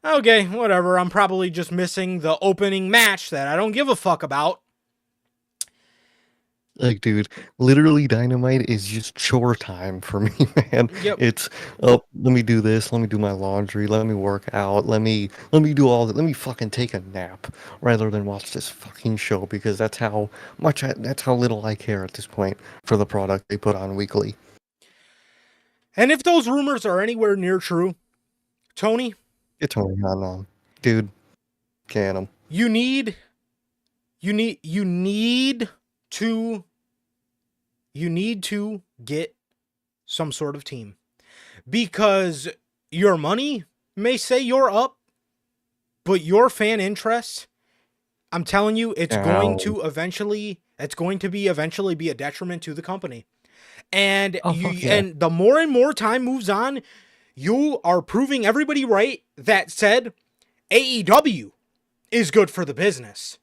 okay, whatever. I'm probably just missing the opening match that I don't give a fuck about. Like, dude, literally Dynamite is just chore time for me, man. Yep. It's, oh, let me do this, let me do my laundry, let me work out, let me do all that, let me fucking take a nap rather than watch this fucking show because that's how little I care at this point for the product they put on weekly. And if those rumors are anywhere near true, Tony, It's only on, dude, can 'em. you need to get some sort of team, because your money may say you're up, but your fan interest, I'm telling you, it's going to eventually be a detriment to the company. And Oh, fuck yeah. and the more and more time moves on, you are proving everybody right that said AEW is good for the business.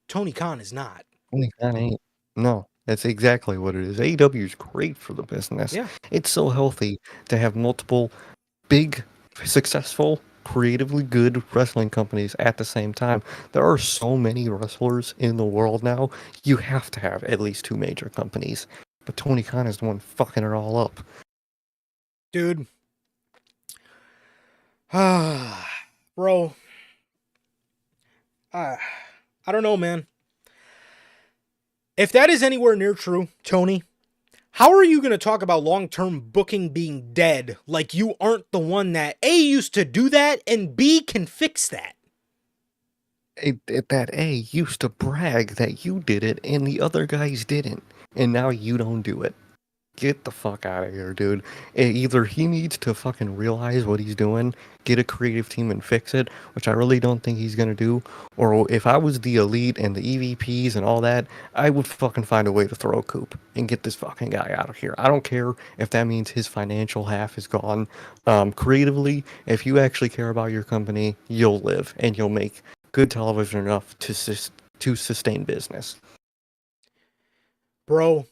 Tony Khan is not. Tony Khan ain't. No, that's exactly what it is. AEW is great for the business. Yeah. It's so healthy to have multiple big, successful, creatively good wrestling companies at the same time. There are so many wrestlers in the world now, you have to have at least two major companies. But Tony Khan is the one fucking it all up. Dude. Bro. I don't know, man. If that is anywhere near true, Tony, how are you going to talk about long-term booking being dead like you aren't the one that A, used to do that, and B, can fix that? That A used to brag that you did it and the other guys didn't. And now you don't do it. Get the fuck out of here, dude. Either he needs to fucking realize what he's doing, get a creative team and fix it, which I really don't think he's gonna do, or if I was the elite and the EVPs and all that, I would fucking find a way to throw a coop and get this fucking guy out of here. I don't care if that means his financial half is gone. Creatively, if you actually care about your company, you'll live and you'll make good television enough to sustain business. Bro,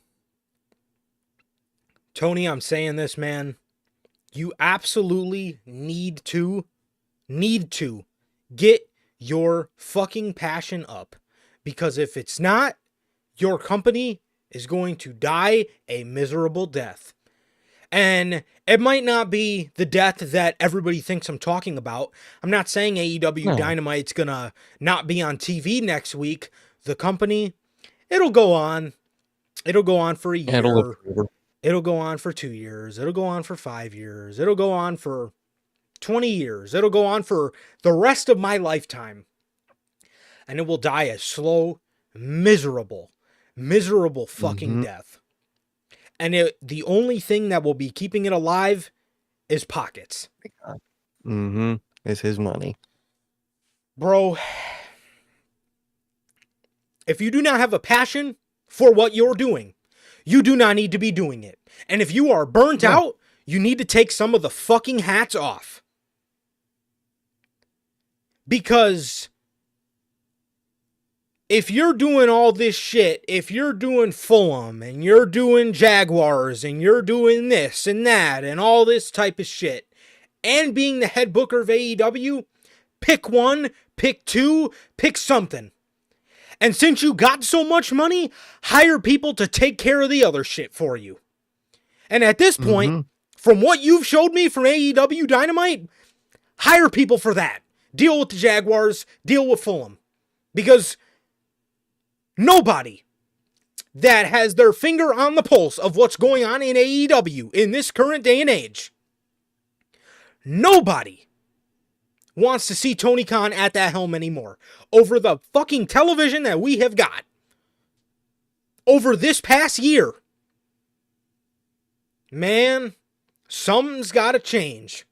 Tony, I'm saying this, man. You absolutely need to get your fucking passion up. Because if it's not, your company is going to die a miserable death. And it might not be the death that everybody thinks I'm talking about. I'm not saying AEW Dynamite's gonna not be on TV next week. The company, it'll go on. It'll go on for a year. It'll go on for 2 years. It'll go on for 5 years. It'll go on for 20 years. It'll go on for the rest of my lifetime. And it will die a slow, miserable fucking death. And the only thing that will be keeping it alive is pockets. It's his money. Bro, if you do not have a passion for what you're doing, you do not need to be doing it. And if you are burnt out, you need to take some of the fucking hats off. Because if you're doing all this shit, if you're doing Fulham and you're doing Jaguars and you're doing this and that and all this type of shit, and being the head booker of AEW, pick one, pick two, pick something. And since you got so much money, hire people to take care of the other shit for you. And at this point, from what you've showed me from AEW Dynamite, hire people for that. Deal with the Jaguars, deal with Fulham. Because nobody that has their finger on the pulse of what's going on in AEW in this current day and age, nobody wants to see Tony Khan at that helm anymore. Over the fucking television that we have got over this past year, man, something's got to change.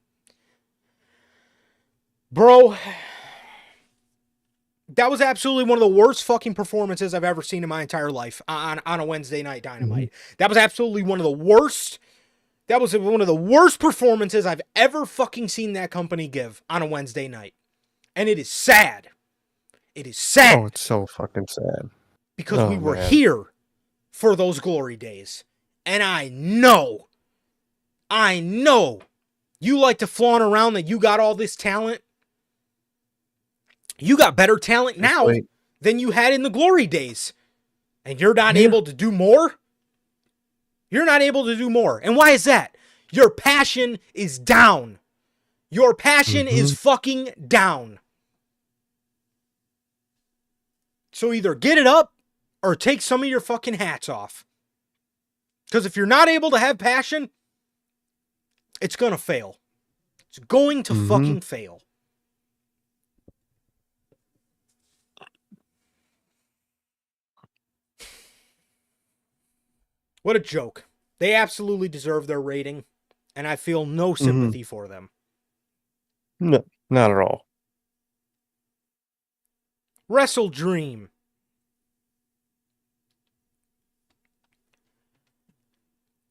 Bro, that was absolutely one of the worst fucking performances I've ever seen in my entire life on a Wednesday night Dynamite. That was absolutely one of the worst. That was one of the worst performances I've ever fucking seen that company give on a Wednesday night. And it is sad. It is sad. Oh, it's so fucking sad. because we Oh, were man. here for those glory days. And I know you like to flaunt around that you got all this talent. You got better talent Just now wait. than you had in the glory days. And you're not Yeah. able to do more? You're not able to do more. And why is that? Your passion is down. Your passion is fucking down. So either get it up or take some of your fucking hats off. Because if you're not able to have passion, it's going to fail. It's going to fucking fail. What a joke. They absolutely deserve their rating, and I feel no sympathy for them. No, not at all. WrestleDream.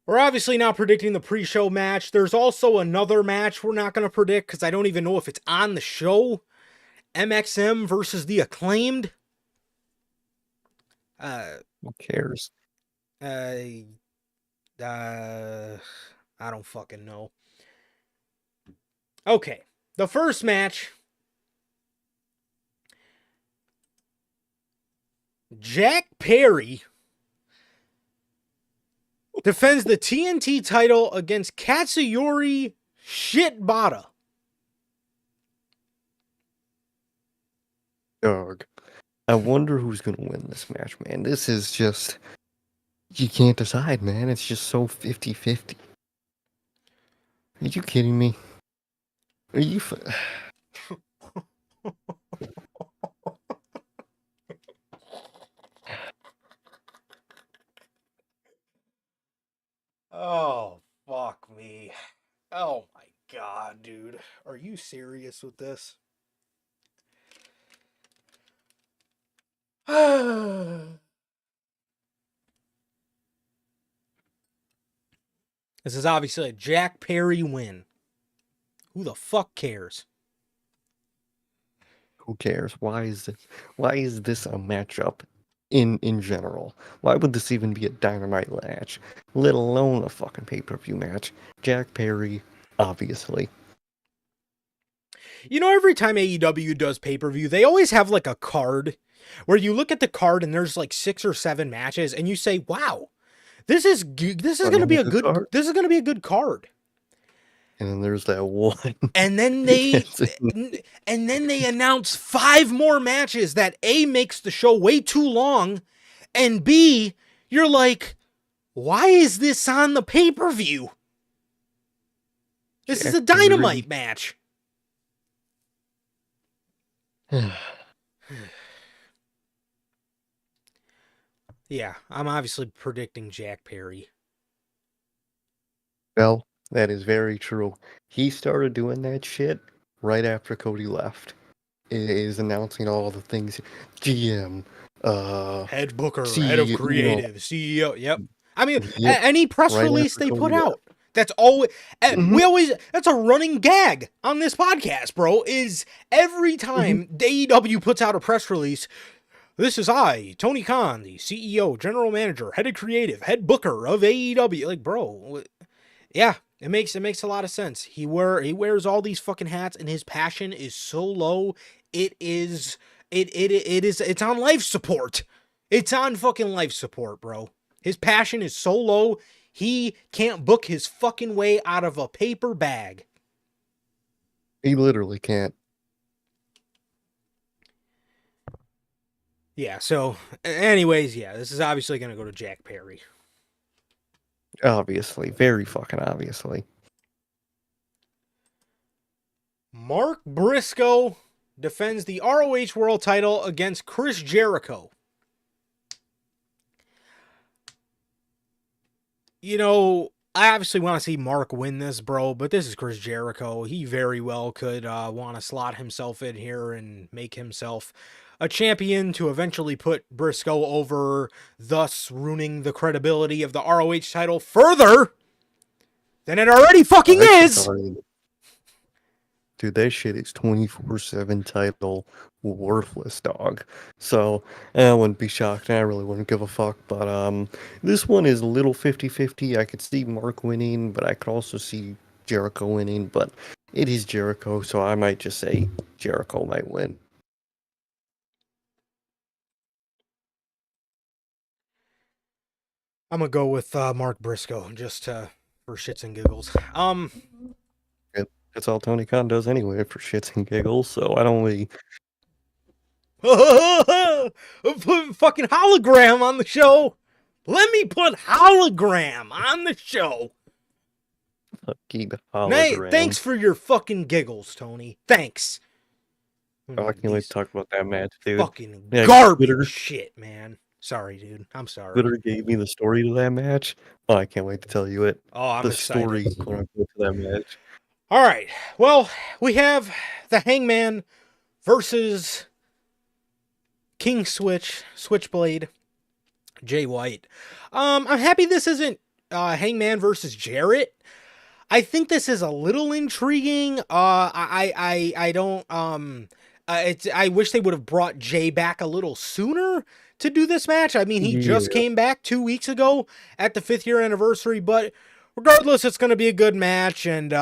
We're obviously now predicting the pre-show match. There's also another match we're not going to predict because I don't even know if it's on the show. MXM versus the Acclaimed. Who cares? I don't fucking know. Okay, the first match. Jack Perry defends the TNT title against Katsuyori Shibata. Dog. I wonder who's going to win this match, man. This is just... You can't decide, man. It's just so 50-50. Are you kidding me? Are you... Oh, fuck me. Oh my god, dude. Are you serious with this? This is obviously a Jack Perry win. Who the fuck cares? Who cares? Why is this a matchup in general? Why would this even be a Dynamite match, let alone a fucking pay-per-view match? Jack Perry, obviously. You know, every time AEW does pay-per-view, they always have like a card where you look at the card and there's like 6 or 7 matches and you say, "Wow, this is going to be a good card. this is going to be a good card." And then there's that one. And then they announce 5 more matches that A, makes the show way too long, and B, you're like, "Why is this on the pay-per-view? This is a Dynamite match." Yeah, I'm obviously predicting Jack Perry. Well, that is very true. He started doing that shit right after Cody left. Is announcing all the things, GM, Head booker, CEO, head of creative, CEO. Yep. I mean, Yep, any press right release after they Cody put left. out. That's always that's a running gag on this podcast, bro. Is every time AEW puts out a press release, "This is I, Tony Khan, the CEO, general manager, head of creative, head booker of AEW." Like, bro, yeah, it makes a lot of sense. He wears all these fucking hats, and his passion is so low. It's on life support. It's on fucking life support, bro. His passion is so low, he can't book his fucking way out of a paper bag. He literally can't. Yeah, so anyways, yeah, this is obviously going to go to Jack Perry. Obviously, very fucking obviously. Mark Briscoe defends the ROH World title against Chris Jericho. You know, I obviously want to see Mark win this, bro, but this is Chris Jericho. He very well could want to slot himself in here and make himself a champion to eventually put Briscoe over, thus ruining the credibility of the ROH title further than it already fucking is. Dude, that shit is 24/7 title worthless, dog. So I wouldn't be shocked, and I really wouldn't give a fuck. But this one is a little 50-50. I could see Mark winning, but I could also see Jericho winning. But it is Jericho, so I might just say Jericho might win. I'm gonna go with Mark Briscoe just for shits and giggles. That's all Tony Khan does anyway for shits and giggles. So I don't really I'm putting fucking hologram on the show. Let me put hologram on the show. fucking Nay, hologram. thanks for your fucking giggles, Tony. Thanks. Oh, I can't wait to talk about that match, dude. Fucking Yeah, garbage Twitter, shit, man. Sorry, dude. I'm sorry. Twitter gave me the story to that match. Oh, I can't wait to tell you it. Oh, I'm The excited. story, quote unquote, to that match. All right. Well, we have the Hangman versus King Switchblade, Jay White. I'm happy this isn't Hangman versus Jarrett. I think this is a little intriguing. I don't I wish they would have brought Jay back a little sooner to do this match. I mean, he just Yeah. came back 2 weeks ago at the 5th year anniversary, but regardless, it's going to be a good match, and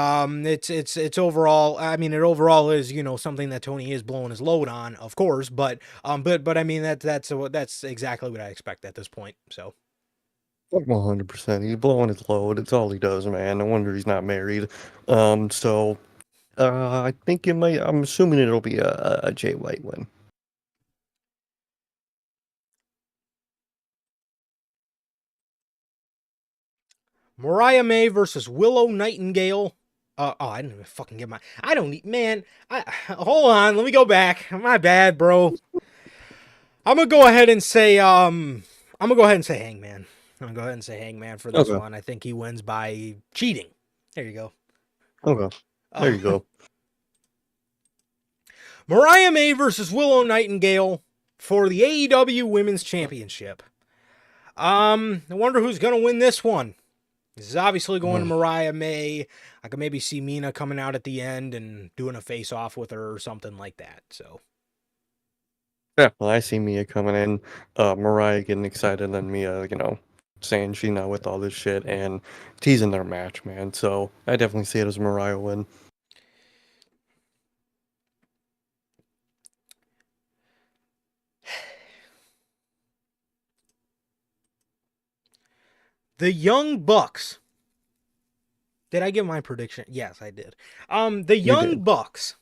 it's overall. I mean, it overall is something that Tony is blowing his load on, of course, but I mean that's exactly what I expect at this point. So 100%. He's blowing his load. It's all he does, man. No wonder he's not married. So I think it might. I'm assuming it'll be a Jay White win. Mariah May versus Willow Nightingale. I didn't even fucking get my. I don't need, man. Hold on. Let me go back. My bad, bro. I'm gonna go ahead and say Hangman. I'm gonna go ahead and say Hangman for this Okay. one. I think he wins by cheating. There you go. Okay. There you go. Mariah May versus Willow Nightingale for the AEW Women's Championship. I wonder who's gonna win this one. This is obviously going to Mariah May. I could maybe see Mina coming out at the end and doing a face-off with her or something like that. So Yeah, well, I see Mia coming in, Mariah getting excited, and Mia, saying she's not with all this shit and teasing their match, man. So I definitely see it as a Mariah win. the Young Bucks. Did I give my prediction? Yes, I did. The You Young did. Bucks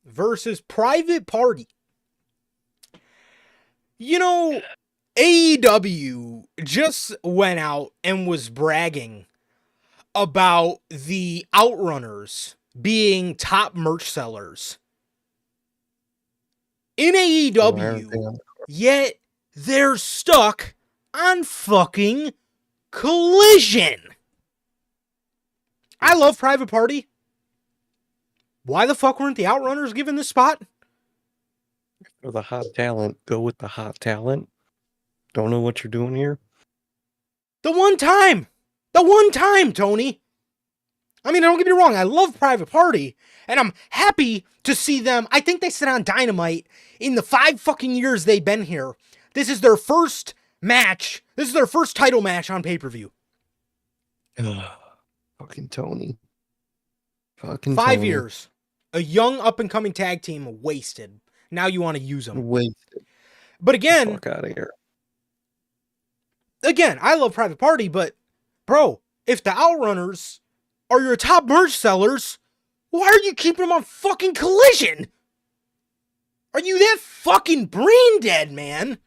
versus Private Party. AEW just went out and was bragging about the Outrunners being top merch sellers in AEW, yet they're stuck on fucking Collision. I love Private Party. Why the fuck weren't the Outrunners given this spot? For the hot talent, go with the hot talent. Don't know what you're doing here. The one time, Tony. I mean, don't get me wrong. I love Private Party, and I'm happy to see them. I think they sit on Dynamite in the 5 fucking years they've been here. This is their first match. This is their first title match on pay-per-view. Fucking Tony. 5 years. A young up-and-coming tag team wasted. Now you want to use them. Wasted. But again, Fuck out of here. Again, I love Private Party, but bro, if the Outrunners are your top merch sellers, why are you keeping them on fucking Collision? Are you that fucking brain dead, man?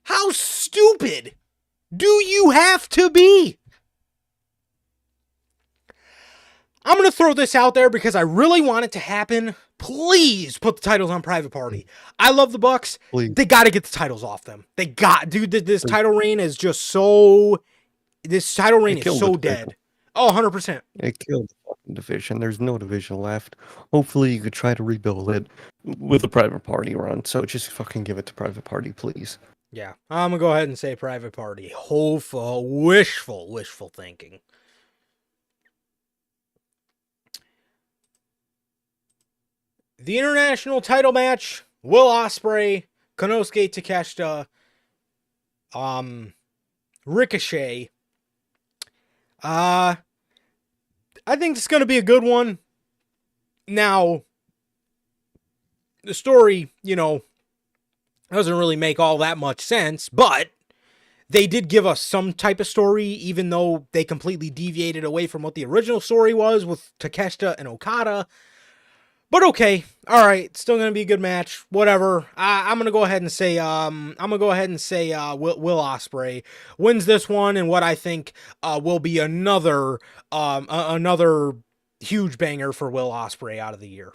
How stupid do you have to be? I'm going to throw this out there because I really want it to happen. Please put the titles on Private Party. I love the Bucks. Please. They got to get the titles off them. Dude, this title reign is just so... This title reign is so dead. Oh, 100%. It killed the fucking division. There's no division left. Hopefully you could try to rebuild it with a Private Party run. So just fucking give it to Private Party, please. Yeah, I'm going to go ahead and say Private Party. Hopeful, wishful thinking. the international title match, Will Ospreay, Konosuke Takeshita, Ricochet. I think it's going to be a good one. Now, the story, doesn't really make all that much sense, but they did give us some type of story, even though they completely deviated away from what the original story was with Takeshita and Okada. But okay, all right, still gonna be a good match. Whatever. I'm gonna go ahead and say Will Ospreay wins this one, and what I think will be another huge banger for Will Ospreay out of the year.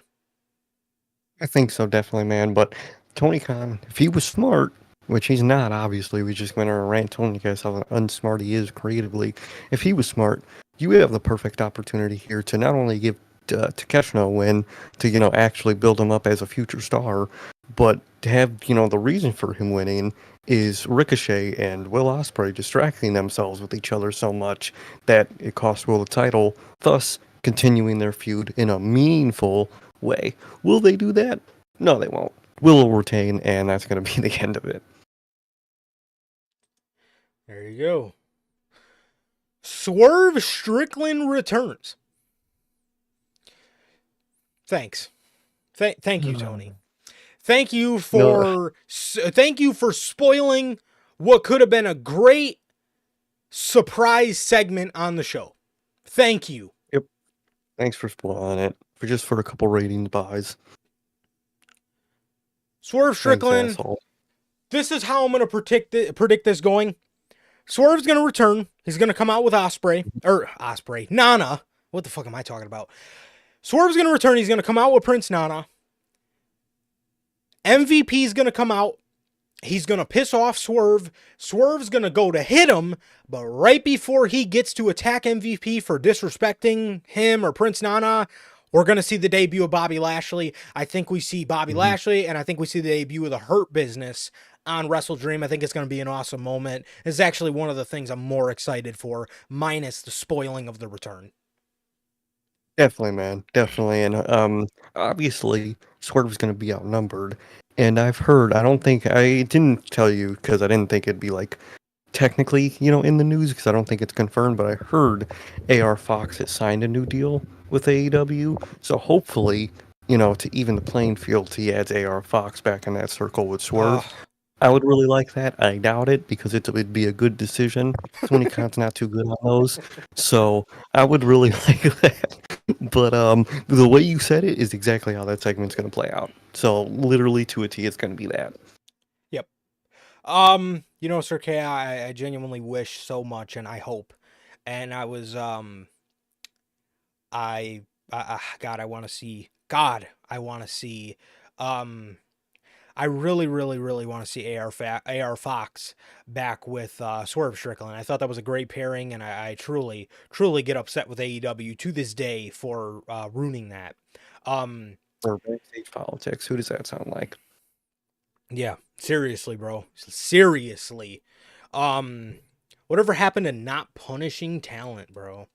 I think so, definitely, man. But Tony Khan, if he was smart, which he's not, obviously, we just went on a rant telling you guys how unsmart he is creatively. If he was smart, you have the perfect opportunity here to not only give Takeshita a win, to, actually build him up as a future star, but to have, the reason for him winning is Ricochet and Will Ospreay distracting themselves with each other so much that it cost Will the title, thus continuing their feud in a meaningful way. Will they do that? No, they won't. Will will retain, and that's going to be the end of it. There you go. Swerve Strickland returns. Thanks. Thank you, Tony. Thank you for spoiling what could have been a great surprise segment on the show. Thank you. Yep. Thanks for spoiling it. For a couple ratings buys. Swerve Strickland. Thanks, this is how I'm going to predict this going. Swerve's going to return. He's going to come out with Nana. What the fuck am I talking about? Swerve's going to return. He's going to come out with Prince Nana. MVP's going to come out. He's going to piss off Swerve. Swerve's going to go to hit him, but right before he gets to attack MVP for disrespecting him or Prince Nana, we're going to see the debut of Bobby Lashley. I think we see Bobby Lashley, and I think we see the debut of the Hurt Business on WrestleDream. I think it's going to be an awesome moment. It's actually one of the things I'm more excited for, minus the spoiling of the return. Definitely, man. Definitely. And obviously, Swerve's going to be outnumbered. And I've heard, I didn't tell you because I didn't think it'd be like technically, in the news because I don't think it's confirmed, but I heard AR Fox has signed a new deal with AEW. So hopefully, to even the playing field, he adds AR Fox back in that circle with Swerve. I would really like that. I doubt it because it would be a good decision. Tony Khan's not too good on those. So I would really like that. But the way you said it is exactly how that segment's going to play out. So literally to a T, it's going to be that. Yep. Sir K, I genuinely wish so much, and I hope. And I was, God, I want to see. I really, really, really want to see AR Fox back with Swerve Strickland. I thought that was a great pairing, and I truly, truly get upset with AEW to this day for ruining that. For backstage politics, who does that sound like? Yeah, seriously, bro. Seriously. Whatever happened to not punishing talent, bro?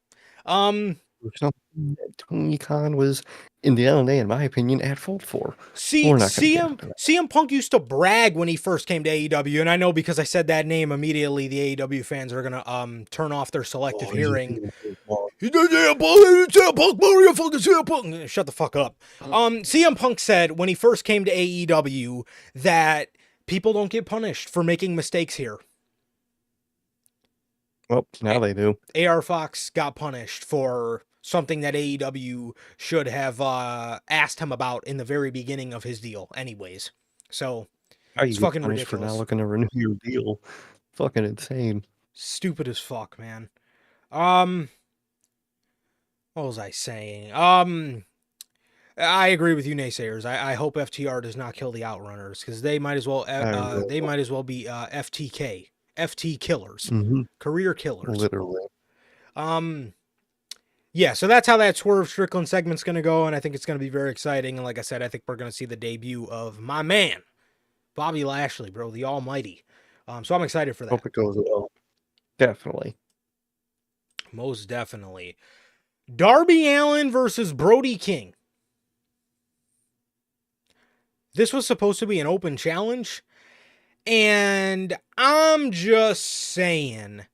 Tony Khan was in the LNA, in my opinion, at fault for. CM Punk used to brag when he first came to AEW, and I know because I said that name immediately, the AEW fans are gonna turn off their selective hearing. CM Punk, shut the fuck up. CM Punk said when he first came to AEW that people don't get punished for making mistakes here. Well, now they do. AR Fox got punished for something that AEW should have asked him about in the very beginning of his deal anyways. So, it's fucking ridiculous. For not looking to renew your deal. Fucking insane. Stupid as fuck, man. What was I saying? I agree with you, naysayers. I hope FTR does not kill the Outrunners because they might as well. They might as well be FTK, FT killers, career killers, literally. Yeah, so that's how that Swerve Strickland segment's going to go, and I think it's going to be very exciting. And like I said, I think we're going to see the debut of my man, Bobby Lashley, bro, the Almighty. So I'm excited for that. Hope it goes well. Definitely. Most definitely. Darby Allin versus Brody King. This was supposed to be an open challenge, and I'm just saying,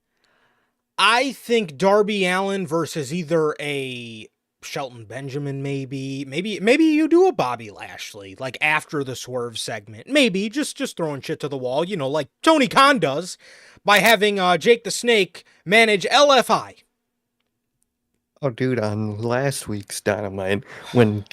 I think Darby Allin versus either a Shelton Benjamin, maybe you do a Bobby Lashley, like after the Swerve segment, maybe just throwing shit to the wall, like Tony Khan does by having Jake the Snake manage LFI. Oh, dude, on last week's Dynamite, when,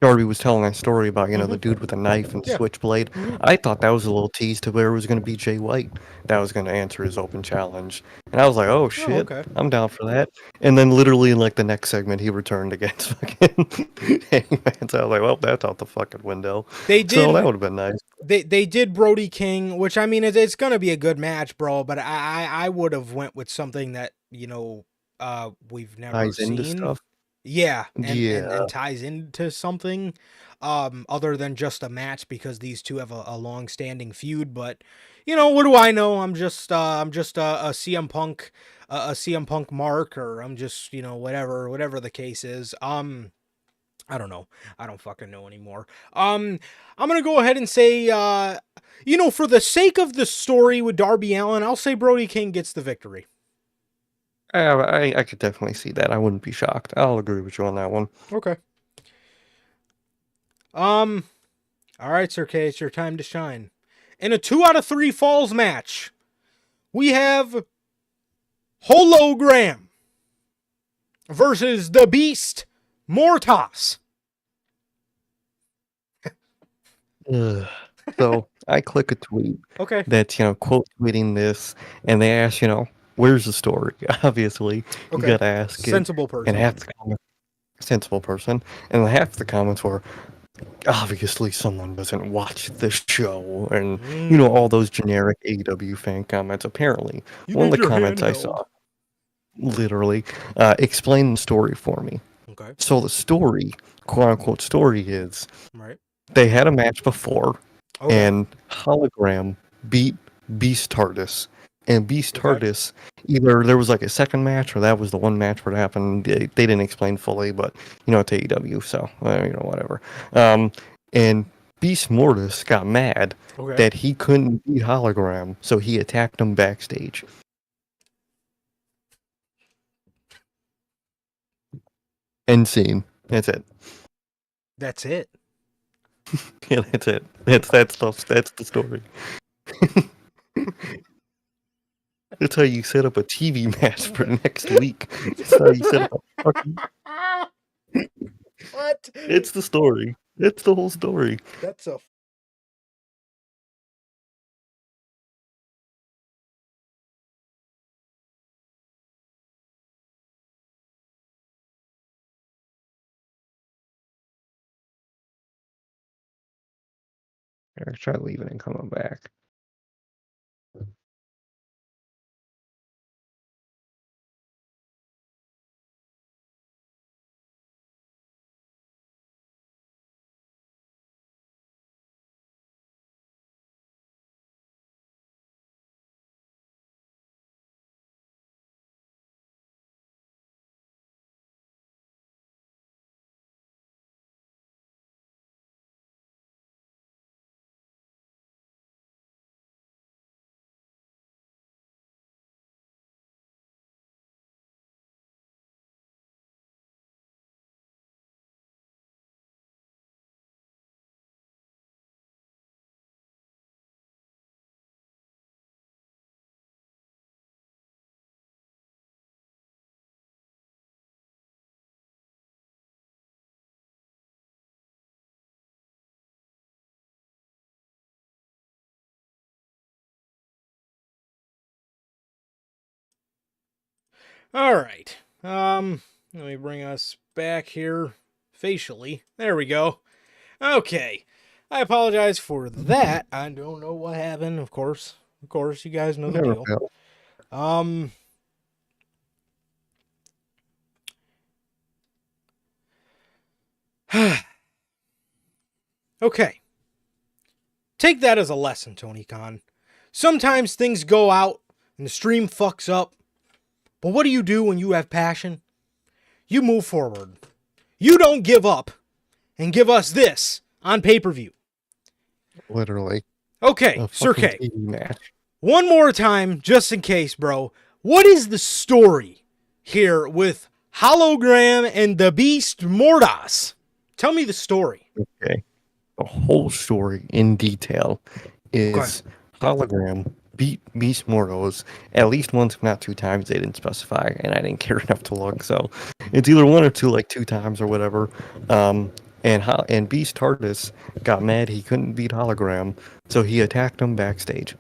Darby was telling that story about, the dude with a knife and Yeah. switchblade, I thought that was a little tease to where it was going to be Jay White that was going to answer his open challenge. And I was like, oh, shit, okay. I'm down for that. And then literally in, like, the next segment, he returned against fucking Hangman. So I was like, well, that's out the fucking window. So that would have been nice. They did Brody King, which, I mean, it's going to be a good match, bro, but I would have went with something that, we've never Ties seen. into stuff. Yeah, Yeah. and ties into something other than just a match, because these two have a long-standing feud. But what do I know? I'm just a CM Punk mark, or I'm just whatever the case is. I don't know. I don't fucking know anymore. I'm gonna go ahead and say, for the sake of the story with Darby Allin, I'll say Brody King gets the victory. I could definitely see that. I wouldn't be shocked. I'll agree with you on that one. Okay. All right, Sir K, it's your time to shine. In a 2 out of 3 falls match, we have Hologram versus the Beast Mortas. So I click a tweet Okay. that's, quote tweeting this, and they ask, where's the story? Obviously, you Okay. gotta ask Sensible it. person. And half the comments, sensible person, and half the comments were, obviously someone doesn't watch this show, and all those generic AEW fan comments. Apparently, one of the comments I saw, literally, explain the story for me. Okay. So the story, quote unquote story, is Right. they had a match before. Okay. And Hologram beat Beast TARDIS. And Beast TARDIS, either there was like a second match or that was the one match where it happened. They didn't explain fully, but, it's AEW, so, whatever. And Beast Mortis got mad that he couldn't beat Hologram, so he attacked him backstage. End scene. That's it. That's it. Yeah, that's it. That's the story. That's how you set up a TV match for next week. That's how you set up a fucking... What? It's the story. It's the whole story. That's a... Here, try leaving and coming back. All right. Let me bring us back here facially. There we go. Okay. I apologize for that. I don't know what happened, of course. Of course, you guys know the deal. Okay. Take that as a lesson, Tony Khan. Sometimes things go out and the stream fucks up. But what do you do when you have passion? You move forward. You don't give up and give us this on pay-per-view. Literally. Okay, A Sir fucking K. TV match. One more time, just in case, bro. What is the story here with Hologram and the Beast Mordas? Tell me the story. Okay. The whole story in detail Okay. is Hologram beat Beast Mortals at least once, if not 2 times. They didn't specify, and I didn't care enough to look. So it's either one or two, like 2 times or whatever. And Beast Tardis got mad he couldn't beat Hologram, so he attacked him backstage.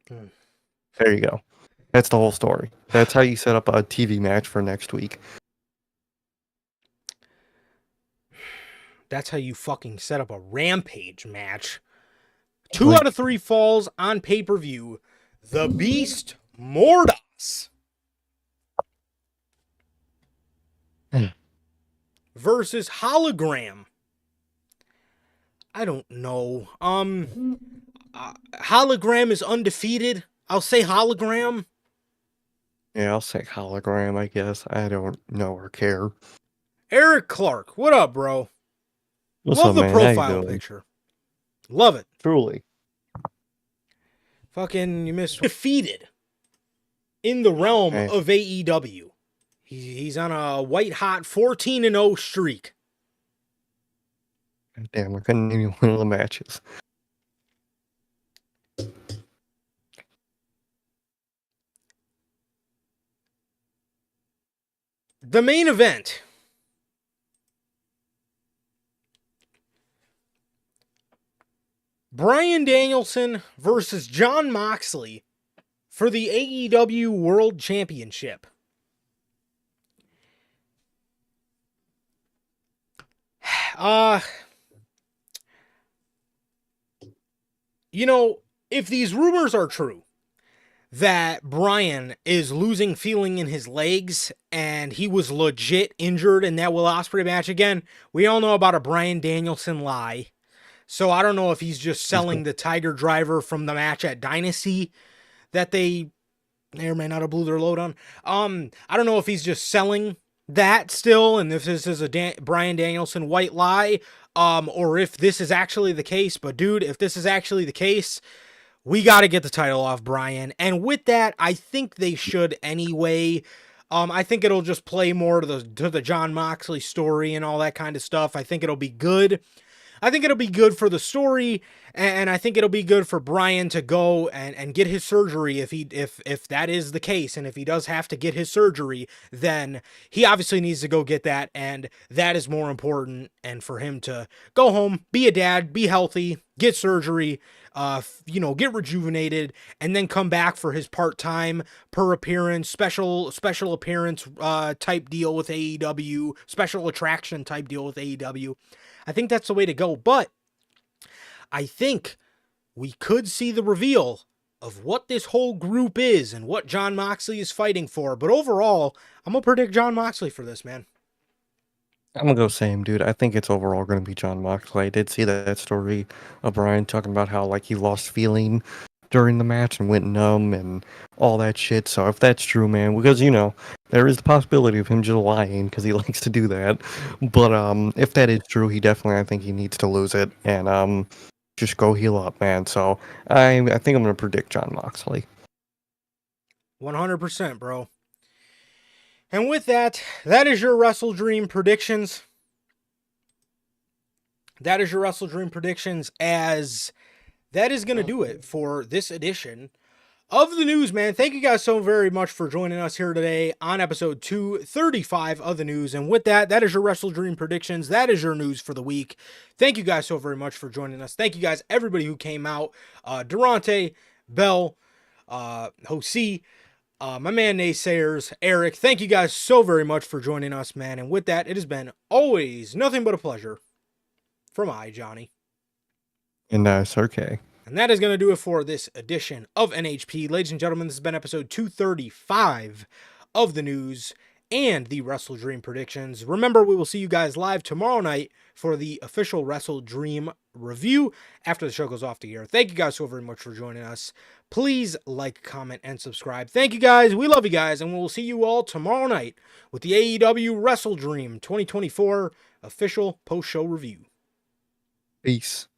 There you go. That's the whole story. That's how you set up a TV match for next week. That's how you fucking set up a Rampage match. 2 out of 3 falls on pay-per-view. The Beast Mordas versus Hologram. I don't know. Hologram is undefeated. I'll say Hologram. Yeah, I'll say Hologram, I guess. I don't know or care. Eric Clark, what up, bro? What's Love up, the man? How you profile doing? picture. Love it. Truly. Fucking, you missed. Defeated in the realm of AEW. He's on a white hot 14-0 streak. Damn, I couldn't name you one of the matches. The main event. Bryan Danielson versus Jon Moxley for the AEW World Championship. You know, if these rumors are true, that Bryan is losing feeling in his legs and he was legit injured in that Will Ospreay match again, we all know about a Bryan Danielson lie. So I don't know if he's just selling the Tiger Driver from the match at Dynasty that they may or may not have blew their load on. I don't know if he's just selling that still, and if this is a Bryan Danielson white lie, or if this is actually the case. But dude, if this is actually the case, we got to get the title off Bryan. And with that, I think they should anyway. I think it'll just play more to the Jon Moxley story and all that kind of stuff. I think it'll be good. I think it'll be good for the story, and I think it'll be good for Bryan to go and get his surgery if that is the case, and if he does have to get his surgery, then he obviously needs to go get that, and that is more important, and for him to go home, be a dad, be healthy, get surgery, get rejuvenated, and then come back for his part-time per appearance, special appearance type deal with AEW, special attraction type deal with AEW. I think that's the way to go, but I think we could see the reveal of what this whole group is and what Jon Moxley is fighting for. But overall, I'm going to predict Jon Moxley for this, man. I'm gonna go same, dude. I think it's overall gonna be Jon Moxley. I did see that story of Bryan talking about how like he lost feeling during the match and went numb and all that shit. So if that's true, man, because there is the possibility of him just lying because he likes to do that. But if that is true, I think he needs to lose it and just go heal up, man. So I think I'm gonna predict Jon Moxley. 100%, bro. And with that, that is your WrestleDream predictions. That is your WrestleDream predictions, as that is going to do it for this edition of the news, man. Thank you guys so very much for joining us here today on episode 235 of the news. And with that, that is your WrestleDream predictions. That is your news for the week. Thank you guys so very much for joining us. Thank you guys, everybody who came out. Durante, Bell, Jose, my man Naysayers, Eric. Thank you guys so very much for joining us, man. And with that, it has been always nothing but a pleasure from Johnny. And Sir K. And that is going to do it for this edition of NHP. Ladies and gentlemen, this has been episode 235 of the news. and the WrestleDream predictions. Remember, we will see you guys live tomorrow night for the official WrestleDream review after the show goes off the air. Thank you guys so very much for joining us. Please like, comment, and subscribe. Thank you guys. We love you guys, and we'll see you all tomorrow night with the AEW WrestleDream 2024 official post-show review. Peace.